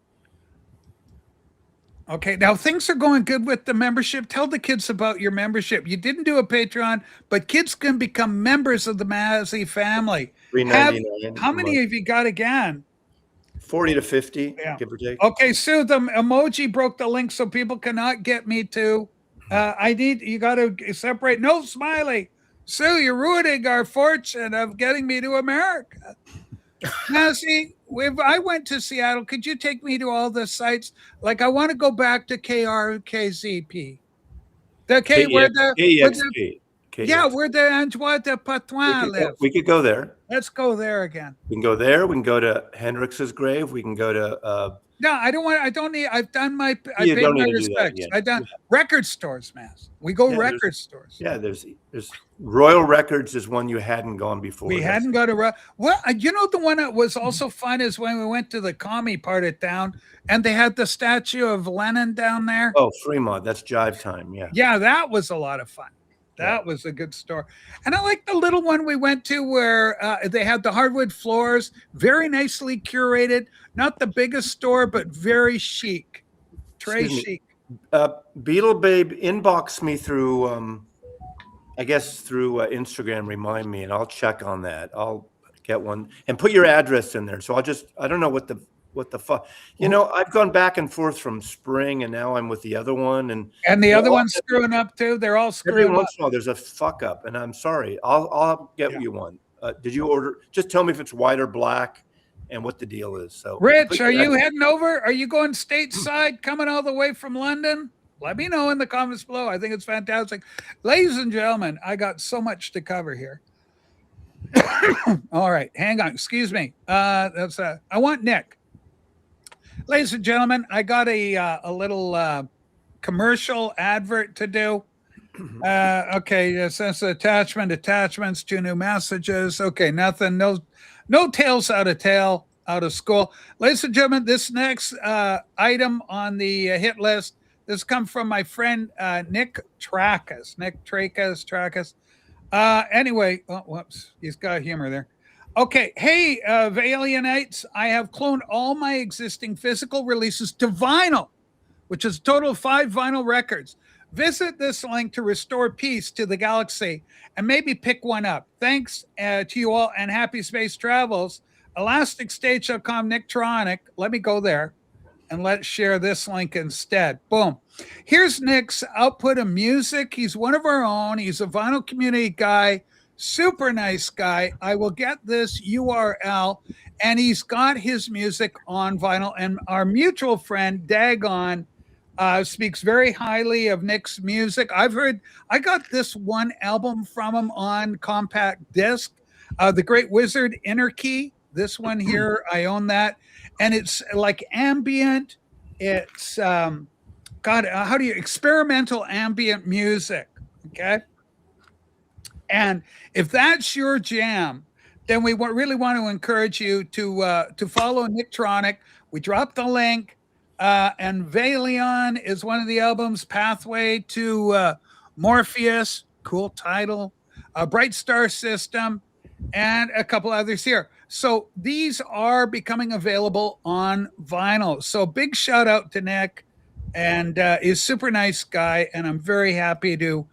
Okay, now things are going good with the membership. Tell the kids about your membership. You didn't do a Patreon, but kids can become members of the Mazzy family. $3.99. How many have you got again? 40 to 50, give or take. Okay, Sue, the emoji broke the link, so people cannot get me to. You got to separate. No, Smiley. Sue, you're ruining our fortune of getting me to America. Now, see, I went to Seattle. Could you take me to all the sites? Like, I want to go back to KRKZP. Where the Antoine de Patois lives. We could go there. Let's go there again. We can go there. We can go to Hendrix's grave. We can go to. No, I don't want. I don't need. I've done my. I paid my respects. I've done record stores, Mass. We go record stores. Yeah, there's Royal Records is one you hadn't gone before. We hadn't gone to. Well, the one that was also fun is when we went to the commie part of town, and they had the statue of Lennon down there. Oh, Fremont. That's Jive Time. Yeah. Yeah, that was a lot of fun. That was a good store. And I like the little one we went to where they had the hardwood floors, very nicely curated. Not the biggest store, but very chic. Très chic. Beetle Babe, inbox me through, I guess through Instagram, remind me, and I'll check on that. I'll get one. And put your address in there. So I don't know what the fuck, I've gone back and forth from Spring, and now I'm with the other one, and the other one's screwing up too. They're all screwing up. Every once in a while, there's a fuck up, and I'm sorry. I'll get you one. Did you order? Just tell me if it's white or black, and what the deal is. So, Rich, are you heading over? Are you going stateside, coming all the way from London? Let me know in the comments below. I think it's fantastic, ladies and gentlemen. I got so much to cover here. All right, hang on. Excuse me. I want Nick. Ladies and gentlemen, I got a little commercial advert to do. Okay, it says attachments, 2 new messages. Okay, nothing, no tales out of school. Ladies and gentlemen, this next item on the hit list, this comes from my friend Nick Tracus. Anyway, whoops, he's got humor there. Okay, hey, Valianites, I have cloned all my existing physical releases to vinyl, which is a total of 5 vinyl records. Visit this link to restore peace to the galaxy and maybe pick one up. Thanks to you all, and happy space travels. ElasticStage.com, Nicktronic. Let me go there. and let's share this link instead. Boom. Here's Nick's output of music. He's one of our own. He's a vinyl community guy, super nice guy. I will get this URL, and he's got his music on vinyl. And our mutual friend, Dagon, speaks very highly of Nick's music. I got this one album from him on compact disc, The Great Wizard Inner Key. This one here, I own that. And it's like ambient. It's, experimental ambient music. Okay. And if that's your jam, then we really want to encourage you to follow Nicktronic. We dropped the link. And Valion is one of the albums. Pathway to Morpheus, cool title. Bright Star System, and a couple others here. So these are becoming available on vinyl. So big shout out to Nick, and he's a super nice guy, and I'm very happy to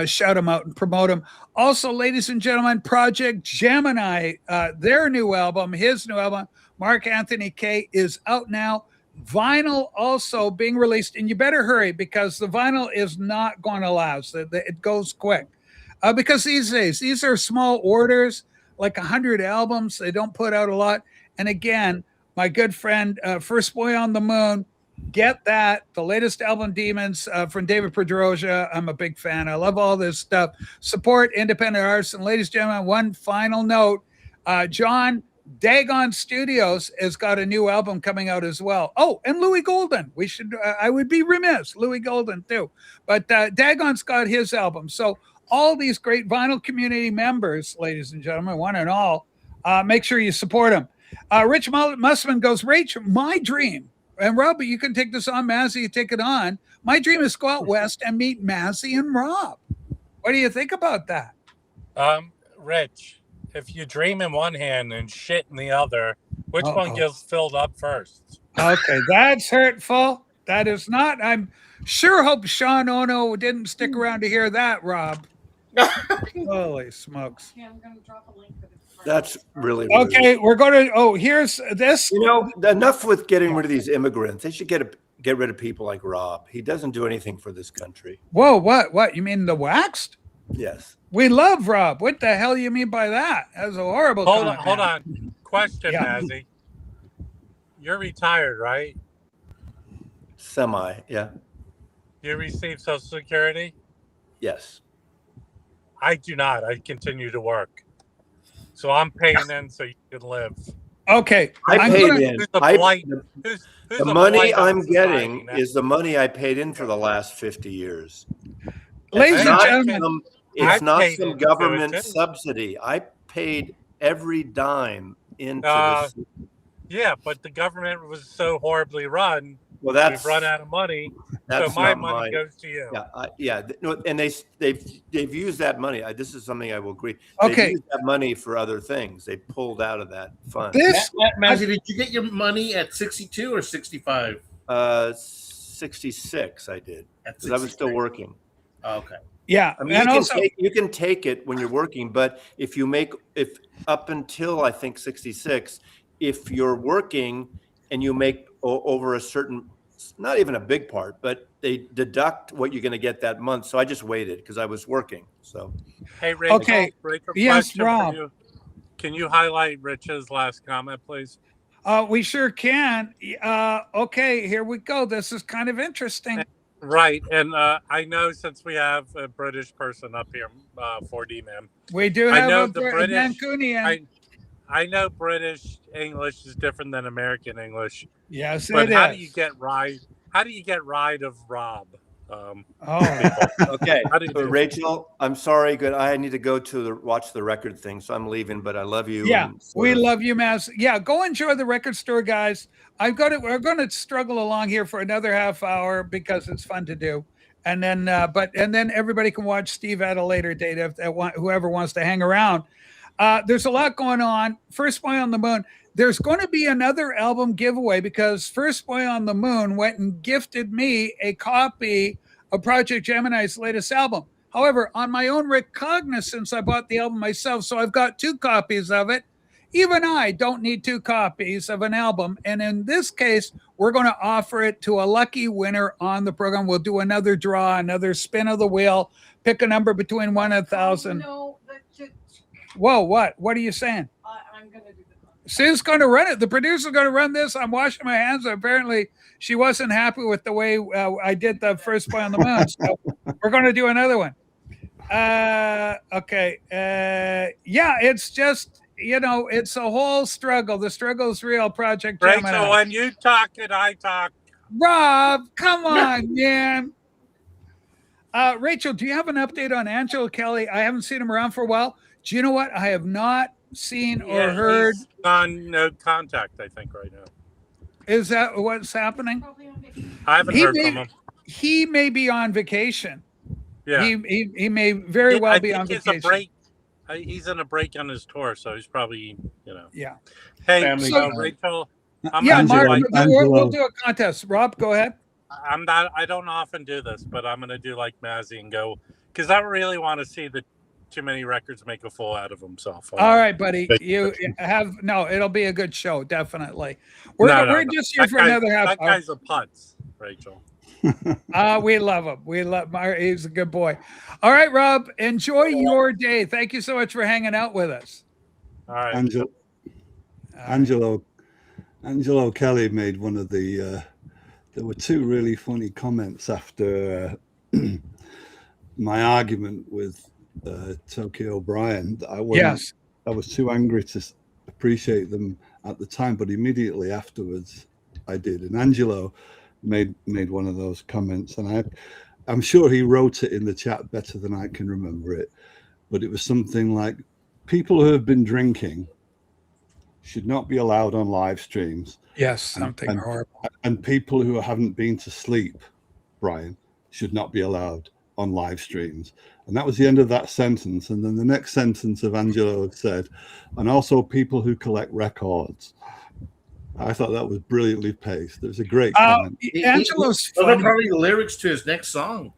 shout him out and promote him. Also, ladies and gentlemen, Project Gemini, their new album, his new album, Mark Anthony K, is out now. Vinyl also being released, and you better hurry because the vinyl is not going to last. It goes quick because these days, these are small orders, like 100 albums. They don't put out a lot. And again, my good friend, First Boy on the Moon, get that. The latest album, Demons, from David Pedrosia. I'm a big fan. I love all this stuff. Support independent artists. And ladies and gentlemen, one final note. John Dagon Studios has got a new album coming out as well. Oh, and Louis Golden. I would be remiss. Louis Golden too. But Dagon's got his album. So all these great vinyl community members, ladies and gentlemen, one and all, make sure you support them. Rich Mussman goes, Rach, my dream, and Rob, you can take this on, Mazzy, you take it on. My dream is to go out west and meet Mazzy and Rob. What do you think about that? Rich, if you dream in one hand and shit in the other, which one gets filled up first? Okay, that's hurtful. That is not. I'm sure hope Sean Ono didn't stick around to hear that, Rob. Holy smokes. Okay, I'm going to drop a link for this. That's really rude. Okay. We're going to. Here's this. Enough with getting rid of these immigrants. They should get rid of people like Rob. He doesn't do anything for this country. Whoa, what? You mean the waxed? Yes. We love Rob. What the hell you mean by that? That's a horrible comment. Hold on. Question, Mazzy. You're retired, right? Semi, yeah. You receive Social Security? Yes. I do not. I continue to work. So I'm paying in so you can live. Okay. I paid in. The money I'm getting is the money I paid in for the last 50 years. Ladies and gentlemen, it's not some government subsidy. I paid every dime into this. Yeah, but the government was so horribly run. Well, we've run out of money, so my money goes to you. Yeah, and they've used that money. This is something I will agree. Okay, they used that money for other things. They pulled out of that fund. Mazzy, did you get your money at 62 or 65? 66. I did because I was still working. Okay. Yeah, I mean, you can take it when you're working, but if up until I think 66, if you're working and you make over a certain, not even a big part, but they deduct what you're going to get that month. So I just waited because I was working. So, hey, Rich. Okay. Yes, Rob. Can you highlight Rich's last comment, please? We sure can. Okay, here we go. This is kind of interesting. Right, and I know since we have a British person up here, 4D man. We do have a Mancunian. I know British English is different than American English. Yes, but it how is. do you get right? How do you get rid of Rob? Okay. Rachel, I'm sorry. Good. I need to go to watch the record thing, so I'm leaving. But I love you. Yeah, we love you, Maz. Yeah, go enjoy the record store, guys. We're going to struggle along here for another half hour because it's fun to do, and then then everybody can watch Steve at a later date if whoever wants to hang around. There's a lot going on. First Boy on the Moon. There's going to be another album giveaway because First Boy on the Moon went and gifted me a copy of Project Gemini's latest album. However, on my own recognizance, I bought the album myself, so I've got 2 copies of it. even I don't need 2 copies of an album. And in this case, we're going to offer it to a lucky winner on the program. We'll do another draw, another spin of the wheel, pick a number between 1 and 1,000. No, Whoa, what? What are you saying? I'm going to do the contest. Sue's going to run it. The producer's going to run this. I'm washing my hands. Apparently, she wasn't happy with the way I did the first play on the moon. So we're going to do another one. Okay. Yeah, it's just, it's a whole struggle. The struggle's real, Project Gemini. Rachel, when you talk and I talk. Rob, come on, man. Rachel, do you have an update on Angelo Kelly? I haven't seen him around for a while. Do you know what? I have not seen or heard. He's on no contact, I think, right now. Is that what's happening? I haven't heard from him. He may be on vacation. Yeah. He may very well be on vacation. He's in a break on his tour, so he's probably, Yeah. Hey, Rachel. Mark, we'll do a contest. Rob, go ahead. I don't often do this, but I'm going to do like Mazzy and go, because I really want to see the Too Many Records make a fool out of himself. All right, buddy. It'll be a good show, definitely. We're just here for another half hour. That guy's a putz, Rachel. We love him. He's a good boy. All right, Rob, enjoy your day. Thank you so much for hanging out with us. All right. Angelo Kelly made one of the there were 2 really funny comments after my argument with Tokyo O'Brien. I was too angry to appreciate them at the time, but immediately afterwards I did. And Angelo made one of those comments, and I'm sure he wrote it in the chat better than I can remember it, but it was something like, people who have been drinking should not be allowed on live streams. Yes, something horrible. And people who haven't been to sleep, Brian, should not be allowed on live streams. And that was the end of that sentence. And then the next sentence of Angelo had said, and also people who collect records. I thought that was brilliantly paced. It was a great comment. Angelo's funny. Probably the lyrics to his next song.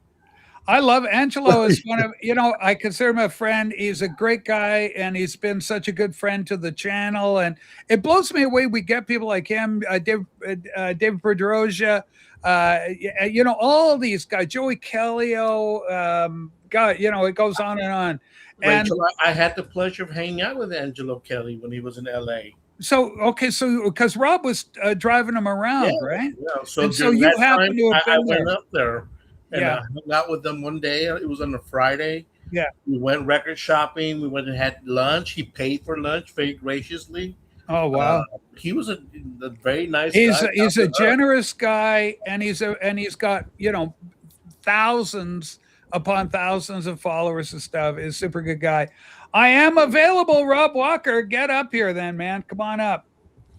I love Angelo. Is one of, I consider him a friend. He's a great guy, and he's been such a good friend to the channel. And it blows me away. We get people like him, David Pedrosia, all these guys, Joey Kellio, God, it goes on and on. Rachel, I had the pleasure of hanging out with Angelo Kelly when he was in LA. So because Rob was driving him around, right? Yeah. So you happened to have been went up there. And I hung out with them one day. It was on a Friday. Yeah. We went record shopping. We went and had lunch. He paid for lunch very graciously. Oh, wow. He was a very nice guy. He's a generous guy, and he's got, thousands upon thousands of followers and stuff. He's a super good guy. I am available, Rob Walker. Get up here then, man. Come on up.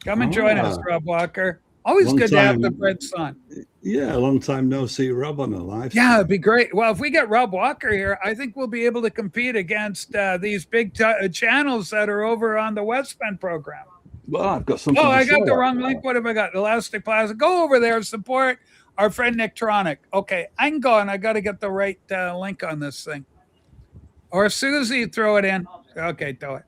Come and join us, Rob Walker. Always good to have the Fred son. Yeah, a long time no see Rob on a live. Yeah, it'd be great. Well, if we get Rob Walker here, I think we'll be able to compete against these big channels that are over on the West Bend program. Well, I've got something. Oh, I got the wrong link. What have I got? Elastic Plaza. Go over there, support our friend Nicktronic. Okay, I'm going. I got to get the right link on this thing. Or Susie, throw it in. Okay, do it.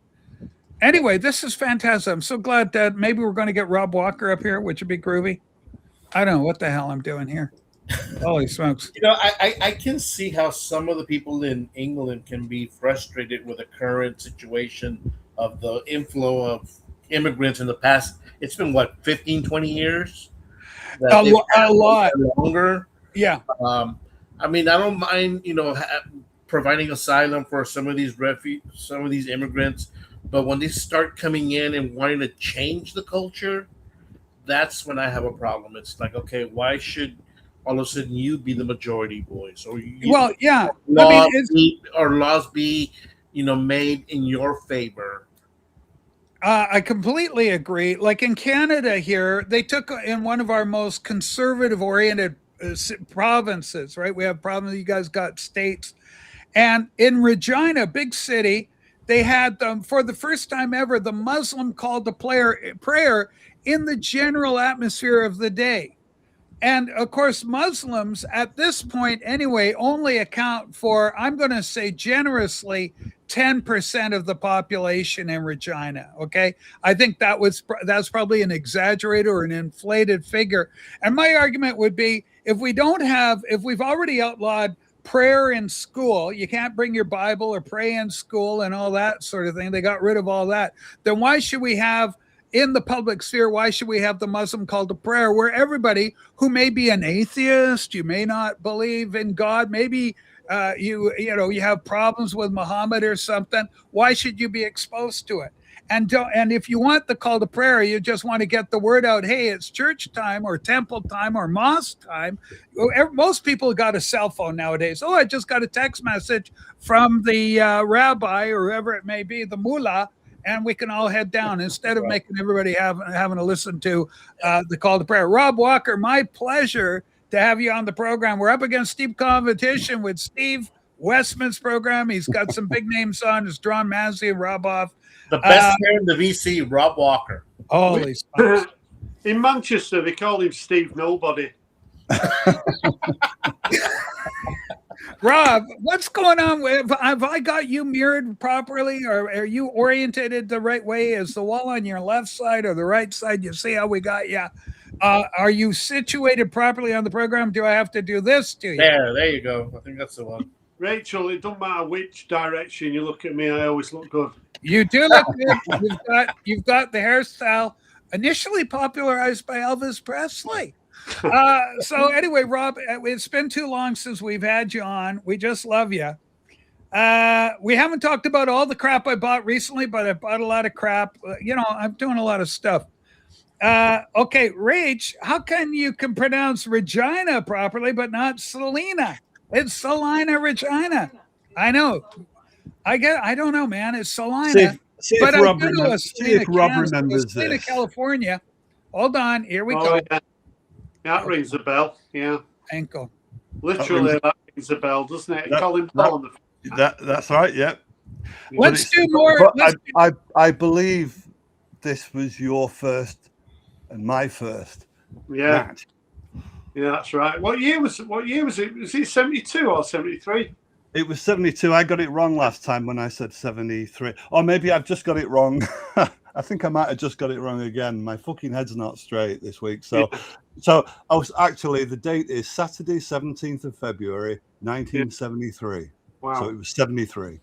Anyway, this is fantastic. I'm so glad that maybe we're going to get Rob Walker up here, which would be groovy. I don't know what the hell I'm doing here. Holy smokes. I can see how some of the people in England can be frustrated with the current situation of the inflow of immigrants in the past. It's been, 15, 20 years? A lot. Longer. Yeah. I don't mind, providing asylum for some of these immigrants. But when they start coming in and wanting to change the culture, that's when I have a problem. It's like, okay, why should all of a sudden you be the majority voice? Or laws be made in your favor? I completely agree. Like in Canada here, they took in one of our most conservative-oriented provinces, right? We have provinces, you guys got states. And in Regina, big city, they had for the first time ever, the Muslim called to prayer in the general atmosphere of the day. And of course, Muslims at this point anyway, only account for, I'm going to say generously, 10% of the population in Regina. Okay. I think that's probably an exaggerated or an inflated figure. And my argument would be if we've already outlawed prayer in school, you can't bring your Bible or pray in school and all that sort of thing. They got rid of all that. Then why should we have in the public sphere, why should we have the Muslim call to prayer where everybody who may be an atheist, you may not believe in God, maybe you have problems with Muhammad or something, why should you be exposed to it? And if you want the call to prayer, you just want to get the word out, hey, it's church time or temple time or mosque time. Most people got a cell phone nowadays. Oh, I just got a text message from the rabbi or whoever it may be, the mullah, and we can all head down instead of making everybody having to listen to the call to prayer. Rob Walker, my pleasure to have you on the program. We're up against steep competition with Steve Westman's program. He's got some big names on. It's John Mazzi and Rob Off. The best player in the VC, Rob Walker. Holy in Manchester, they call him Steve Nobody. Rob, what's going on? Have I got you mirrored properly, or are you oriented the right way? Is the wall on your left side or the right side? You see how we got you? Are you situated properly on the program? Do I have to do this to you? There you go. I think that's the one. Rachel, it don't matter which direction you look at me, I always look good. You do look good. You've got the hairstyle initially popularized by Elvis Presley. So anyway, Rob, it's been too long since we've had you on. We just love you. We haven't talked about all the crap I bought recently, but I bought a lot of crap. I'm doing a lot of stuff. Okay, Rach, how can you pronounce Regina properly, but not Selena? It's Salina Regina. I know. I don't know, man. It's Salina. See but if Rob remembers Selena, this. California. Hold on. Here we go. Yeah. That rings a bell. Yeah. Ankle. Literally, that rings a bell, doesn't it? Colin Paul. That's right. Yeah. Let's do more. I believe this was your first and my first match. Yeah, that's right. What year was it? Was it 72 or 73? It was 72. I got it wrong last time when I said 73. Or maybe I've just got it wrong. I think I might have just got it wrong again. My fucking head's not straight this week. So I was actually, the date is Saturday, 17th of February, 1973. Wow. So it was 73.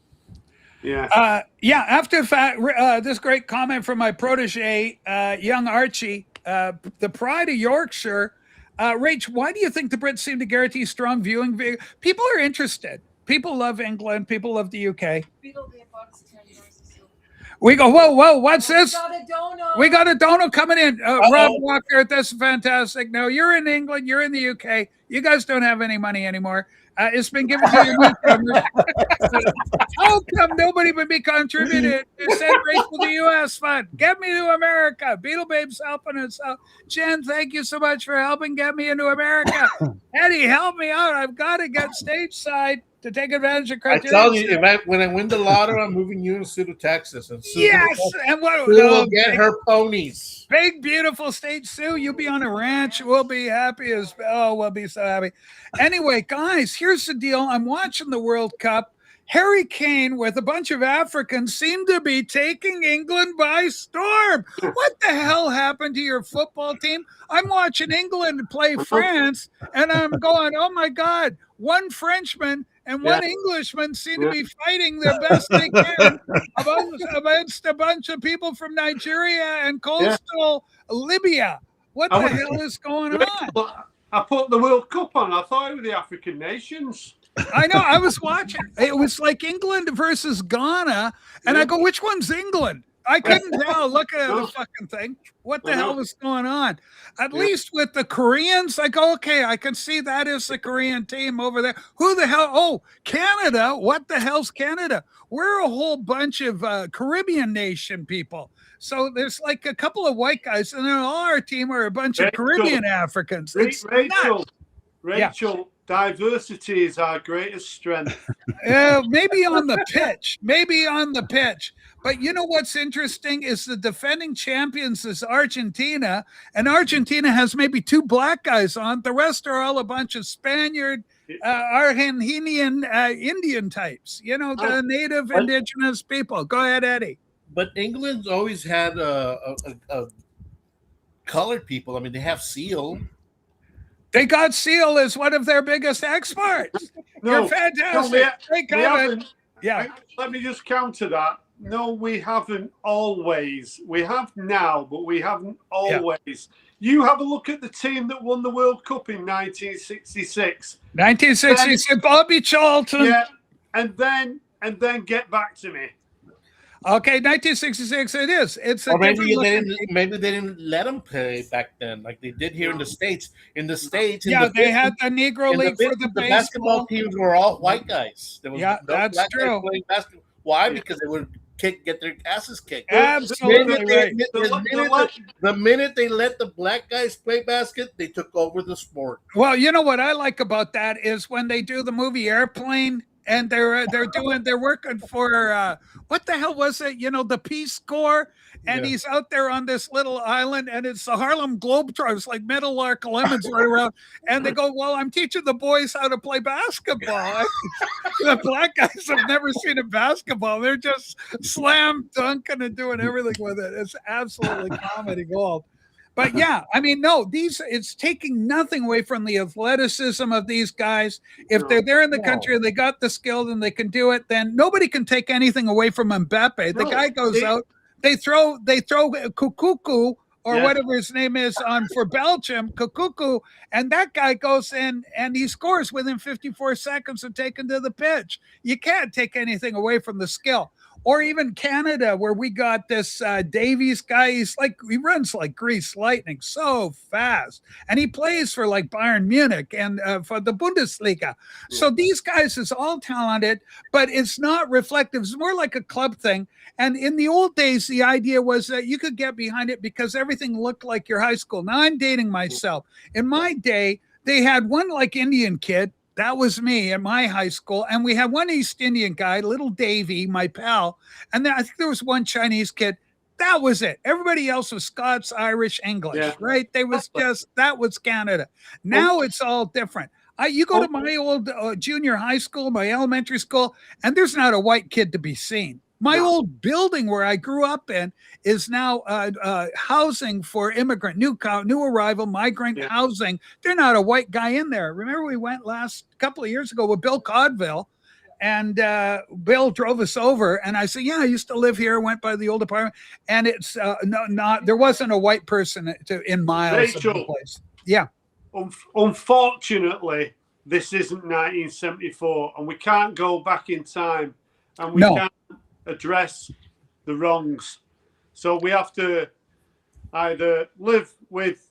Yeah. After fact, this great comment from my protege, young Archie, the pride of Yorkshire. Rach, why do you think the Brits seem to guarantee strong viewing? People are interested. People love England. People love the UK. We go, whoa, what's this? We got a dono coming in. Rob Walker, that's fantastic. No, you're in England. You're in the UK. You guys don't have any money anymore. It's been given to you. How come nobody would be contributed to send Rachel to the U.S. fund? Get me to America. Beetle Babe's helping us out. Jen, thank you so much for helping get me into America. Eddie, help me out. I've got to get stage side to take advantage of criteria. I tell you, when I win the lotto, I'm moving you to Texas. And Sue and what will get her ponies. Big, beautiful state, Sue. You'll be on a ranch. We'll be happy we'll be so happy. Anyway, guys, here's the deal. I'm watching the World Cup. Harry Kane with a bunch of Africans seem to be taking England by storm. What the hell happened to your football team? I'm watching England play France, and I'm going, oh, my God, one Frenchman and one Englishman seem to be fighting their best they can against a bunch of people from Nigeria and coastal Libya. What the hell is going on? I put the World Cup on. I thought it was the African nations. I know. I was watching. It was like England versus Ghana. And I go, which one's England? I couldn't tell. Look at the fucking thing. What the hell was going on? At least with the Koreans, I go, okay, I can see that is the Korean team over there. Who the hell? Oh, Canada. What the hell's Canada? We're a whole bunch of Caribbean nation people. So there's like a couple of white guys, and then all our team are a bunch of Caribbean Africans. Rachel, diversity is our greatest strength. Maybe on the pitch, maybe on the pitch. But you know what's interesting is the defending champions is Argentina, and Argentina has maybe 2 black guys on. The rest are all a bunch of Spaniard, Argentinian, Indian types. You know, the native indigenous people. Go ahead, Eddie. But England's always had a colored people. I mean, they have Seal. They got Seal as one of their biggest exports. You're fantastic. Let me just counter that. No, we haven't always. We have now, but we haven't always. Yeah. You have a look at the team that won the World Cup in 1966. 1966, Bobby Charlton. Yeah, and then get back to me. Okay, 1966 it is. It's a maybe they didn't let them play back then, like they did here in the States. In the States, they had the Negro League for the basketball teams were all white guys. There was that's true. Basketball. Why? Because they would get their asses kicked. Absolutely right. The minute they let the black guys play basket, they took over the sport. Well, you know what I like about that is when they do the movie Airplane. And they're working for what the hell was it? You know, the Peace Corps, and he's out there on this little island, and it's the Harlem Globetrotters, like Meadowlark Lemons right around, and they go, "Well, I'm teaching the boys how to play basketball." The black guys have never seen a basketball; they're just slam dunking and doing everything with it. It's absolutely comedy gold. But yeah, I mean, no, it's taking nothing away from the athleticism of these guys. If they're there in the country and they got the skill and they can do it, then nobody can take anything away from Mbappe. The guy goes out, they throw Kukuku or whatever his name is on for Belgium, Kukuku, and that guy goes in and he scores within 54 seconds of taking to the pitch. You can't take anything away from the skill. Or even Canada, where we got this Davies guy. He runs like grease lightning, so fast, and he plays for like Bayern Munich and for the Bundesliga. So these guys is all talented, but it's not reflective. It's more like a club thing. And in the old days, the idea was that you could get behind it because everything looked like your high school. Now I'm dating myself. In my day, they had one like Indian kid. That was me at my high school. And we had one East Indian guy, little Davy, my pal. And then I think there was one Chinese kid. That was it. Everybody else was Scots, Irish, English, right? That was Canada. Now it's all different. You go to my old junior high school, my elementary school, and there's not a white kid to be seen. My old building where I grew up in is now housing for immigrant, new arrival, migrant housing. They're not a white guy in there. Remember we went last couple of years ago with Bill Codville, and Bill drove us over. And I said, yeah, I used to live here, went by the old apartment. And it's there wasn't a white person in miles of the place. Yeah. Unfortunately, this isn't 1974, and we can't go back in time, and we can't address the wrongs. So we have to either live with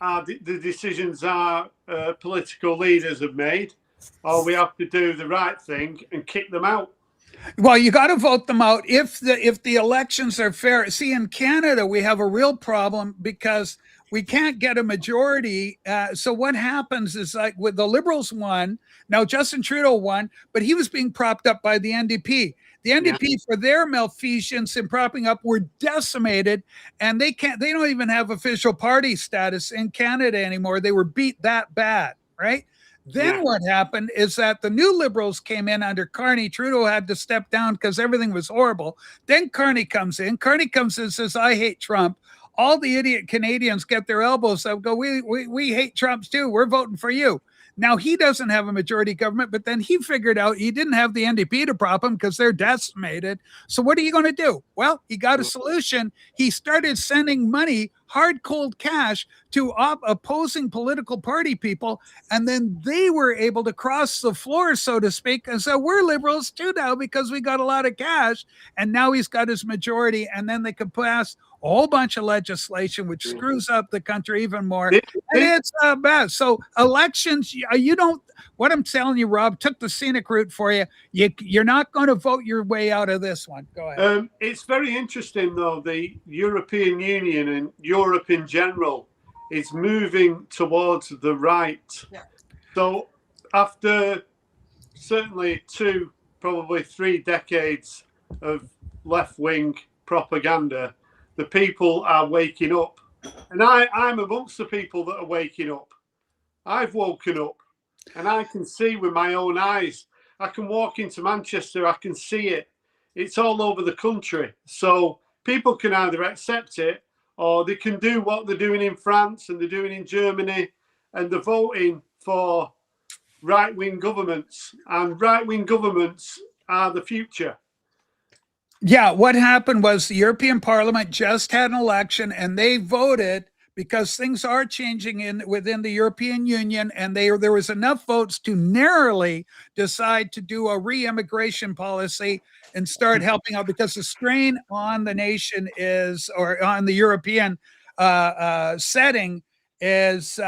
the decisions our political leaders have made, or we have to do the right thing and kick them out. Well, you got to vote them out if the elections are fair. See, in Canada, we have a real problem because we can't get a majority. So what happens is, like, with the Liberals won, now Justin Trudeau won, but he was being propped up by the NDP. The NDP, for their malfeasance in propping up, were decimated, and they don't even have official party status in Canada anymore. They were beat that bad, right? Then what happened is that the new Liberals came in under Carney. Trudeau had to step down because everything was horrible. Then Carney comes in. Carney comes in and says, I hate Trump. All the idiot Canadians get their elbows up, go, we hate Trump too. We're voting for you. Now, he doesn't have a majority government, but then he figured out he didn't have the NDP to prop him because they're decimated. So what are you going to do? Well, he got a solution. He started sending money, hard, cold cash, to opposing political party people. And then they were able to cross the floor, so to speak. And so we're liberals too now because we got a lot of cash. And now he's got his majority. And then they can pass a whole bunch of legislation, which screws up the country even more. And it's bad. So elections, what I'm telling you, Rob, took the scenic route for you. You're not going to vote your way out of this one. Go ahead. It's very interesting, though. The European Union and Europe in general is moving towards the right. Yeah. So after certainly 2, probably 3 decades of left-wing propaganda, the people are waking up. And I'm amongst the people that are waking up. I've woken up and I can see with my own eyes. I can walk into Manchester, I can see it. It's all over the country. So people can either accept it or they can do what they're doing in France and they're doing in Germany, and they're voting for right-wing governments, and right-wing governments are the future. Yeah, what happened was the European Parliament just had an election and they voted because things are changing within the European Union, and there was enough votes to narrowly decide to do a re-immigration policy and start helping out, because the strain on the nation or on the European setting is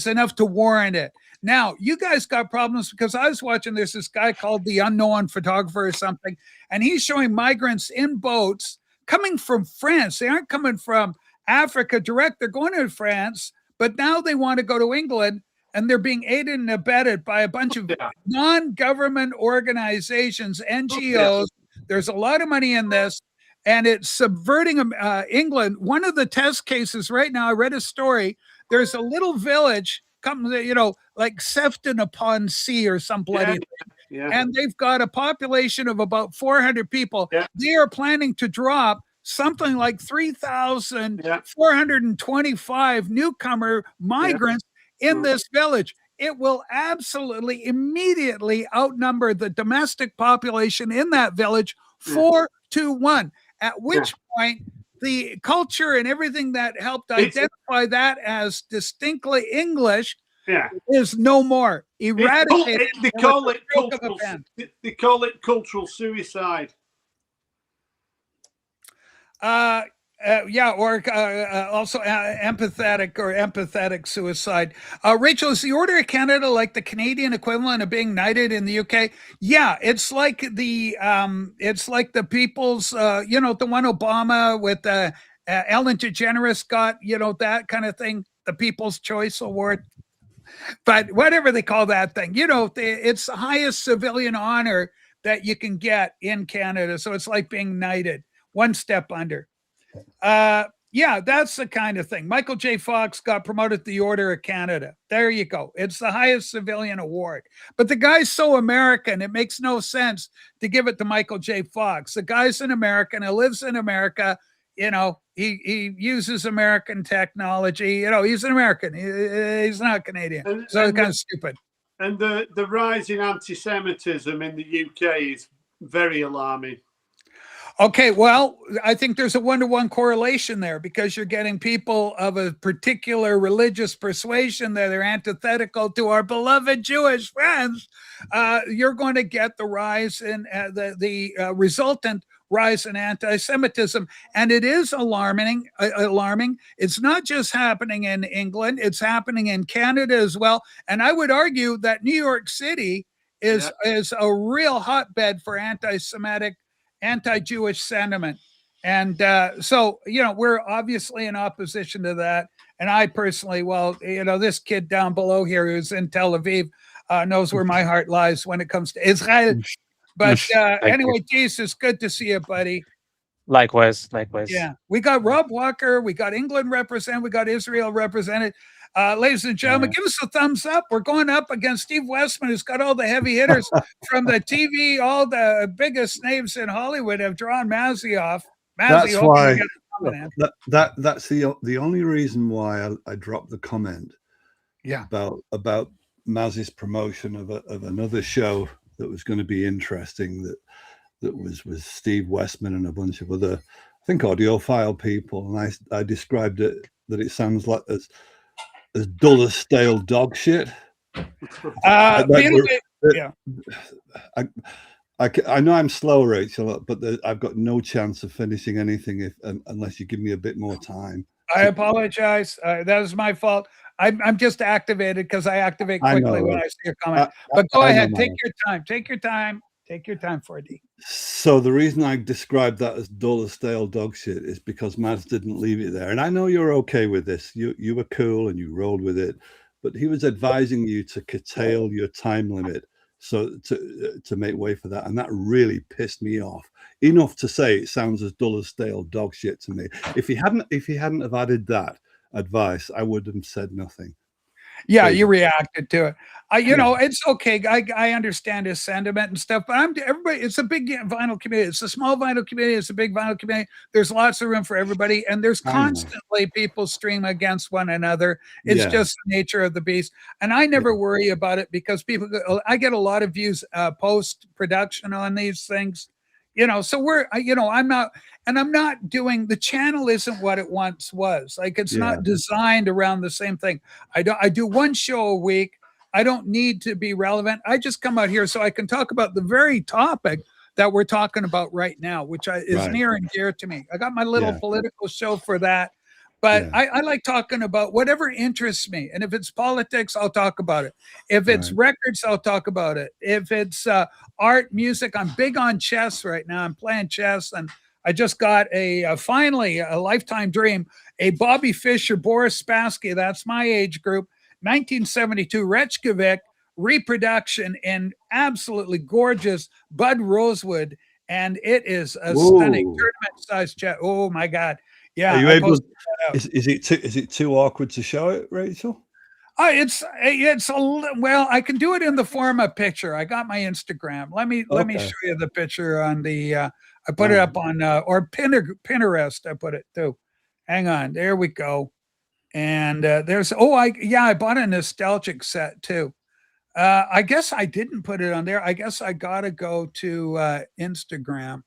enough to warrant it. Now, you guys got problems because I was watching, there's this guy called the Unknown Photographer or something, and he's showing migrants in boats coming from France. They aren't coming from Africa direct. They're going to France, but now they want to go to England, and they're being aided and abetted by a bunch of non-government organizations, NGOs. There's a lot of money in this, and it's subverting England. One of the test cases right now, I read a story. There's a little village, like Sefton upon Sea or some bloody thing. Yeah. And they've got a population of about 400 people. Yeah. They are planning to drop something like 3,425 newcomer migrants in this village. It will absolutely immediately outnumber the domestic population in that village 4-1. At which point, the culture and everything that helped identify that as distinctly English is no more. Eradicated. They call it cultural suicide. Or also empathetic suicide. Rachel, is the Order of Canada like the Canadian equivalent of being knighted in the UK? Yeah, it's like the people's, the one Obama with Ellen DeGeneres got, that kind of thing, the People's Choice Award. But whatever they call that thing, it's the highest civilian honor that you can get in Canada. So it's like being knighted, one step under. That's the kind of thing. Michael J. Fox got promoted to the Order of Canada. There you go. It's the highest civilian award. But the guy's so American, it makes no sense to give it to Michael J. Fox. The guy's an American who lives in America. He uses American technology. He's an American. He's not Canadian. So it's kind of stupid. And the rise in anti-Semitism in the UK is very alarming. Okay, well, I think there's a 1-to-1 correlation there, because you're getting people of a particular religious persuasion that are antithetical to our beloved Jewish friends. You're going to get the rise in the resultant rise in anti-Semitism, and it is alarming. It's not just happening in England; it's happening in Canada as well. And I would argue that New York City is a real hotbed for anti-Semitic, anti-Jewish sentiment. And so, we're obviously in opposition to that. And I personally, this kid down below here who's in Tel Aviv knows where my heart lies when it comes to Israel. But anyway, Jesus, good to see you, buddy. Likewise. Yeah, we got Rob Walker, we got England represented, we got Israel represented. Ladies and gentlemen, give us a thumbs up. We're going up against Steve Westman, who's got all the heavy hitters from the TV. All the biggest names in Hollywood have drawn Mazzy off. That's why. That's the only reason why I dropped the comment. Yeah. About Mazzy's promotion of another show that was going to be interesting. That was with Steve Westman and a bunch of other, I think, audiophile people, and I described it that it sounds like as dull as stale dog shit. I know I'm slow, Rachel, but I've got no chance of finishing anything unless you give me a bit more time. I apologize. That was my fault. I'm just activated because I activate quickly when I see your comment. But go ahead, take your time. Take your time, 4D. So the reason I described that as dull as stale dog shit is because Maz didn't leave it there. And I know you're okay with this. You were cool and you rolled with it. but he was advising you to curtail your time limit so to make way for that, and that really pissed me off enough to say it sounds as dull as stale dog shit to me. If he hadn't have added that advice, I would have said nothing. Yeah, you reacted to it. You know, it's okay. I understand his sentiment and stuff, but everybody. It's a big vinyl community. It's a small vinyl community. It's a big vinyl community. There's lots of room for everybody, and there's constantly people stream against one another. It's just the nature of the beast, and I never worry about it because I get a lot of views post production on these things. You know, so I'm not doing, the channel isn't what it once was. Like, it's not designed around the same thing. I do one show a week. I don't need to be relevant. I just come out here so I can talk about the very topic that we're talking about right now, which is near and dear to me. I got my little political show for that. But I like talking about whatever interests me. And if it's politics, I'll talk about it. If it's records, I'll talk about it. If it's art, music, I'm big on chess right now. I'm playing chess, and I just got finally a lifetime dream, a Bobby Fischer, Boris Spassky, that's my age group, 1972 Reykjavik reproduction in absolutely gorgeous Bud Rosewood. And it is a stunning tournament-sized chess. Oh, my God. Yeah, are you able? Is it too awkward to show it, Rachel? It's well, I can do it in the form of picture. I got my Instagram. Let me show you the picture on the. I put it up on or Pinterest. I put it too. Hang on, there we go. And there's I bought a nostalgic set too. I guess I didn't put it on there. I guess I gotta go to Instagram.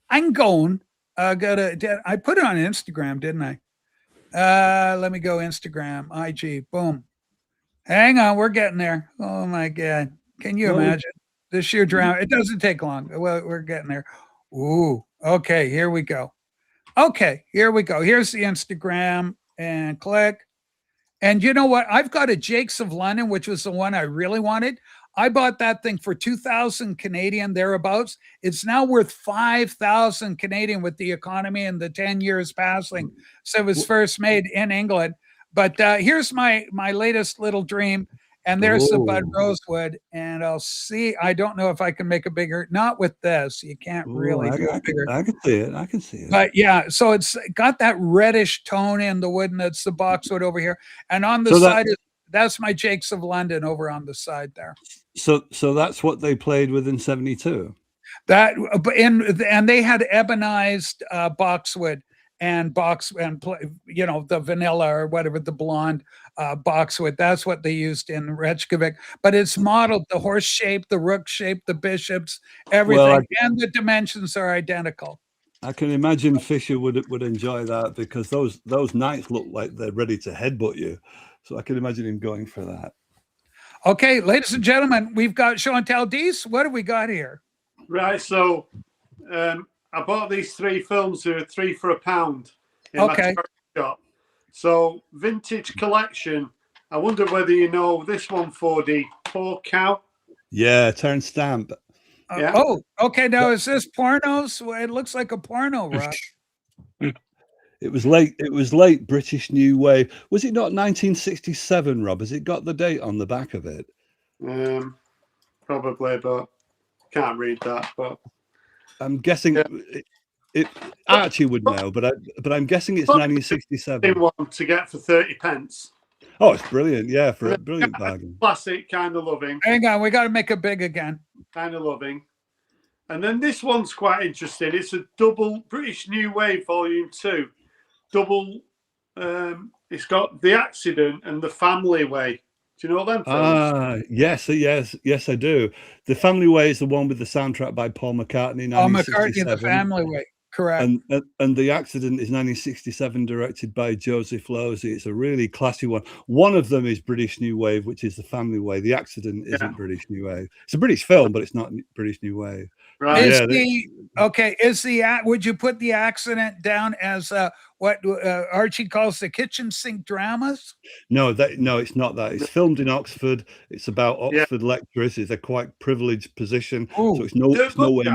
I'm going. I put it on Instagram, didn't I? Let me go Instagram, IG, boom. Hang on, we're getting there. Oh my God. Can you imagine the sheer drama? It doesn't take long. Well, we're getting there. Ooh, okay, here we go. Okay, here we go. Here's the Instagram and click. And you know what? I've got a Jakes of London, which was the one I really wanted. I bought that thing for 2,000 Canadian thereabouts. It's now worth 5,000 Canadian with the economy and the 10 years passing. So it was first made in England. But here's my latest little dream. And there's the Bud Rosewood. And I'll see. I don't know if I can make a bigger, not with this. You can't really do it bigger. I can see it. I can see it. But yeah, so it's got that reddish tone in the wood, and that's the boxwood over here. And on the side that's my Jakes of London over on the side there. So that's what they played with in 72. And they had ebonized boxwood and the vanilla or whatever, the blonde boxwood. That's what they used in Reykjavik. But it's modeled the horse shape, the rook shape, the bishops, everything, and the dimensions are identical. I can imagine Fisher would enjoy that because those knights look like they're ready to headbutt you. So I can imagine him going for that. Okay, ladies and gentlemen, we've got show and tell. Dees, what have we got here? Right, so I bought these 3 films here, 3 for £1 in my charity shop. So vintage collection. I wonder whether you know this one, 4D, Poor Cow. Yeah, Turn Stamp. Yeah. Oh, okay. Now is this pornos? Well, it looks like a porno, Rob. It was late British New Wave. Was it not 1967, Rob? Has it got the date on the back of it? Probably, but can't read that. But I'm guessing it Archie would know, but I'm guessing it's 1967. One to get for 30 pence. Oh, it's brilliant! Yeah, for a brilliant bargain. Classic, kind of loving. Hang on, we got to make it big again. Kind of loving. And then this one's quite interesting. It's a double British New Wave Volume 2. Double. It's got The Accident and The Family Way. Do you know them films? Yes, I do. The Family Way is the one with the soundtrack by Paul McCartney. Paul McCartney, The Family Way, correct. And The Accident is 1967, directed by Joseph Losey. It's a really classy one. One of them is British New Wave, which is The Family Way. The Accident isn't British New Wave. It's a British film, but it's not British New Wave. Right. Would you put The Accident down as what Archie calls the kitchen sink dramas? No, it's not that. It's filmed in Oxford. It's about Oxford lecturers. It's a quite privileged position. Ooh, so it's no way.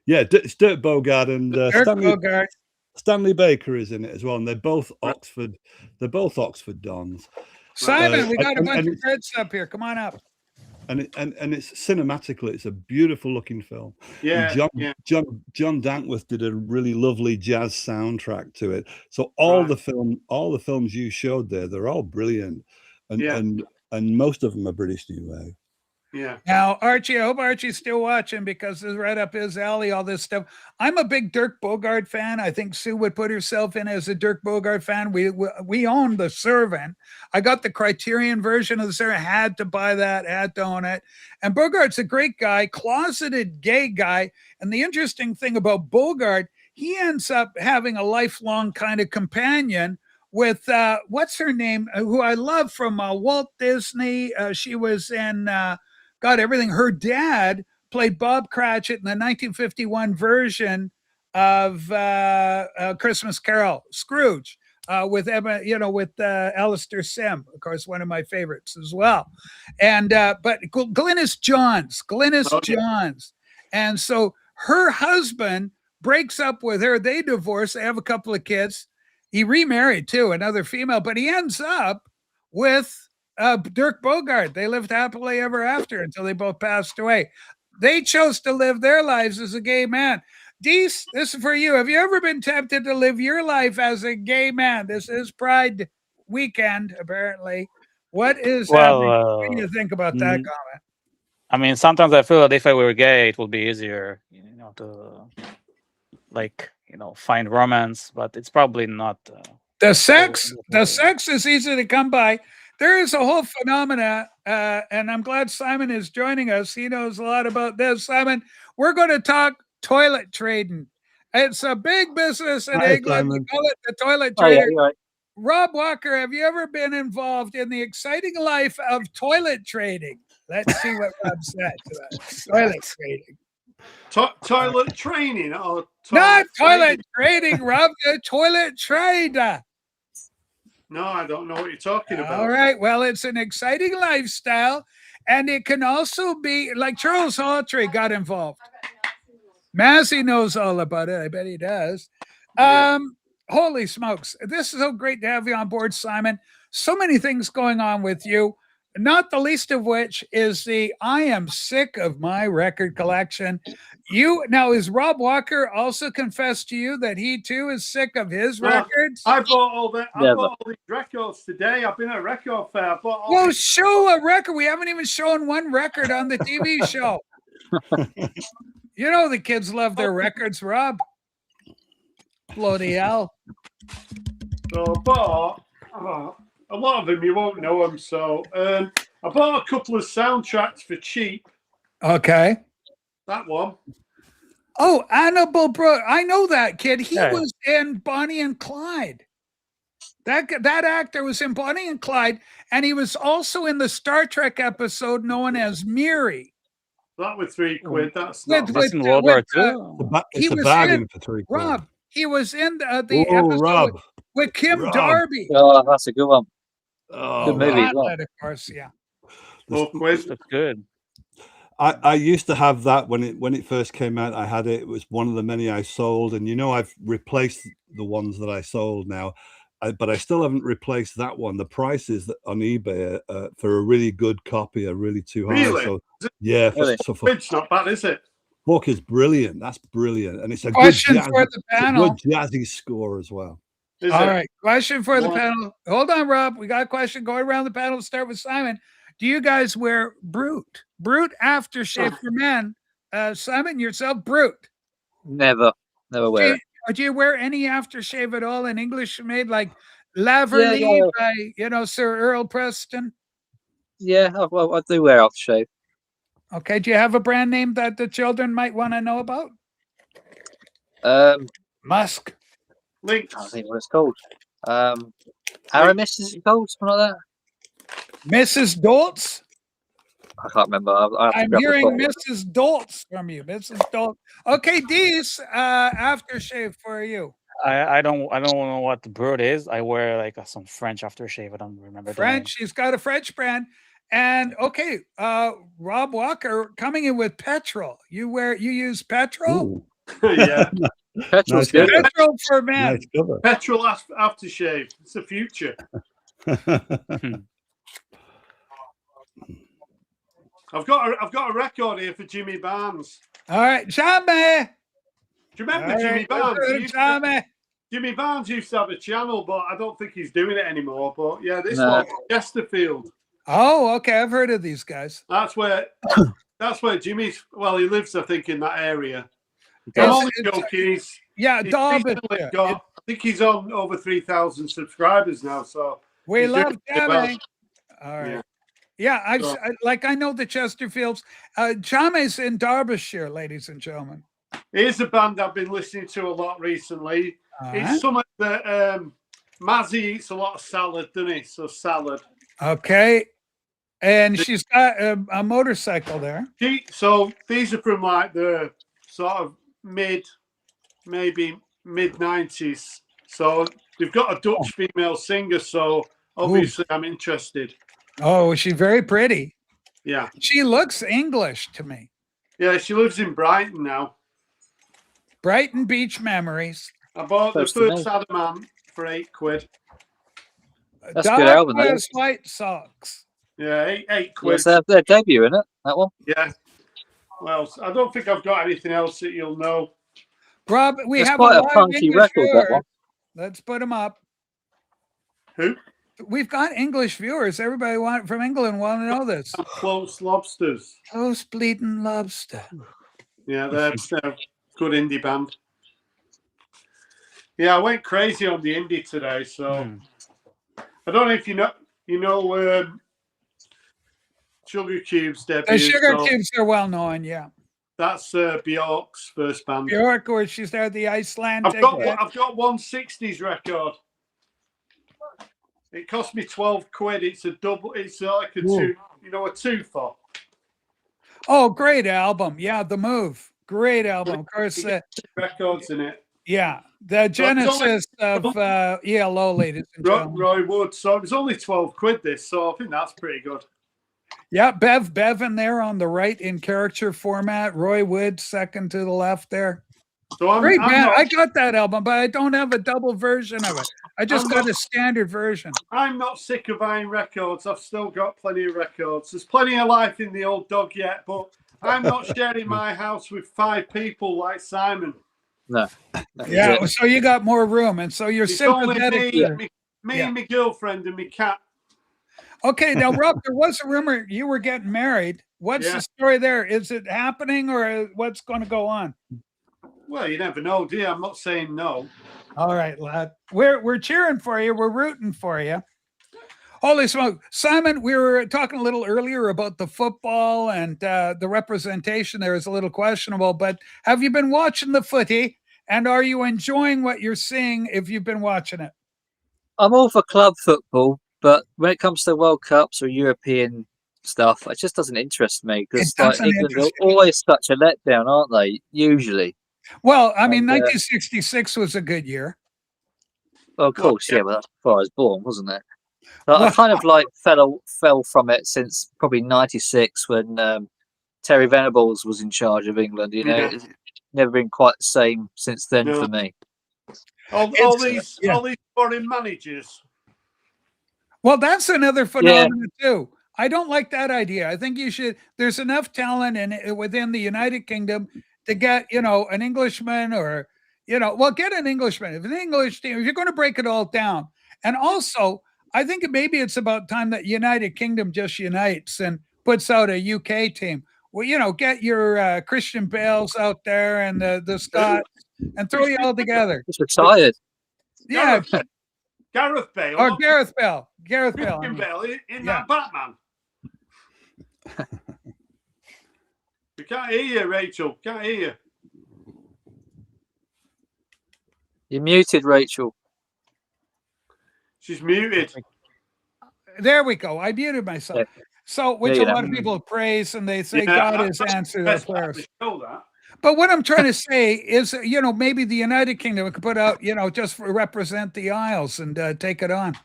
Yeah, it's Dirk Bogarde and Dirk Bogarde. Stanley Baker is in it as well, and they're both Oxford. They're both Oxford dons. Simon, we got a bunch of Brits up here. Come on up. And it's cinematically, it's a beautiful looking film. Yeah, John Dankworth did a really lovely jazz soundtrack to it. So all the films you showed there, they're all brilliant, and most of them are British New Wave. Yeah. Now, Archie, I hope Archie's still watching because it's right up his alley, all this stuff. I'm a big Dirk Bogarde fan. I think Sue would put herself in as a Dirk Bogarde fan. We own The Servant. I got the Criterion version of The Servant, had to buy that, had to own it. And Bogarde's a great guy, closeted gay guy. And the interesting thing about Bogarde, he ends up having a lifelong kind of companion with, what's her name, who I love from Walt Disney. She was in... got everything. Her dad played Bob Cratchit in the 1951 version of Christmas Carol, Scrooge, with Emma, with Alistair Sim, of course, one of my favorites as well. And but Glynis Johns, Johns, and so her husband breaks up with her. They divorce. They have a couple of kids. He remarried too, another female, but he ends up with Dirk Bogarde. They lived happily ever after until they both passed away. They chose to live their lives as a gay man. Dees, this is for you. Have you ever been tempted to live your life as a gay man? This is Pride weekend, apparently. What is happening? What do you think about that comment? I mean, sometimes I feel that if I were gay, it would be easier, to find romance, but it's probably not. The sex is easy to come by. There is a whole phenomena, and I'm glad Simon is joining us. He knows a lot about this. Simon, we're going to talk toilet trading. It's a big business in England. We call it the toilet trader. Yeah, right. Rob Walker, have you ever been involved in the exciting life of toilet trading? Let's see what Rob said to that. Toilet trading. Toilet training or not toilet trading, Rob. The toilet trader. No, I don't know what you're talking about. All right. Well, it's an exciting lifestyle, and it can also be like Charles Hawtrey got involved. Massey knows all about it. I bet he does. Yeah. Holy smokes. This is so great to have you on board, Simon. So many things going on with you, not the least of which is I am sick of my record collection. Now, is Rob Walker also confessed to you that he too is sick of his records? I bought all these records today. I've been at a record fair. Show a record. We haven't even shown one record on the TV show. The kids love their records, Rob. Bloody hell. So I bought a lot of them. You won't know them. So I bought a couple of soundtracks for cheap. Okay. That one. Oh, Annabelle Brooke. I know that kid. He was in Bonnie and Clyde. That actor was in Bonnie and Clyde, and he was also in the Star Trek episode known as Miri. That was £3. That's in World War II. It's a bargain for £3. Rob, he was in the episode with Kim Darby. Oh, that's a good one. Oh, good movie. Of course, yeah. That's good. I used to have that when it first came out. I had it. It was one of the many I sold, and I've replaced the ones that I sold now, but I still haven't replaced that one. The prices on eBay for a really good copy are really too high. Really? So yeah, it's not bad, is it? Book is brilliant. That's brilliant, and it's a question good for the panel. Good jazzy score as well. All right, question for the panel. Hold on, Rob. We got a question going around the panel. Start with Simon. Do you guys wear Brute aftershave for men? Simon, yourself, Brute. Never wear it. Do you wear any aftershave at all in English made, like Laverly by Sir Earl Preston? Yeah, I do wear aftershave. Okay. Do you have a brand name that the children might want to know about? Musk. Lynx. I think what it's called. Aramis, is it called? Something like that. Mrs. Doltz? I can't remember. I'm hearing Mrs. Doltz from you. Mrs. Doltz. Okay, Dees, aftershave for you. I don't know what the bird is. I wear like some French aftershave. I don't remember. French. He's got a French brand. And okay, Rob Walker coming in with petrol. You use petrol? Yeah. Petrol's Nice good. cover. Petrol for men. Nice cover. Petrol aftershave. It's the future. I've got a record here for Jimmy Barnes. All right, Jimmy. Do you remember All Jimmy right, Barnes? Jimmy. Jimmy Barnes used to have a channel, but I don't think he's doing it anymore. But yeah, this No. one, Chesterfield. Oh, okay. I've heard of these guys. That's where Jimmy's. Well, he lives, I think, in that area. It's- I'm only it's- joking. Yeah, He's Dobbin. recently got, I think he's on over 3,000 subscribers now. So We he's doing love pretty well. Jimmy. All right. Yeah. Yeah, So- I know the Chesterfields. Jammy's in Derbyshire, ladies and gentlemen. Here's a band I've been listening to a lot recently. All It's right. some that Mazzy eats a lot of salad, doesn't he? So salad. Okay. And she's got a motorcycle there. So these are from like the sort of maybe mid 90s. So they've got a Dutch female singer. So obviously I'm interested. Oh, she's very pretty. Yeah. She looks English to me. Yeah, she lives in Brighton now. Brighton Beach Memories. I bought the Close to first Adamant for £8. That's a good album, that Douglas is. White Socks. Yeah, eight Yeah, quid. it's their debut, isn't it? That one. Yeah. Well, I don't think I've got anything else that you'll know. Rob, we It's have quite a live funky English record, that viewer. one. Let's put them up. Who? We've got English viewers. Everybody from England want to know this. Close Lobsters. Close Bleeding Lobster. Yeah, they're a good indie band. Yeah, I went crazy on the indie today. So I don't know if you know Sugar Cube's debut. The Sugar so Cubes are well known, yeah. That's Bjork's first band. Bjork, where she started the Icelandic. I've got one 60s record. It cost me 12 quid. It's a double. It's like a two. A two for. Oh, great album. Yeah, The Move. Great album. Of course, Records in it. yeah. The genesis of ELO, ladies and gentlemen. Roy Wood. So it was only 12 quid this. So I think that's pretty good. Yeah, Bev in there on the right in caricature format. Roy Wood second to the left there. So Great band. I got that album, but I don't have a double version of it. I just got a standard version. I'm not sick of buying records. I've still got plenty of records. There's plenty of life in the old dog yet, but I'm not sharing my house with 5 people like Simon. No. Yeah, so you got more room, and so you're It's only sympathetic. me and my girlfriend and my cat. Okay, now Rob, there was a rumor you were getting married. What's the story there? Is it happening, or what's going to go on? Well, you never know, do you? I'm not saying no. All right, lad. We're cheering for you. We're rooting for you. Holy smoke. Simon, we were talking a little earlier about the football and the representation there is a little questionable, but have you been watching the footy, and are you enjoying what you're seeing if you've been watching it? I'm all for club football, but when it comes to World Cups or European stuff, it just doesn't interest me because England are always such a letdown, aren't they? Usually. Well, I mean, 1966 was a good year. Well, of course, yeah, but that's before I was born, wasn't it? But I kind of like fell from it since probably '96 when Terry Venables was in charge of England. It's never been quite the same since then for me. All these foreign managers. Well, that's another phenomenon too. I don't like that idea. I think there's enough talent within the United Kingdom to get, an Englishman or, get an Englishman. If an English team, if you're going to break it all down. And also, I think maybe it's about time that United Kingdom just unites and puts out a UK team. Well, get your Christian Bales out there and the Scots and throw you all together. He's retired. Yeah. Gareth Bale. Or Gareth Bale. Gareth Bale. Christian Bale in that Batman. We can't hear you, Rachel. Can't hear you. You're muted, Rachel. She's muted. There we go. I muted myself. Yeah. So, which a lot of people praise, and they say God has answered their prayers. But what I'm trying to say is, maybe the United Kingdom could put out, just represent the Isles and take it on.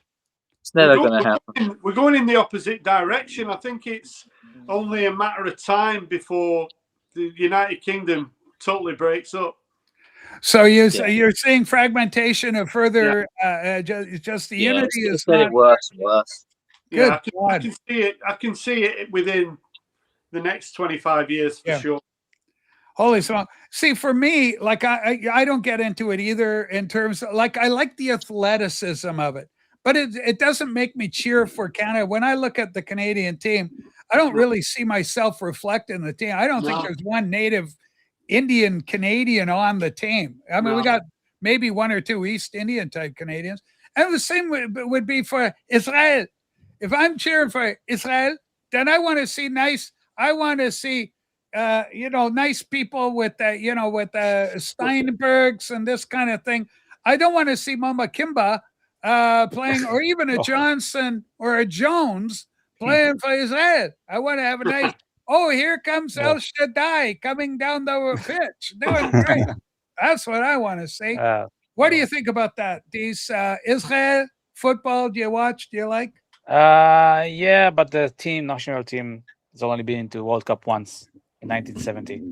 It's never going to happen. We're going in the opposite direction. I think it's only a matter of time before the United Kingdom totally breaks up. So you're seeing fragmentation of further just the unity it's is getting not worse and worse. Good I can see it. I can see it within the next 25 years for sure. Holy smoke. See, for me, like I don't get into it either in terms of, like, I like the athleticism of it, but it doesn't make me cheer for Canada. When I look at the Canadian team, I don't really see myself reflect in the team. I don't think there's one native Indian Canadian on the team. I mean, we got maybe one or two East Indian type Canadians. And the same would be for Israel. If I'm cheering for Israel, then I want to see I want to see nice people with with Steinbergs and this kind of thing. I don't want to see Mama Kimba playing, or even a Johnson or a Jones playing for Israel. I want to have a nice. Oh, here comes El Shaddai coming down the pitch, doing great. That's what I want to see. What do you think about that? These Israel football? Do you watch? Do you like? Yeah, but the national team has only been to World Cup once in 1970.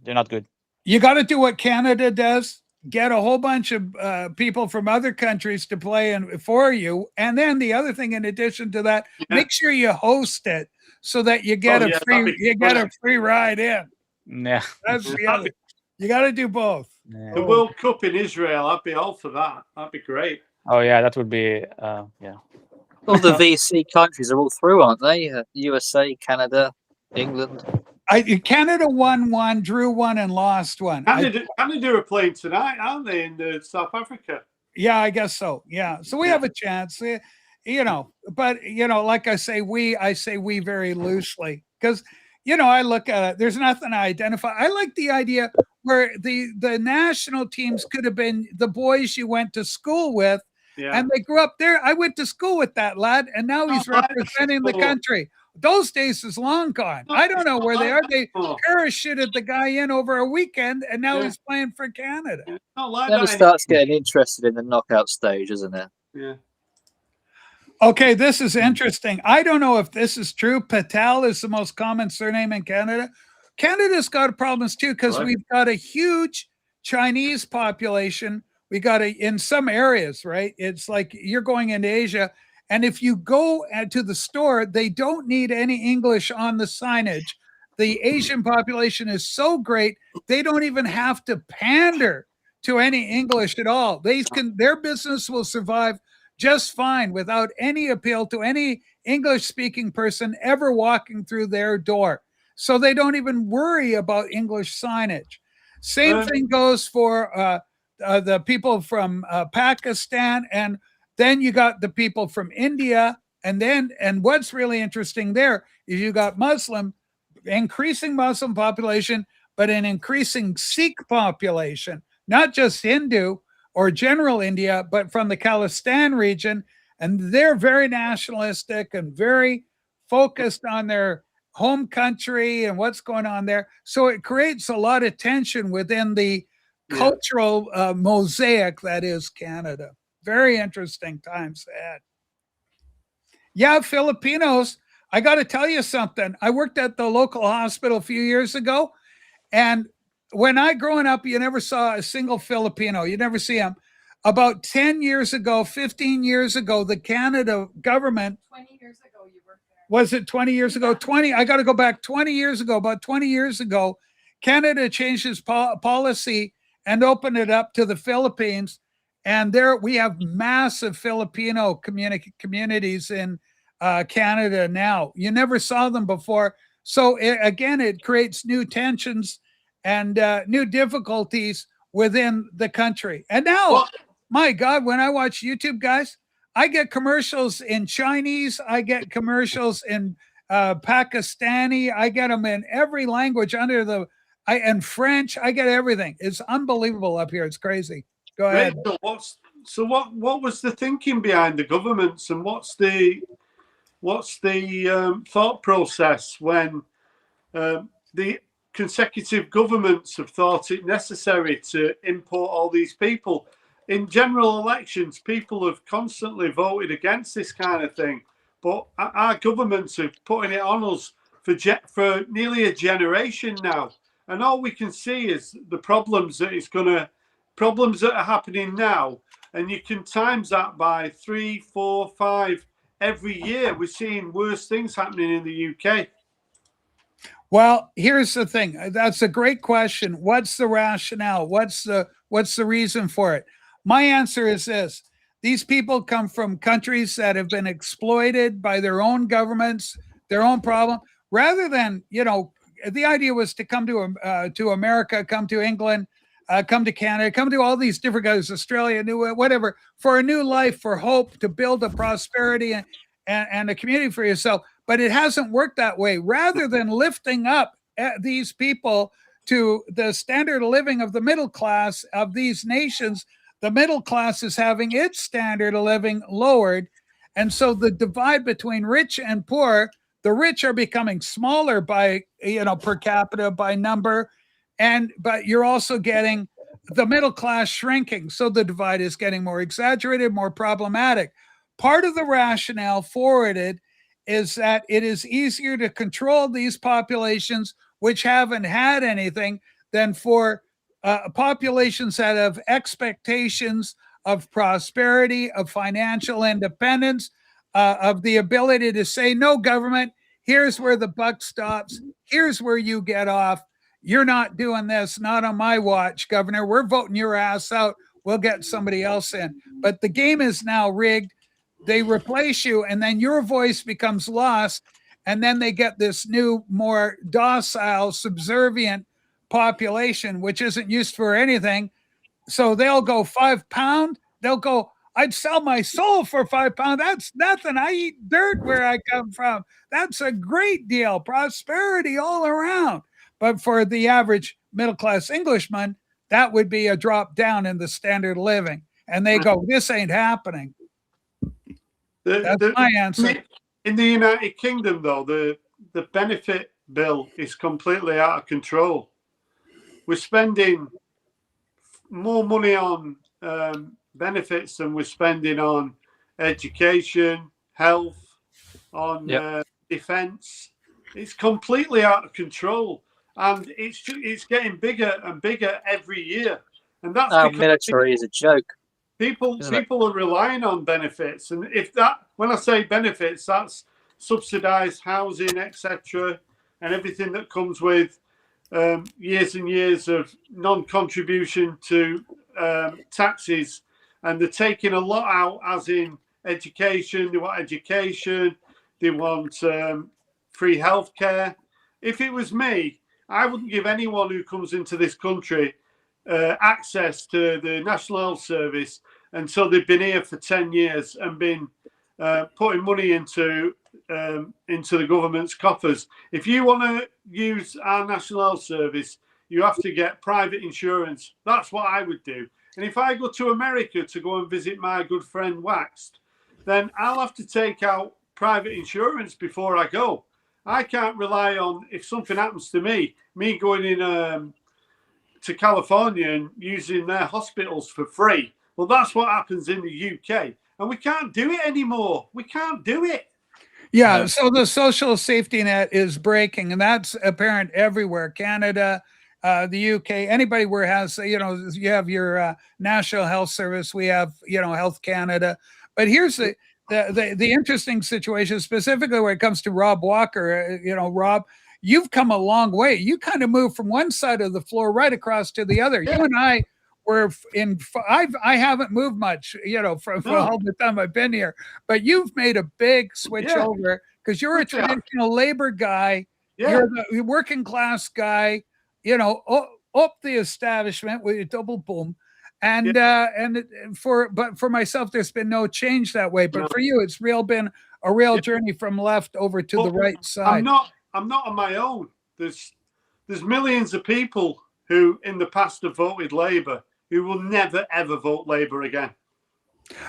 They're not good. You got to do what Canada does. Get a whole bunch of people from other countries to play for you. And then the other thing, in addition to that, make sure you host it so that you get a free ride in. Yeah. That's the other. You got to do both. Yeah. The World Cup in Israel, I'd be all for that. That'd be great. Oh, yeah, that would be, yeah. All the VC countries are all through, aren't they? USA, Canada, England. Canada won one, drew one, and lost one. Canada are playing tonight, aren't they, in South Africa? Yeah, I guess so. Yeah, so we have a chance, but like I say we very loosely because I look at it. There's nothing I identify. I like the idea where the national teams could have been the boys you went to school with. Yeah. And they grew up there. I went to school with that lad, and now he's representing the country. Those days is long gone. I don't know where they are. They parachuted the guy in over a weekend, and now he's playing for Canada. Then it starts getting interested in the knockout stage, isn't it? Yeah. Okay, this is interesting. I don't know if this is true. Patel is the most common surname in Canada. Canada's got problems too because we've got a huge Chinese population. We got in some areas, right? It's like you're going into Asia, and if you go to the store, they don't need any English on the signage. The Asian population is so great, they don't even have to pander to any English at all. Their business will survive just fine without any appeal to any English-speaking person ever walking through their door. So they don't even worry about English signage. Same thing goes for the people from Pakistan, and then you got the people from India, and what's really interesting there is you got increasing Muslim population, but an increasing Sikh population, not just Hindu or general India, but from the Khalistan region, and they're very nationalistic and very focused on their home country and what's going on there. So it creates a lot of tension within the cultural mosaic that is Canada. Very interesting times ahead. Yeah, Filipinos. I got to tell you something. I worked at the local hospital a few years ago, and when growing up, you never saw a single Filipino. You never see them. About 10 years ago, 15 years ago, the Canada government. 20 years ago, you worked there. Was it 20 years ago? 20. I got to go back 20 years ago. About 20 years ago, Canada changed its policy and opened it up to the Philippines. And there we have massive Filipino communities in Canada now. You never saw them before. So it creates new tensions and new difficulties within the country. And now, my God, when I watch YouTube, guys, I get commercials in Chinese. I get commercials in Pakistani. I get them in every language and French. I get everything. It's unbelievable up here. It's crazy. Go ahead. What was the thinking behind the governments, and what's the thought process when the consecutive governments have thought it necessary to import all these people? In general elections, people have constantly voted against this kind of thing, but our governments are putting it on us for nearly a generation now. And all we can see is the problems that are happening now. And you can times that by 3, 4, 5 every year. We're seeing worse things happening in the UK. Well, here's the thing. That's a great question. What's the rationale? What's the reason for it? My answer is this. These people come from countries that have been exploited by their own governments, their own problem. Rather than, the idea was to come to America, come to England, come to Canada, come to all these different guys, Australia, whatever, for a new life, for hope, to build a prosperity and a community for yourself. But it hasn't worked that way. Rather than lifting up these people to the standard of living of the middle class of these nations, the middle class is having its standard of living lowered. And so the divide between rich and poor, the rich are becoming smaller by, per capita, by number. But you're also getting the middle class shrinking. So the divide is getting more exaggerated, more problematic. Part of the rationale forwarded is that it is easier to control these populations which haven't had anything than for populations that have expectations of prosperity, of financial independence, of the ability to say, no, government, here's where the buck stops. Here's where you get off. You're not doing this, not on my watch, Governor. We're voting your ass out. We'll get somebody else in. But the game is now rigged. They replace you, and then your voice becomes lost. And then they get this new, more docile, subservient population, which isn't used for anything. So they'll go £5. They'll go, I'd sell my soul for £5. That's nothing. I eat dirt where I come from. That's a great deal. Prosperity all around. But for the average middle-class Englishman, that would be a drop down in the standard of living. And they go, this ain't happening. That's my answer. In the United Kingdom, though, the benefit bill is completely out of control. We're spending more money on benefits than we're spending on education, health, on defence. It's completely out of control, and it's getting bigger and bigger every year. And that's our military is a joke. People are relying on benefits, and when I say benefits, that's subsidised housing, etc., and everything that comes with years and years of non-contribution to taxes, and they're taking a lot out, as in education. They want education, they want free healthcare. If it was me, I wouldn't give anyone who comes into this country access to the National Health Service until they've been here for 10 years and been putting money into the government's coffers. If you want to use our National Health Service, you have to get private insurance. That's what I would do. And if I go to America to go and visit my good friend Waxed, then I'll have to take out private insurance before I go. I can't rely on, if something happens to me going in to California and using their hospitals for free. Well, that's what happens in the UK. And we can't do it anymore. We can't do it. Yeah, so the social safety net is breaking, and that's apparent everywhere. Canada, the UK, anybody where it has, you have your National Health Service, we have, Health Canada. But here's the interesting situation, specifically when it comes to Rob Walker. Rob, you've come a long way. You kind of moved from one side of the floor right across to the other. You and I were I haven't moved much, from all the time I've been here, but you've made a big switch over because you're a traditional labor guy. You're the working class guy, up the establishment with a double boom. And for myself, there's been no change that way. But for you, it's been a real journey from left over to the right side. I'm not on my own. There's millions of people who in the past have voted Labour who will never ever vote Labour again.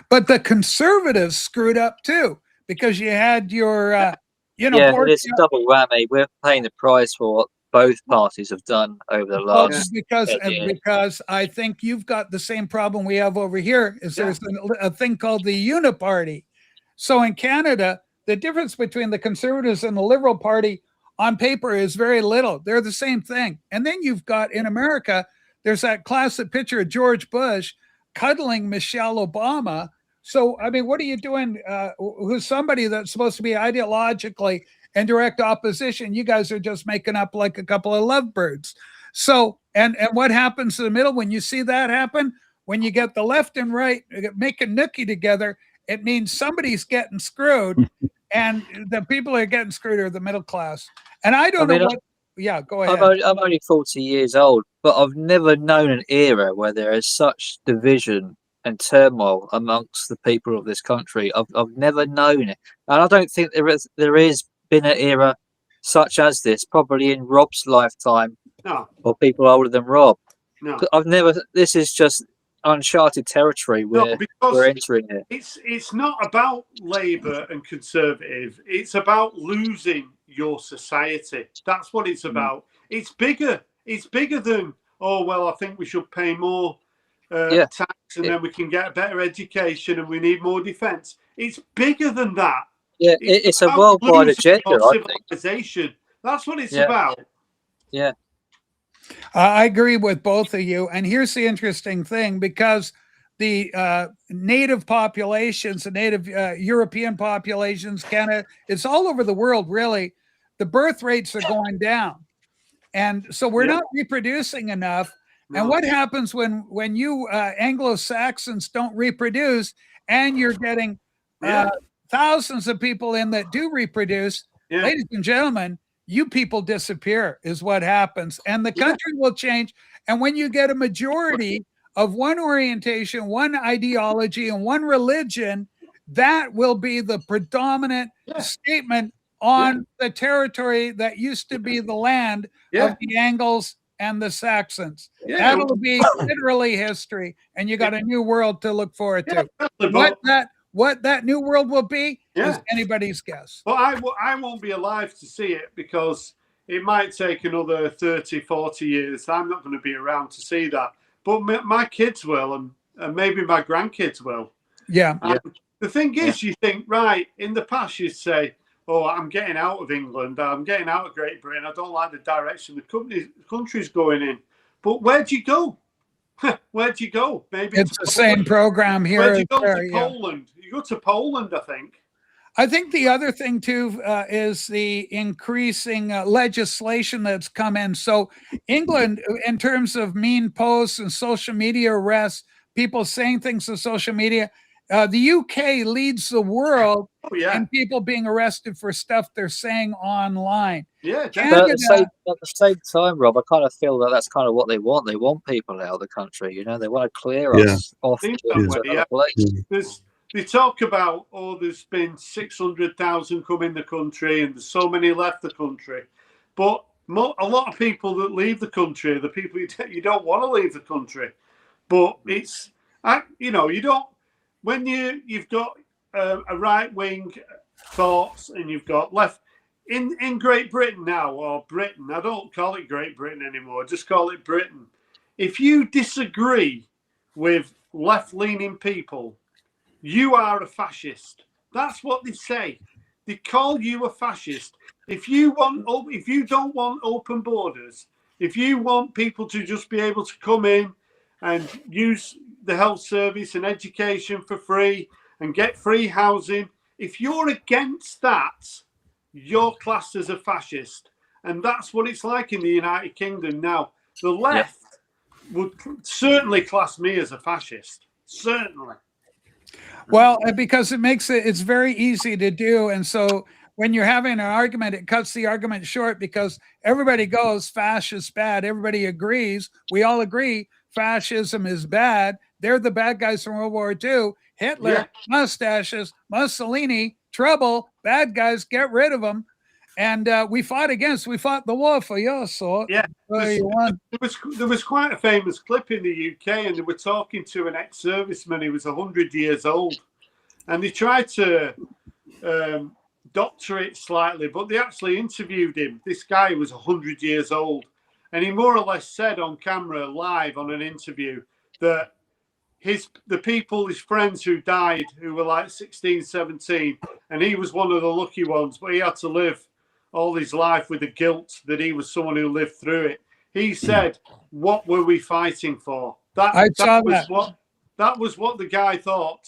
But the Conservatives screwed up too, because you had your it's a double whammy. We're paying the price for what both parties have done over the last because I think you've got the same problem we have over here. There's a thing called the Uniparty. So in Canada, the difference between the Conservatives and the Liberal Party on paper is very little. They're the same thing. And then you've got in America, there's that classic picture of George Bush cuddling Michelle Obama. So, I mean, what are you doing? Who's somebody that's supposed to be ideologically in direct opposition? You guys are just making up like a couple of lovebirds. So, and what happens in the middle when you see that happen? When you get the left and right making nookie together, it means somebody's getting screwed, and the people that are getting screwed are the middle class. And I don't know what. Yeah, go ahead. I'm only 40 years old, but I've never known an era where there is such division and turmoil amongst the people of this country. I've never known it, and I don't think there is been an era such as this, probably in Rob's lifetime, or people older than Rob. No, I've never. This is just uncharted territory we're entering here. It's not about Labour and Conservative. It's about losing your society. That's what it's about. It's bigger. It's bigger than, oh, well, I think we should pay more tax and then we can get a better education and we need more defence. It's bigger than that. Yeah, it's a worldwide agenda, I think. That's what it's about. Yeah. I agree with both of you. And here's the interesting thing, because the native populations, the native European populations, Canada, it's all over the world, really. The birth rates are going down. And so we're not reproducing enough. No. And what happens when you Anglo-Saxons don't reproduce and you're getting thousands of people in that do reproduce? Ladies and gentlemen, you people disappear is what happens, and the country will change. And when you get a majority of one orientation, one ideology, and one religion, that will be the predominant statement on the territory that used to be the land of the Angles and the Saxons. That'll be literally history, and you got a new world to look forward to. What that new world will be is anybody's guess. Well, I won't be alive to see it because it might take another 30, 40 years. I'm not going to be around to see that. But my kids will, and maybe my grandkids will. Yeah. The thing is, you think, right, in the past you'd say, oh, I'm getting out of England. I'm getting out of Great Britain. I don't like the direction the country's going in. But where'd you go? Where'd you go? Maybe it's the same program here. Where'd you go to Poland? You go to Poland, I think. I think the other thing too is the increasing legislation that's come in. So England, in terms of mean posts and social media arrests, people saying things on social media, the UK leads the world in people being arrested for stuff they're saying online. Yeah, Canada, at the same time, Rob, I kind of feel that that's kind of what they want. They want people out of the country. You know, they want to clear us off to another place. They talk about, oh, there's been 600,000 come in the country and there's so many left the country. But a lot of people that leave the country are the people you don't want to leave the country. But it's, you know, you don't, when you've got a right-wing thoughts and you've got left, in Great Britain now, or Britain, I don't call it Great Britain anymore, just call it Britain. If you disagree with left-leaning people, you are a fascist. That's what they say. They call you a fascist. If you don't want open borders, if you want people to just be able to come in and use the health service and education for free and get free housing, if you're against that, you're classed as a fascist. And that's what it's like in the United Kingdom now. The left would certainly class me as a fascist. Certainly. Well, because it's very easy to do. And so when you're having an argument, it cuts the argument short because everybody goes, fascist bad. Everybody agrees. We all agree fascism is bad. They're the bad guys from World War II. Hitler, mustaches, Mussolini, trouble, bad guys, get rid of them. And we fought the war for your sort. Yeah. There was quite a famous clip in the UK, and they were talking to an ex-serviceman who was 100 years old. And they tried to doctor it slightly, but they actually interviewed him. This guy was 100 years old. And he more or less said on camera, live on an interview, that his friends who died, who were like 16, 17, and he was one of the lucky ones, but he had to live all his life with the guilt that he was someone who lived through it. He said, "What were we fighting for?" That was what the guy thought,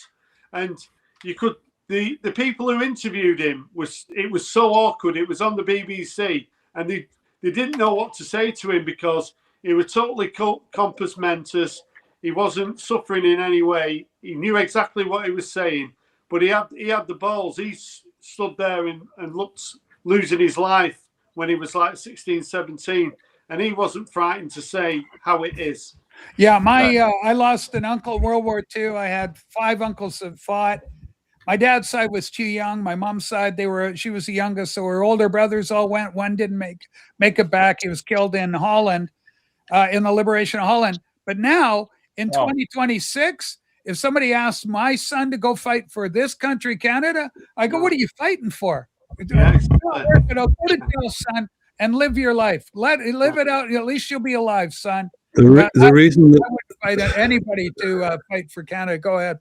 and you could the people who interviewed him it was so awkward. It was on the BBC, and they didn't know what to say to him because he was totally compos mentis. He wasn't suffering in any way. He knew exactly what he was saying, but he had the balls. He stood there and looked losing his life when he was like 16, 17, and he wasn't frightened to say how it is. Yeah, I lost an uncle in World War II. I had 5 uncles that fought. My dad's side was too young. My mom's side, she was the youngest, so her older brothers all went. One didn't make it back. He was killed in Holland, in the liberation of Holland. But now in 2026, if somebody asks my son to go fight for this country, Canada, I go, "What are you fighting for? Yeah, go to jail, son, and live your life. Live it out. At least you'll be alive, son." The reason that I would fight anybody to fight for Canada. Go ahead.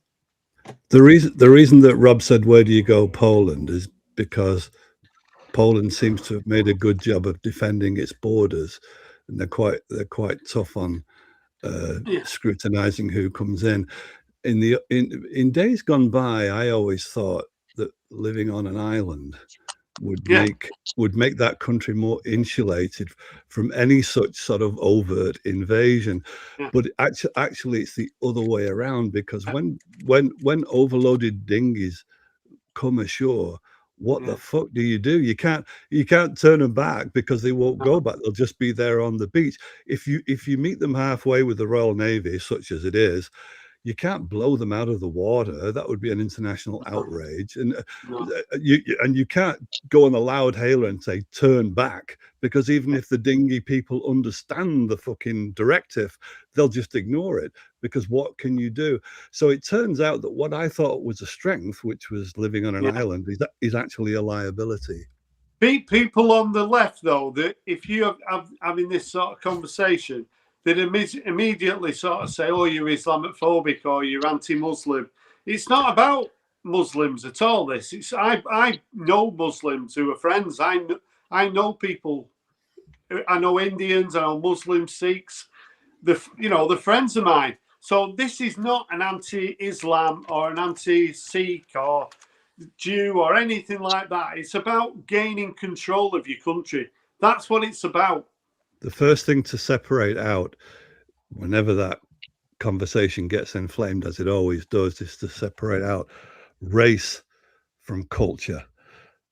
The reason that Rob said, "Where do you go, Poland?" is because Poland seems to have made a good job of defending its borders, and they're quite tough on scrutinizing who comes in. In days gone by, I always thought that living on an island would make that country more insulated from any such sort of overt invasion. But actually it's the other way around, because when overloaded dinghies come ashore, what the fuck do? You can't turn them back because they won't go back. They'll just be there on the beach. If you meet them halfway with the Royal Navy, such as it is, you can't blow them out of the water. That would be an international outrage. And you can't go on a loud hailer and say, "Turn back," because even if the dinghy people understand the fucking directive, they'll just ignore it, because what can you do? So it turns out that what I thought was a strength, which was living on an island, is actually a liability. People on the left, though, that if you have having this sort of conversation, they'd immediately sort of say, "Oh, you're Islamophobic or you're anti-Muslim." It's not about Muslims at all. I know Muslims who are friends. I know people. I know Indians. I know Muslims, Sikhs. They're friends of mine. So this is not an anti-Islam or an anti-Sikh or Jew or anything like that. It's about gaining control of your country. That's what it's about. The first thing to separate out whenever that conversation gets inflamed, as it always does, is to separate out race from culture.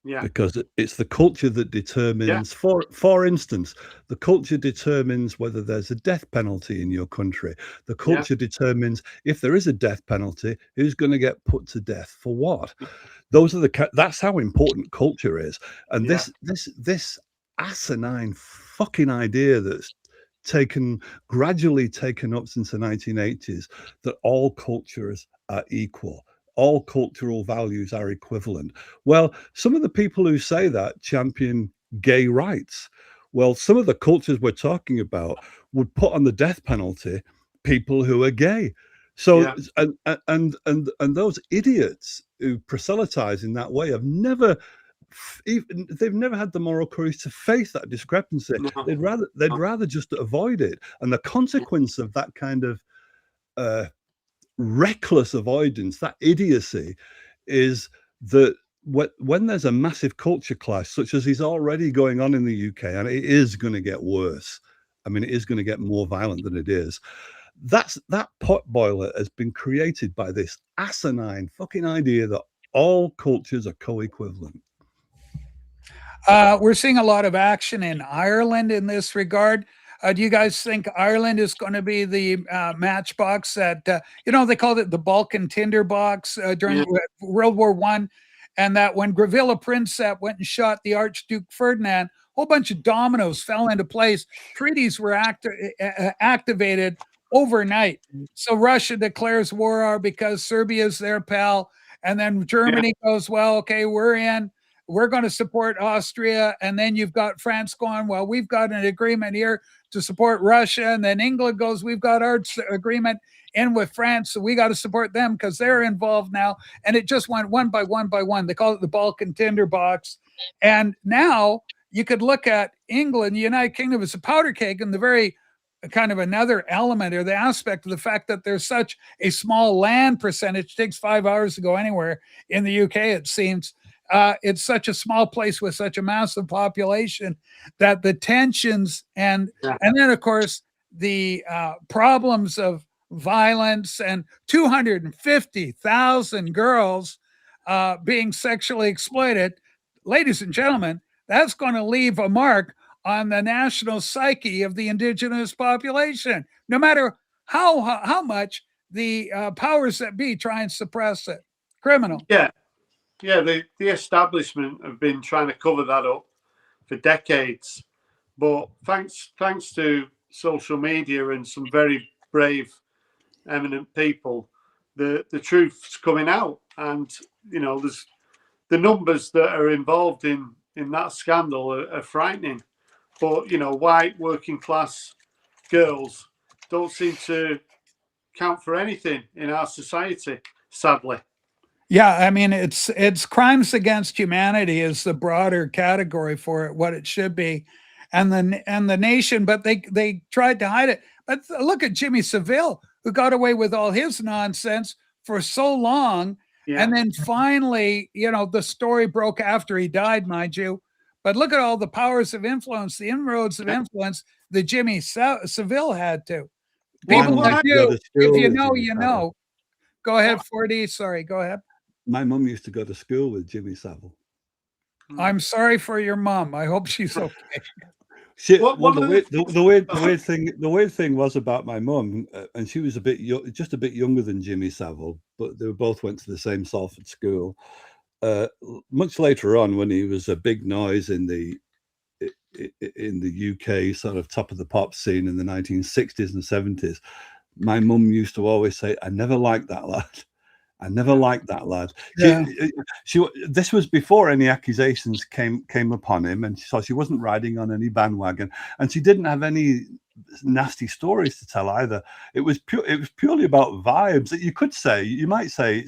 Because it's the culture that determines, for instance, the culture determines whether there's a death penalty in your country. The culture determines, if there is a death penalty, who's going to get put to death for what. That's how important culture is. And this asinine fucking idea that's gradually taken up since the 1980s, that all cultures are equal, all cultural values are equivalent. Well, some of the people who say that champion gay rights. Well, some of the cultures we're talking about would put on the death penalty people who are gay. So and those idiots who proselytize in that way they've never had the moral courage to face that discrepancy. They'd rather just avoid it. And the consequence of that kind of reckless avoidance, that idiocy, is that when there's a massive culture clash, such as is already going on in the UK, and it is going to get worse. I mean, it is going to get more violent than it is. That pot boiler has been created by this asinine fucking idea that all cultures are co-equivalent. We're seeing a lot of action in Ireland in this regard. Do you guys think Ireland is going to be the matchbox that, they called it the Balkan tinderbox during World War I, and that when Gravilla Prinsep went and shot the Archduke Ferdinand, a whole bunch of dominoes fell into place. Treaties were activated overnight. So Russia declares war because Serbia's their pal, and then Germany goes, well, okay, we're in. We're going to support Austria. And then you've got France going, well, we've got an agreement here to support Russia. And then England goes, we've got our agreement in with France, so we got to support them because they're involved now. And it just went one by one by one. They call it the Balkan tinderbox. And now you could look at England, the United Kingdom as a powder keg, and the very kind of another element or the aspect of the fact that there's such a small land percentage. It takes 5 hours to go anywhere in the UK, it seems. It's such a small place with such a massive population that the tensions and then of course the problems of violence and 250,000 girls being sexually exploited, ladies and gentlemen, that's going to leave a mark on the national psyche of the indigenous population, no matter how much the powers that be try and suppress it. Criminal. Yeah. The establishment have been trying to cover that up for decades, but thanks to social media and some very brave, eminent people, the truth's coming out, and there's the numbers that are involved in that scandal are frightening. But white working class girls don't seem to count for anything in our society, sadly. Yeah, I mean it's crimes against humanity is the broader category for it, what it should be, and the nation. But they tried to hide it. But look at Jimmy Savile, who got away with all his nonsense for so long, and then finally, the story broke after he died, mind you. But look at all the powers of influence, the inroads of influence that Jimmy Savile had to. People like you, if you know, you know. Go ahead, 4D. Sorry, go ahead. My mum used to go to school with Jimmy Savile. I'm sorry for your mom. I hope she's okay. The weird thing was about my mum, and she was just a bit younger than Jimmy Savile, but they both went to the same Salford school. Much later on, when he was a big noise in the UK sort of top of the pop scene in the 1960s and 70s, my mum used to always say, "I never liked that lad. I never liked that lad." Yeah. This was before any accusations came upon him, and so she wasn't riding on any bandwagon, and she didn't have any nasty stories to tell either. It was purely about vibes. That you might say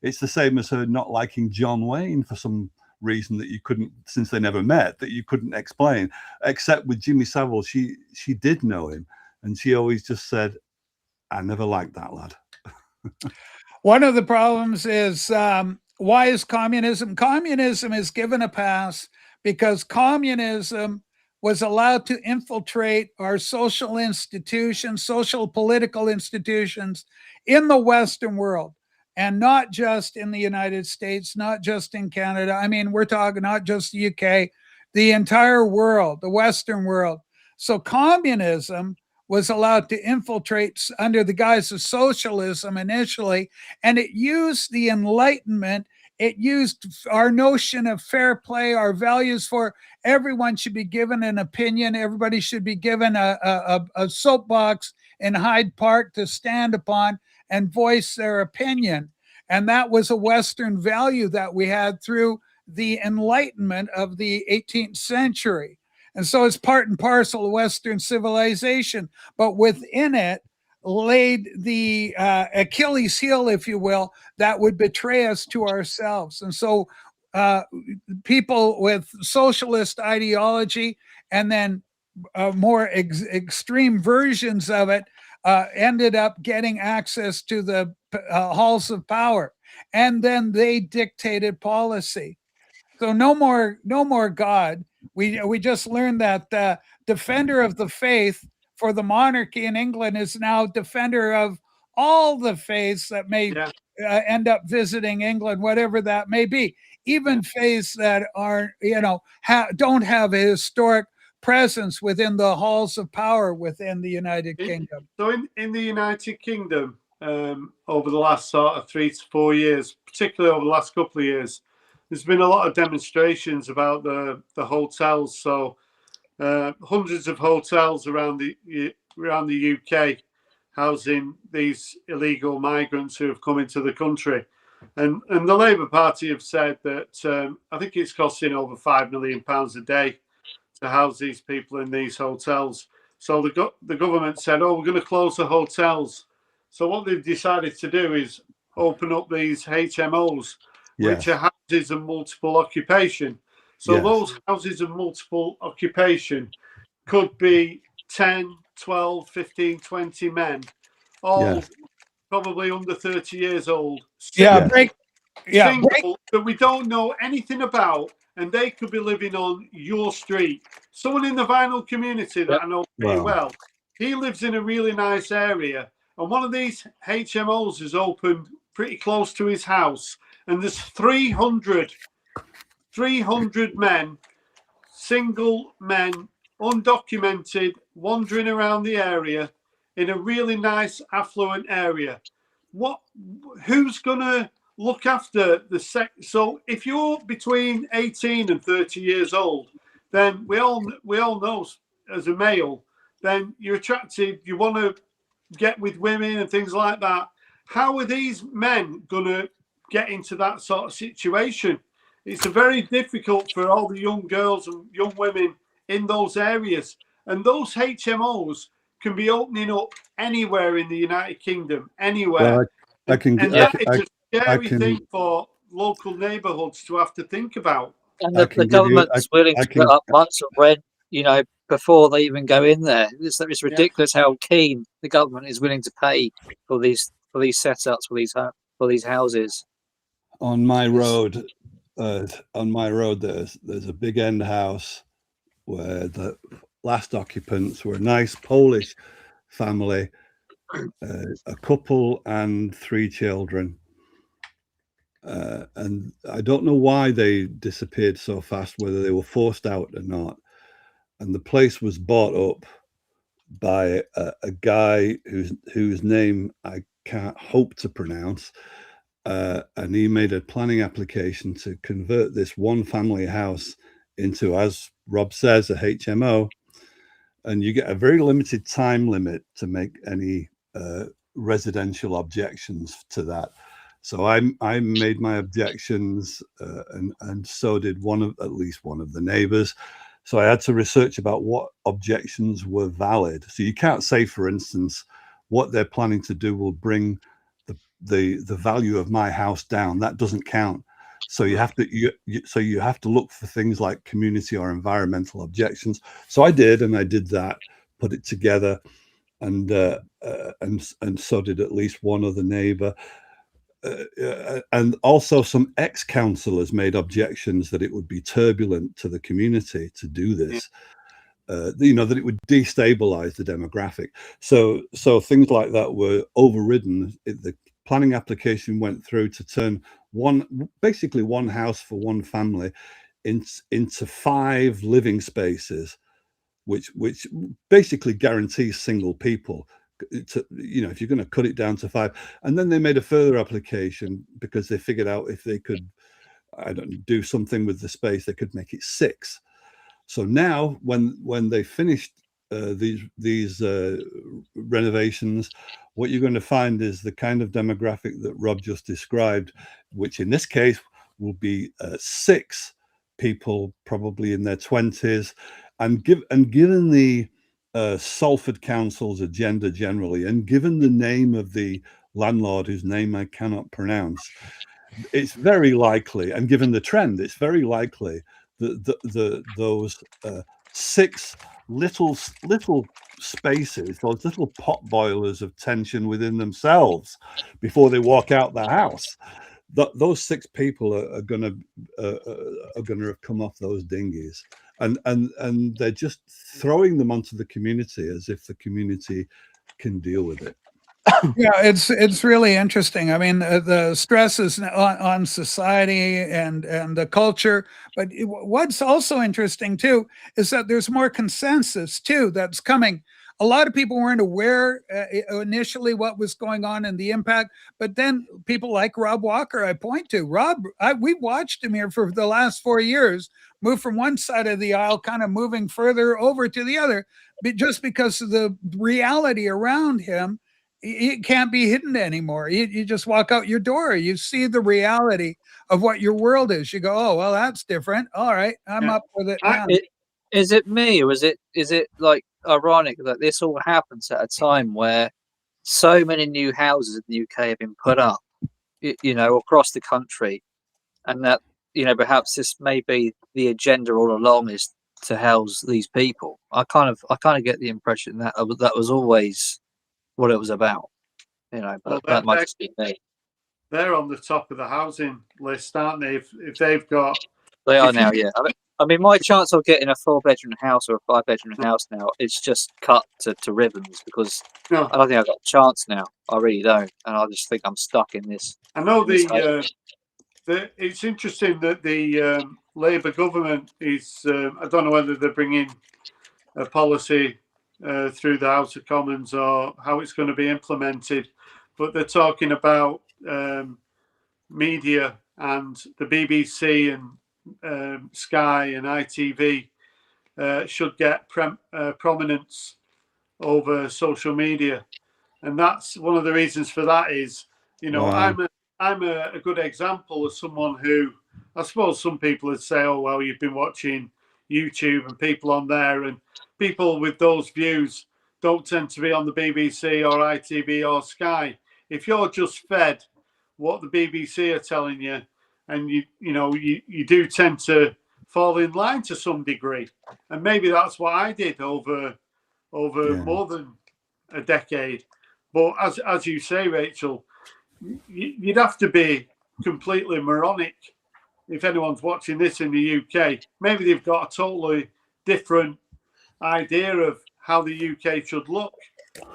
it's the same as her not liking John Wayne for some reason that you couldn't, since they never met, that you couldn't explain. Except with Jimmy Savile, she did know him, and she always just said, "I never liked that lad." One of the problems is why is communism? Communism is given a pass because communism was allowed to infiltrate our social institutions, social political institutions in the Western world, and not just in the United States, not just in Canada. I mean, we're talking not just the UK, the entire world, the Western world. So communism was allowed to infiltrate under the guise of socialism initially, and it used the Enlightenment. It used our notion of fair play, our values for everyone should be given an opinion. Everybody should be given a soapbox in Hyde Park to stand upon and voice their opinion. And that was a Western value that we had through the Enlightenment of the 18th century. And so it's part and parcel of Western civilization, but within it laid the Achilles heel, if you will, that would betray us to ourselves. And so people with socialist ideology and then more extreme versions of it ended up getting access to the halls of power. And then they dictated policy. So no more God. We just learned that the defender of the faith for the monarchy in England is now defender of all the faiths that may end up visiting England, whatever that may be, even faiths that are don't have a historic presence within the halls of power within the United Kingdom. So in the United Kingdom, over the last sort of 3 to 4 years, particularly over the last couple of years, there's been a lot of demonstrations about the hotels. So hundreds of hotels around the UK housing these illegal migrants who have come into the country. And the Labour Party have said that I think it's costing over £5 million a day to house these people in these hotels. So the government said, "Oh, we're going to close the hotels." So what they've decided to do is open up these HMOs, which are houses of multiple occupation. So Yes. those houses of multiple occupation could be 10, 12, 15, 20 men, all probably under 30 years old. Yeah, Single that we don't know anything about, and they could be living on your street. Someone in the vinyl community that I know pretty well, he lives in a really nice area, and one of these HMOs is opened pretty close to his house, and there's 300 men, single men, undocumented, wandering around the area in a really nice affluent area. Who's gonna look after the sex? So if you're between 18 and 30 years old, then we all know as a male, then you're attracted, you want to get with women and things like that. How are these men gonna get into that sort of situation? It's very difficult for all the young girls and young women in those areas, and those HMOs can be opening up anywhere in the United Kingdom, anywhere. Well, that is a scary thing for local neighbourhoods to have to think about. And the government's willing to put up months of rent, you know, before they even go in there. It's ridiculous how keen the government is willing to pay for these setups, for these houses. On my road, there's a big end house where the last occupants were a nice Polish family, a couple and 3 children. And I don't know why they disappeared so fast, whether they were forced out or not. And the place was bought up by a guy whose name I can't hope to pronounce. And he made a planning application to convert this one family house into, as Rob says, a HMO. And you get a very limited time limit to make any residential objections to that. So I made my objections, and so did at least one of the neighbors. So I had to research about what objections were valid. So you can't say, for instance, what they're planning to do will bring the value of my house down. That doesn't count. So you have to look for things like community or environmental objections. So I did that, put it together, and so did at least one other neighbor. And also some ex-councillors made objections that it would be turbulent to the community to do this. You know, that it would destabilize the demographic. So things like that were overridden. The planning application went through to turn basically one house for one family into 5 living spaces, which basically guarantees single people. You know, if you're going to cut it down to 5. And then they made a further application because they figured out if they could, do something with the space, they could make it 6. So now when they finished these renovations, what you're going to find is the kind of demographic that Rob just described, which in this case will be 6 people, probably in their 20s, and given the Salford Council's agenda generally, and given the name of the landlord, whose name I cannot pronounce, it's very likely, and given the trend, it's very likely that those 6 little spaces, those little pot boilers of tension within themselves before they walk out the house, those 6 people are gonna have come off those dinghies, and they're just throwing them onto the community as if the community can deal with it. Yeah, it's really interesting. I mean, the stress is on society and the culture, but what's also interesting too is that there's more consensus too that's coming. A lot of people weren't aware initially what was going on and the impact, but then people like Rob Walker, I point to Rob. We've watched him here for the last 4 years move from one side of the aisle, kind of moving further over to the other, but just because of the reality around him. It can't be hidden anymore. You just walk out your door. You see the reality of what your world is. You go, oh, well, that's different. All right, I'm up with it now. Is it me, or is it like ironic that this all happens at a time where so many new houses in the UK have been put up, you know, across the country, and that perhaps this may be the agenda all along, is to house these people. I kind of get the impression that that was always what it was about. But that might just be me. They're on the top of the housing list, aren't they? If they've got, they are now. Yeah, I mean, my chance of getting a 4-bedroom house or a 5-bedroom house now, it's just cut to ribbons, because I don't think I've got a chance now. I really don't, and I just think I'm stuck in this. I know it's interesting that the Labour government is. I don't know whether they're bringing a policy through the House of Commons or how it's going to be implemented, but they're talking about media, and the BBC and Sky and ITV should get prominence over social media, and that's one of the reasons for that. Is wow. I'm a good example of someone who, I suppose some people would say, oh well, you've been watching YouTube and people on there, and people with those views don't tend to be on the BBC or ITV or Sky. If you're just fed what the BBC are telling you, and you do tend to fall in line to some degree, and maybe that's what I did over more than a decade. But as you say, Rachel, you'd have to be completely moronic if anyone's watching this in the UK. Maybe they've got a totally different idea of how the UK should look.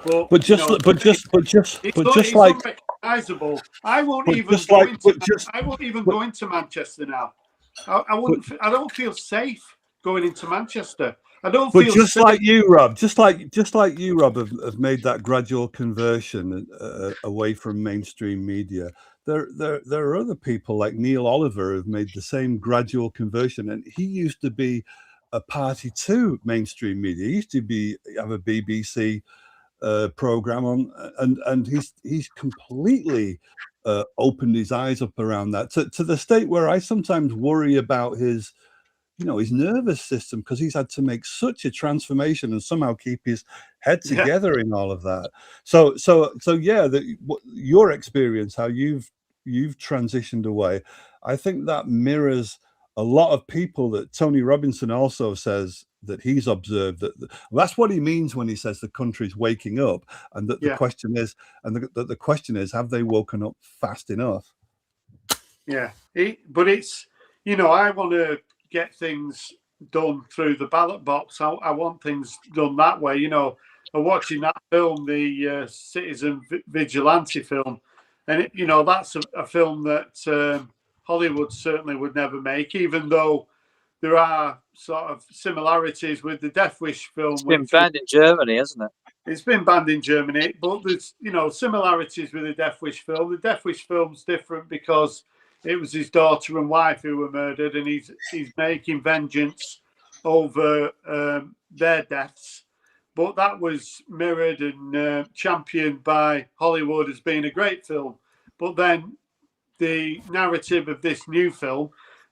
But just like unrecognizable. I won't even go into Manchester now. I wouldn't. I don't feel safe going into Manchester. I don't feel. But just safe. Like you, Rob, just like you, Rob, have made that gradual conversion away from mainstream media. There are other people like Neil Oliver who've made the same gradual conversion, and he used to be a party to mainstream media. He used to have a BBC program on, and he's completely opened his eyes up around that to the state where I sometimes worry about his nervous system, because he's had to make such a transformation and somehow keep his head together in all of that. So yeah, your experience, how you've transitioned away, I think that mirrors a lot of people that Tony Robinson also says that he's observed. That's what he means when he says the country's waking up, and that the question is, the question is, have they woken up fast enough? Yeah, but it's I want to get things done through the ballot box. I want things done that way. Watching that film, the Citizen Vigilante film, and that's a film that Hollywood certainly would never make, even though there are sort of similarities with the Death Wish film. It's been banned in Germany, hasn't it? It's been banned in Germany, but there's similarities with the Death Wish film. The Death Wish film's different because it was his daughter and wife who were murdered, and he's making vengeance over their deaths. But that was mirrored and championed by Hollywood as being a great film. But then the narrative of this new film,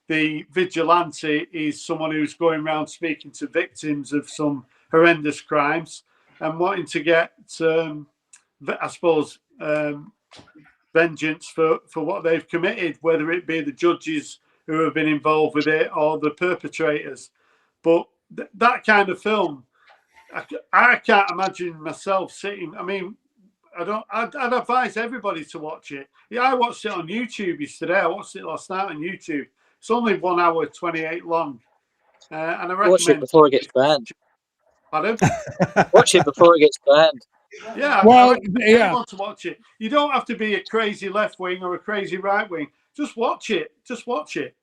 the vigilante, is someone who's going around speaking to victims of some horrendous crimes and wanting to get, I suppose, vengeance for what they've committed, whether it be the judges who have been involved with it or the perpetrators. But that kind of film, I can't imagine myself sitting. I mean, I'd advise everybody to watch it. Yeah, I watched it on YouTube yesterday. I watched it last night on YouTube. It's only 1 hour 28 long, and I recommend. Watch it before it gets banned. Pardon? Watch it before it gets banned. Yeah, well, anyone to watch it. You don't have to be a crazy left wing or a crazy right wing. Just watch it. Just watch it.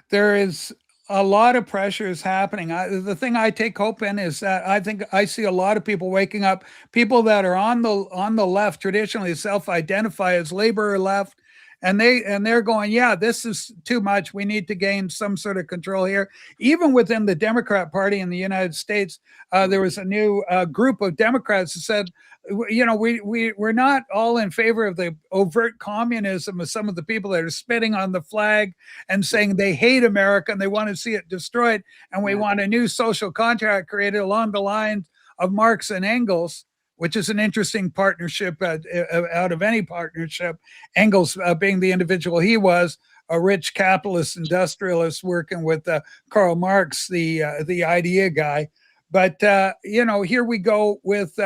There is a lot of pressures happening. The thing I take hope in is that I think I see a lot of people waking up. People that are on the left traditionally self-identify as labor or left, and they're going, yeah, this is too much. We need to gain some sort of control here. Even within the Democrat Party in the United States, there was a new group of Democrats that said, we're not all in favor of the overt communism of some of the people that are spitting on the flag and saying they hate America and they want to see it destroyed. And we want a new social contract created along the lines of Marx and Engels, which is an interesting partnership out of any partnership. Engels being the individual he was, a rich capitalist industrialist working with Karl Marx, the idea guy. But here we go with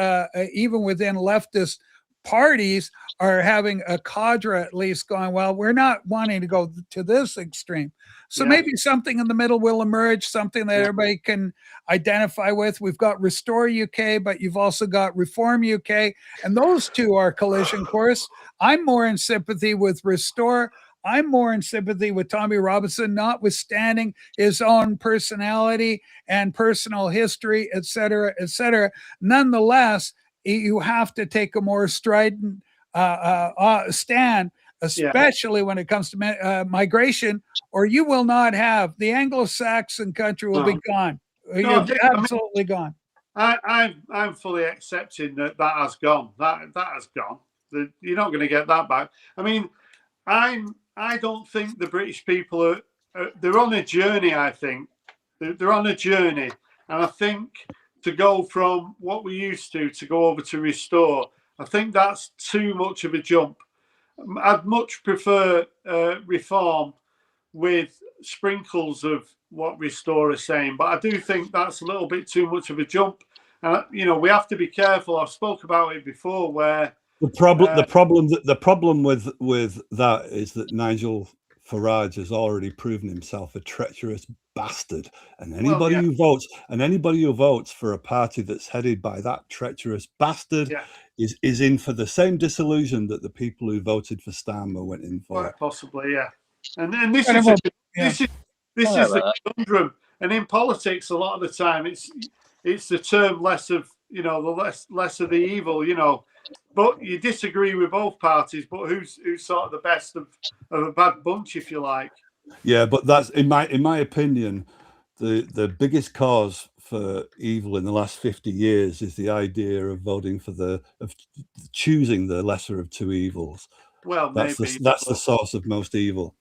even within leftist parties are having a cadre at least going, well, we're not wanting to go to this extreme. So maybe something in the middle will emerge, something that everybody can identify with. We've got Restore UK, but you've also got Reform UK, and those two are collision course. I'm more in sympathy with Restore. I'm more in sympathy with Tommy Robinson, notwithstanding his own personality and personal history, et cetera, et cetera. Nonetheless, you have to take a more strident stand, especially when it comes to migration, or you will not have the Anglo-Saxon country will be gone. Absolutely gone. I'm fully accepting that has gone. That has gone. You're not going to get that back. I mean, I don't think the British people they're on a journey. I think they're on a journey, and I think to go from what we used to go over to Restore, I think that's too much of a jump. I'd much prefer Reform with sprinkles of what Restore is saying, but I do think that's a little bit too much of a jump. We have to be careful. I've spoke about it before, where the problem with that is that Nigel Farage has already proven himself a treacherous bastard, and anybody who votes for a party that's headed by that treacherous bastard is in for the same disillusion that the people who voted for Starmer went in for. Quite possibly, yeah. And this is the conundrum. And in politics, a lot of the time, it's the term less of the less of the evil, But you disagree with both parties, but who's sort of the best of a bad bunch, if you like? Yeah, but that's in my opinion, the biggest cause for evil in the last 50 years is the idea of voting of choosing the lesser of two evils. Well, that's the source of most evil.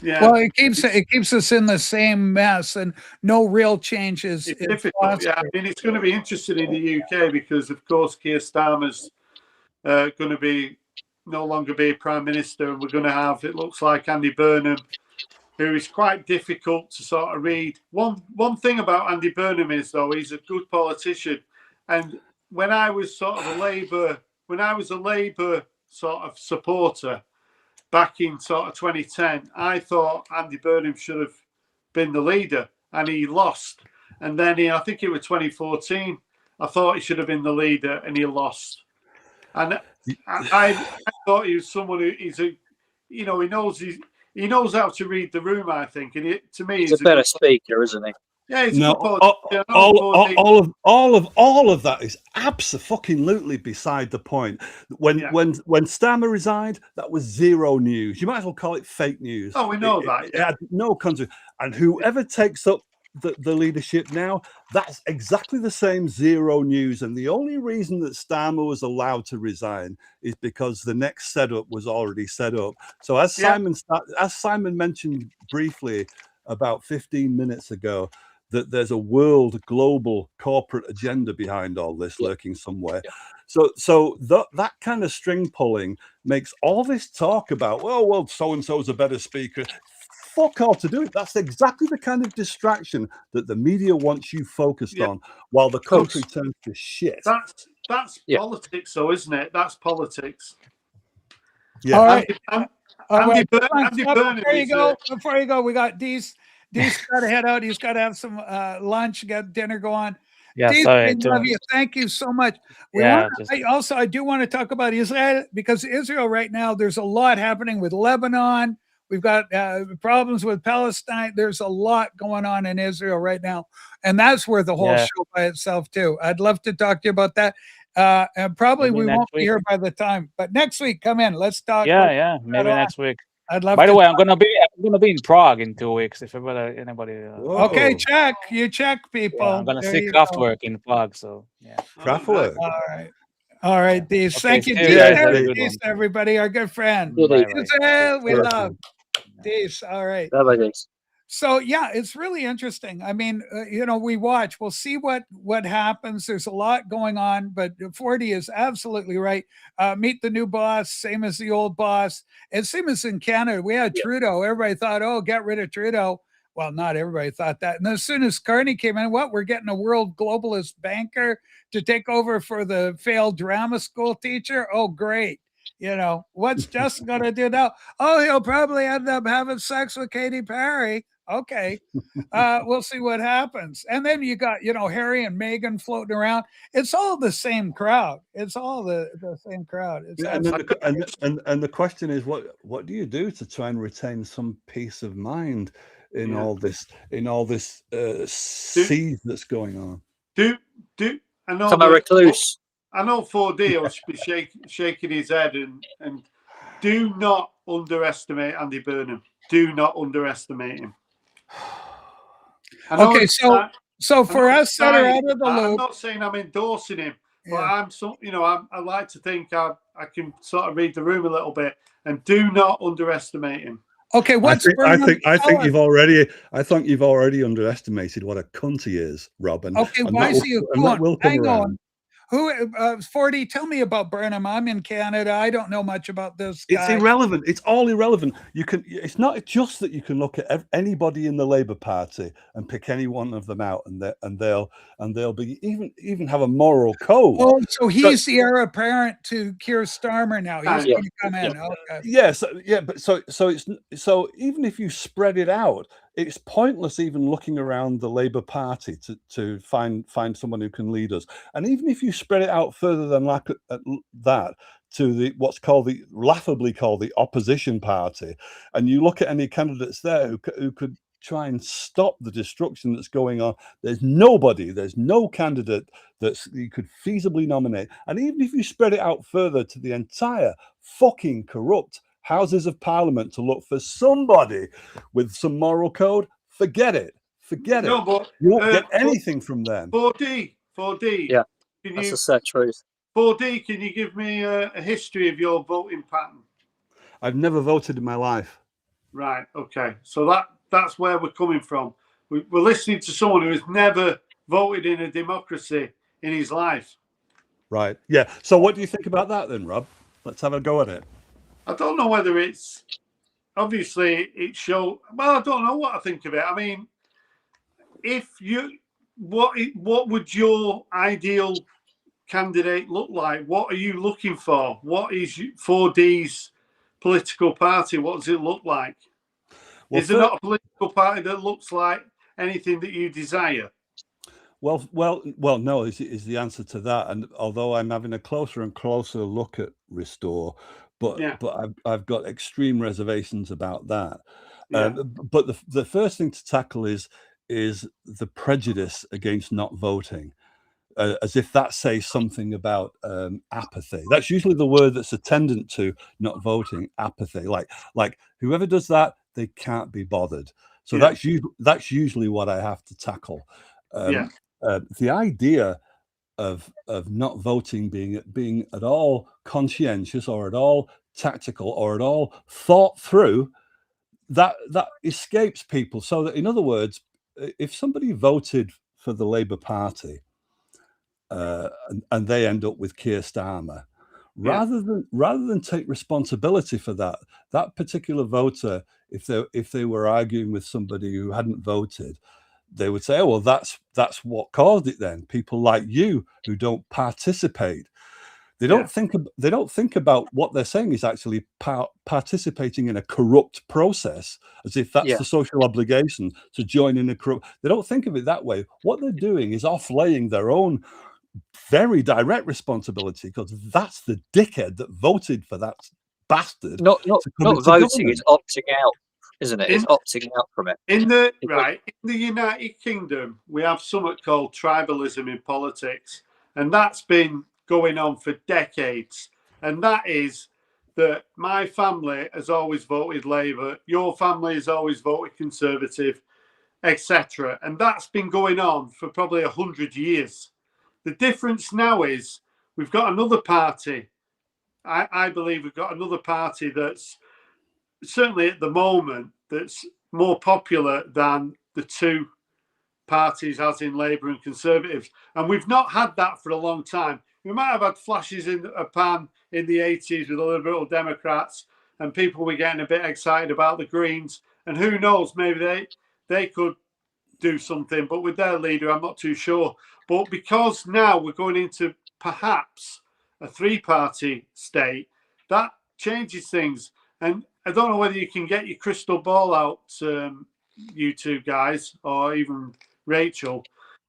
Yeah. Well, it keeps us in the same mess, and no real changes. It's difficult. Yeah, I mean, it's going to be interesting in the UK because, of course, Keir Starmer's going to be no longer be Prime Minister, and we're going to have, it looks like, Andy Burnham, who is quite difficult to sort of read. One thing about Andy Burnham is, though, he's a good politician. And when I was sort of a Labour sort of supporter back in sort of 2010, I thought Andy Burnham should have been the leader, and he lost. And then I think it was 2014, I thought he should have been the leader, and he lost. And I thought he was someone who he knows how to read the room, I think. And to me, he's a better speaker, isn't he? Yeah, he's no, all of that is absolutely beside the point. When Starmer resigned, that was zero news. You might as well call it fake news. Oh, we know that. It had no consequence. And whoever takes up the leadership now, that's exactly the same zero news. And the only reason that Starmer was allowed to resign is because the next setup was already set up. So as Simon mentioned briefly about 15 minutes ago, that there's a global corporate agenda behind all this lurking somewhere. So that kind of string pulling makes all this talk about, well, so-and-so's a better speaker. Fuck all to do it. That's exactly the kind of distraction that the media wants you focused on while the country turns to shit. That's politics, though, isn't it? That's politics. Yeah. All right. Before you go, we got Dee's got to head out. He's got to have some lunch, get dinner going. Yeah, Dees, sorry. love you. Thank you so much. I do want to talk about Israel, because Israel right now, there's a lot happening with Lebanon. We've got problems with Palestine. There's a lot going on in Israel right now. And that's worth a whole show by itself, too. I'd love to talk to you about that. And probably we won't be here by the time. But next week, come in. Let's talk. Yeah. Maybe next week. I'd love By the way, I'm talk. gonna be in Prague in 2 weeks. If anybody okay, you check, people. Yeah, I'm gonna see Kraftwerk in Prague. So yeah. Kraftwerk. All right, Dees. Thank you, Dees, everybody. Our good friend. Good Israel, we love. Dees. All right. Bye-bye, Dees. So yeah, it's really interesting. I mean, we'll see what happens. There's a lot going on, but 40 is absolutely right. Meet the new boss, same as the old boss. And same as in Canada, we had Trudeau. Everybody thought, oh, get rid of Trudeau. Well, not everybody thought that. And as soon as Carney came in, we're getting a world globalist banker to take over for the failed drama school teacher. Oh, great. What's Justin going to do now? Oh, he'll probably end up having sex with Katy Perry. Okay. We'll see what happens. And then you got, Harry and Meghan floating around. It's all the same crowd. It's all the same crowd. It's and the question is, what do you do to try and retain some peace of mind in all this siege that's going on? I know I'm a recluse. I know 4D will be shaking his head and do not underestimate Andy Burnham. Do not underestimate him. Okay, so for us that are out of the loop, I'm not saying I'm endorsing him, but I like to think I can sort of read the room a little bit, and do not underestimate him. Okay, I think you've already underestimated what a cunt he is, Robin. Okay, why is he a cunt? Hang on. 40, tell me about Burnham. I'm in Canada. I don't know much about this guy. It's irrelevant. It's all irrelevant. It's not just that you can look at anybody in the Labour Party and pick any one of them out, and they'll be even have a moral code. Oh, so he's the heir apparent to Keir Starmer now. He's going to come in. Okay. Yes, but so even if you spread it out, it's pointless even looking around the Labour Party to find someone who can lead us. And even if you spread it out further than that to what's laughably called the opposition party, and you look at any candidates there who could try and stop the destruction that's going on, there's no candidate that you could feasibly nominate. And even if you spread it out further to the entire fucking corrupt Houses of Parliament to look for somebody with some moral code, forget it. No, but you won't get anything from them. 4D. Yeah, that's the sad truth. 4D, can you give me a history of your voting pattern? I've never voted in my life. Right. Okay. So that's where we're coming from. We're listening to someone who has never voted in a democracy in his life. Right. Yeah. So what do you think about that then, Rob? Let's have a go at it. I don't know whether it's obviously it show. Well, I don't know what I think of it. I mean, what would your ideal candidate look like? What are you looking for? What is 4D's political party? What does it look like? Is there not a political party that looks like anything that you desire? Well, no, is the answer to that. And although I'm having a closer and closer look at Restore, but I've got extreme reservations about that. But the first thing to tackle is the prejudice against not voting, as if that says something about apathy. That's usually the word that's attendant to not voting, apathy. Like whoever does that, they can't be bothered. So that's usually what I have to tackle. The idea of not voting being at all conscientious or at all tactical or at all thought through, that escapes people. So that, in other words, if somebody voted for the Labour Party and they end up with Keir Starmer, rather than take responsibility for that particular voter, if they were arguing with somebody who hadn't voted, they would say, oh, well, that's what caused it then. People like you who don't participate. They don't think about what they're saying is actually participating in a corrupt process, as if that's the social obligation to join in a corrupt. They don't think of it that way. What they're doing is offlaying their own very direct responsibility, because that's the dickhead that voted for that bastard. Not voting, it's opting out, isn't it? It's opting out from it. In the United Kingdom, we have something called tribalism in politics, and that's been going on for decades. And that is that my family has always voted Labour, your family has always voted Conservative, etc. And that's been going on for probably 100 years. The difference now is we've got another party. I believe we've got another party that's certainly at the moment that's more popular than the two parties, as in Labour and Conservatives. And we've not had that for a long time. We might have had flashes in a pan in the 80s with the Liberal Democrats, and people were getting a bit excited about the Greens. And who knows, maybe they could do something. But with their leader, I'm not too sure. But because now we're going into perhaps a three-party state, that changes things. And I don't know whether you can get your crystal ball out, you two guys, or even Rachel,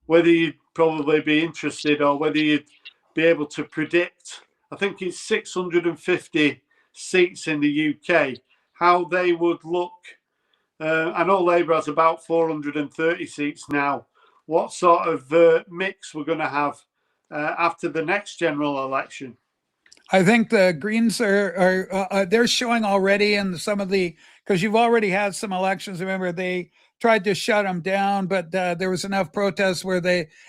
whether you'd probably be interested or whether you'd be able to predict. I think it's 650 seats in the UK, how they would look. I know Labour has about 430 seats now. What sort of mix we're going to have after the next general election? I think the Greens are they're showing already in some of the, because you've already had some elections. Remember, they tried to shut them down, but there was enough protests where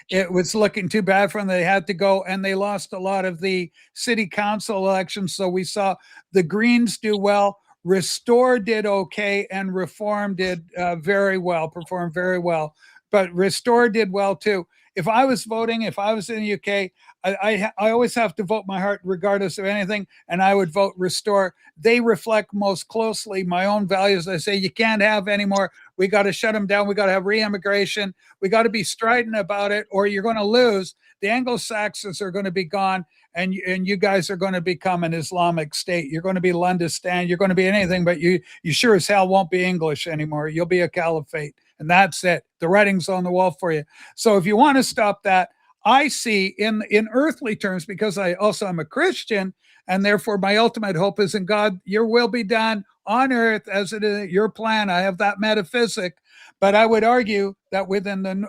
it was looking too bad for them. They had to go, and they lost a lot of the city council elections. So we saw the Greens do well. Restore did okay, and Reform did very well, performed very well. But Restore did well too. If I was voting, if I was in the UK, I always have to vote my heart regardless of anything, and I would vote Restore. They reflect most closely my own values. I say you can't have any more. We got to shut them down. We got to have re-immigration. We got to be strident about it, or you're going to lose. The Anglo-Saxons are going to be gone, and you guys are going to become an Islamic state. You're going to be Lundistan. You're going to be anything, but you sure as hell won't be English anymore. You'll be a caliphate, and that's it. The writing's on the wall for you. So if you want to stop that, I see in earthly terms, because I also am a Christian, and therefore my ultimate hope is in God, your will be done on earth as it is your plan. I have that metaphysic, but I would argue that within an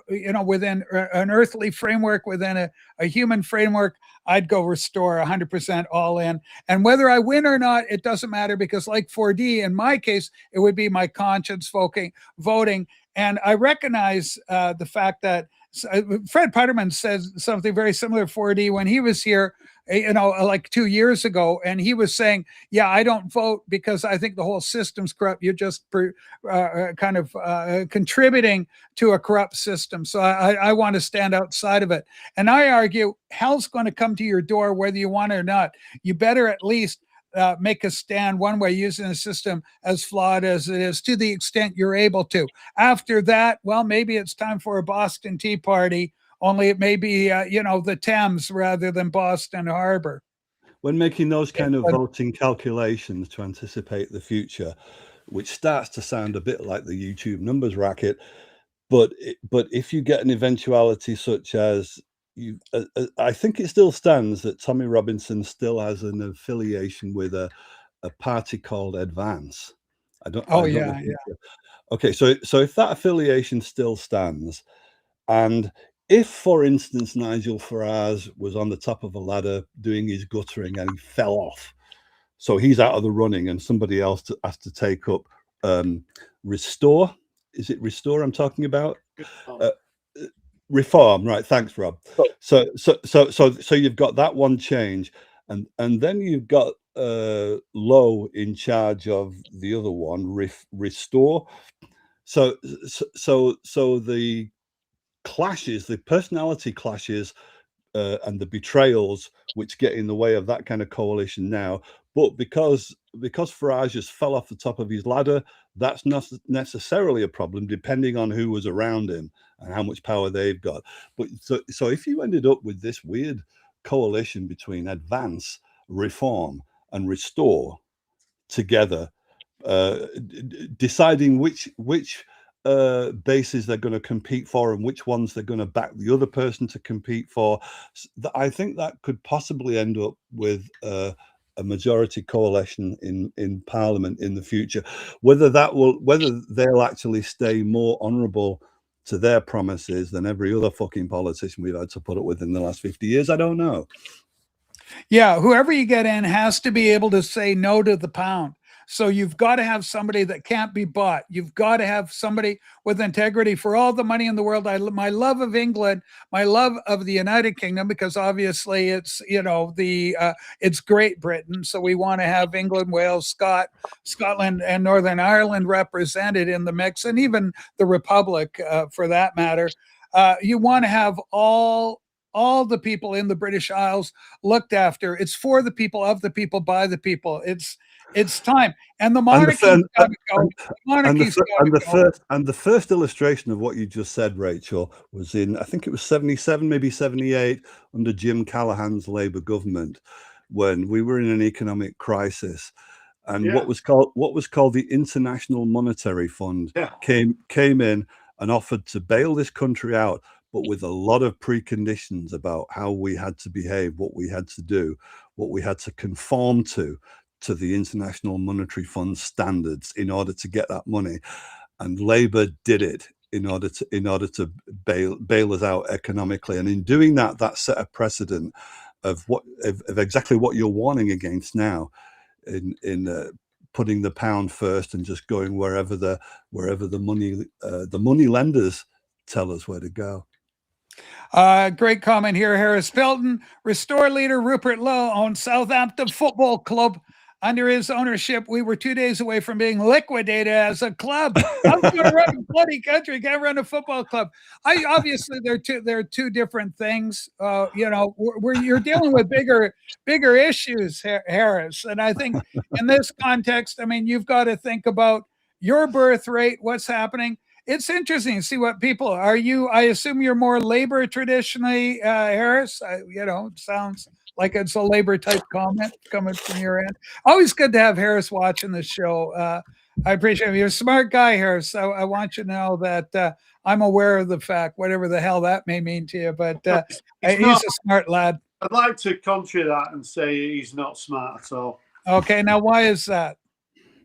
earthly framework, within a human framework, I'd go Restore 100% all in. And whether I win or not, it doesn't matter, because like 4D, in my case, it would be my conscience voting. And I recognize the fact that Fred Putterman says something very similar to 4D when he was here, like 2 years ago, and he was saying, yeah, I don't vote because I think the whole system's corrupt. You're just contributing to a corrupt system. So I want to stand outside of it. And I argue hell's going to come to your door whether you want it or not. You better at least make a stand one way, using a system as flawed as it is, to the extent you're able to. After that, well, maybe it's time for a Boston Tea Party, only it may be, the Thames rather than Boston Harbor. When making those kind of voting calculations to anticipate the future, which starts to sound a bit like the YouTube numbers racket, but if you get an eventuality such as I think it still stands that Tommy Robinson still has an affiliation with a party called Advance. Okay, so if that affiliation still stands, and if, for instance, Nigel Farage was on the top of a ladder doing his guttering and he fell off, so he's out of the running, and somebody else has to take up Restore. Is it Restore I'm talking about? Reform, right? Thanks, Rob. So you've got that one change, and then you've got Lowe in charge of the other one, Restore. So the clashes, the personality clashes, and the betrayals which get in the way of that kind of coalition now. But because Farage has fell off the top of his ladder, that's not necessarily a problem, depending on who was around him and how much power they've got. But so if you ended up with this weird coalition between Advance, Reform, and Restore together, deciding which bases they're going to compete for and which ones they're going to back the other person to compete for, I think that could possibly end up with a majority coalition in Parliament in the future. Whether they'll actually stay more honourable to their promises than every other fucking politician we've had to put up with in the last 50 years, I don't know. Yeah, whoever you get in has to be able to say no to the pound. So you've got to have somebody that can't be bought. You've got to have somebody with integrity. For all the money in the world, my love of England, my love of the United Kingdom, because obviously it's, it's Great Britain. So we want to have England, Wales, Scotland, and Northern Ireland represented in the mix, and even the Republic for that matter. You want to have all the people in the British Isles looked after. It's for the people, of the people, by the people. It's time, and the monarchy's got to go. The first illustration of what you just said, Rachel, was in, I think it was 77, maybe 78, under Jim Callaghan's Labour government, when we were in an economic crisis, and what was called the International Monetary Fund came in and offered to bail this country out, but with a lot of preconditions about how we had to behave, what we had to do, what we had to conform to the International Monetary Fund standards in order to get that money. And Labour did it in order to bail us out economically. And in doing that, that set a precedent of exactly what you're warning against now, in putting the pound first and just going wherever the money lenders tell us where to go. Great comment here, Harris Pilton. Restore leader Rupert Lowe owns Southampton Football Club. Under his ownership, we were 2 days away from being liquidated as a club. I'm going to run a bloody country, can't run a football club. Obviously they're two different things. You're dealing with bigger issues, Harris. And I think in this context, I mean, you've got to think about your birth rate, what's happening. It's interesting to see what people are. I assume you're more labor traditionally, Harris. It sounds like it's a labor type comment coming from your end. Always good to have Harris watching the show. I appreciate it. You're a smart guy, Harris. I want you to know that I'm aware of the fact, whatever the hell that may mean to you, but he's a smart lad. I'd like to contra that and say he's not smart at all. Okay, now why is that?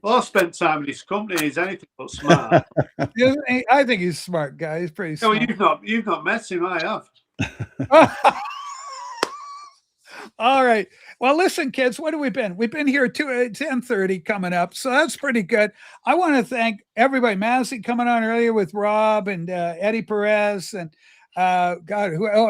Well, I spent time in his company. He's anything but smart. I think he's a smart guy. He's pretty smart. No, you've not met him. I have. All right. Well, listen, kids, what have we been? We've been here 10:30 coming up, so that's pretty good. I want to thank everybody. Massey coming on earlier with Rob and Eddie Perez and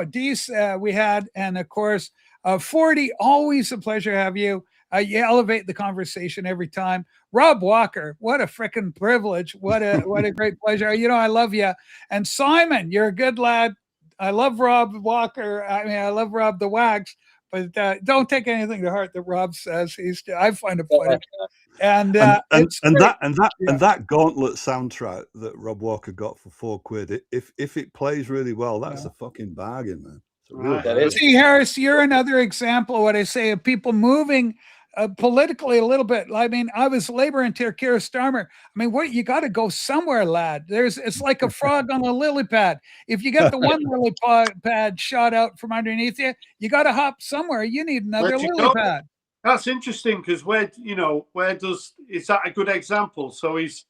Dees we had, and of course 40. Always a pleasure to have you. You elevate the conversation every time. Rob Walker, what a freaking privilege! What a great pleasure. I love you. And Simon, you're a good lad. I love Rob Walker. I mean, I love Rob the Wags. But don't take anything to heart that Rob says. I find it funny. And that Gauntlet soundtrack that Rob Walker got for £4, if it plays really well, that's a fucking bargain, man. See, Harris, you're another example of what I say of people moving politically a little bit. I mean, I was laboring to Keir Starmer. I mean, you got to go somewhere, lad. It's like a frog on a lily pad. If you get the one lily pad shot out from underneath you, you got to hop somewhere. You need another lily pad. That's interesting because is that a good example? So he's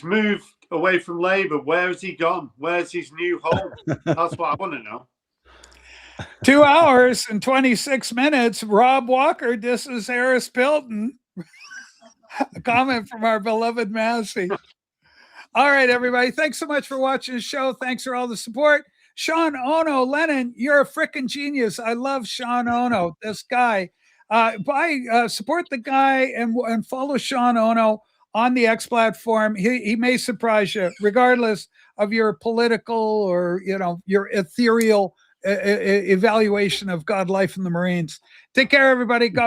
moved away from Labour. Where has he gone? Where's his new home? That's what I want to know. 2 hours and 26 minutes. Rob Walker, this is Harris Pilton. A comment from our beloved Massey. All right, everybody. Thanks so much for watching the show. Thanks for all the support. Sean Ono, Lennon, you're a freaking genius. I love Sean Ono, this guy. Support the guy and follow Sean Ono on the X platform. He may surprise you, regardless of your political or your ethereal evaluation of God, life, and the Marines. Take care, everybody. God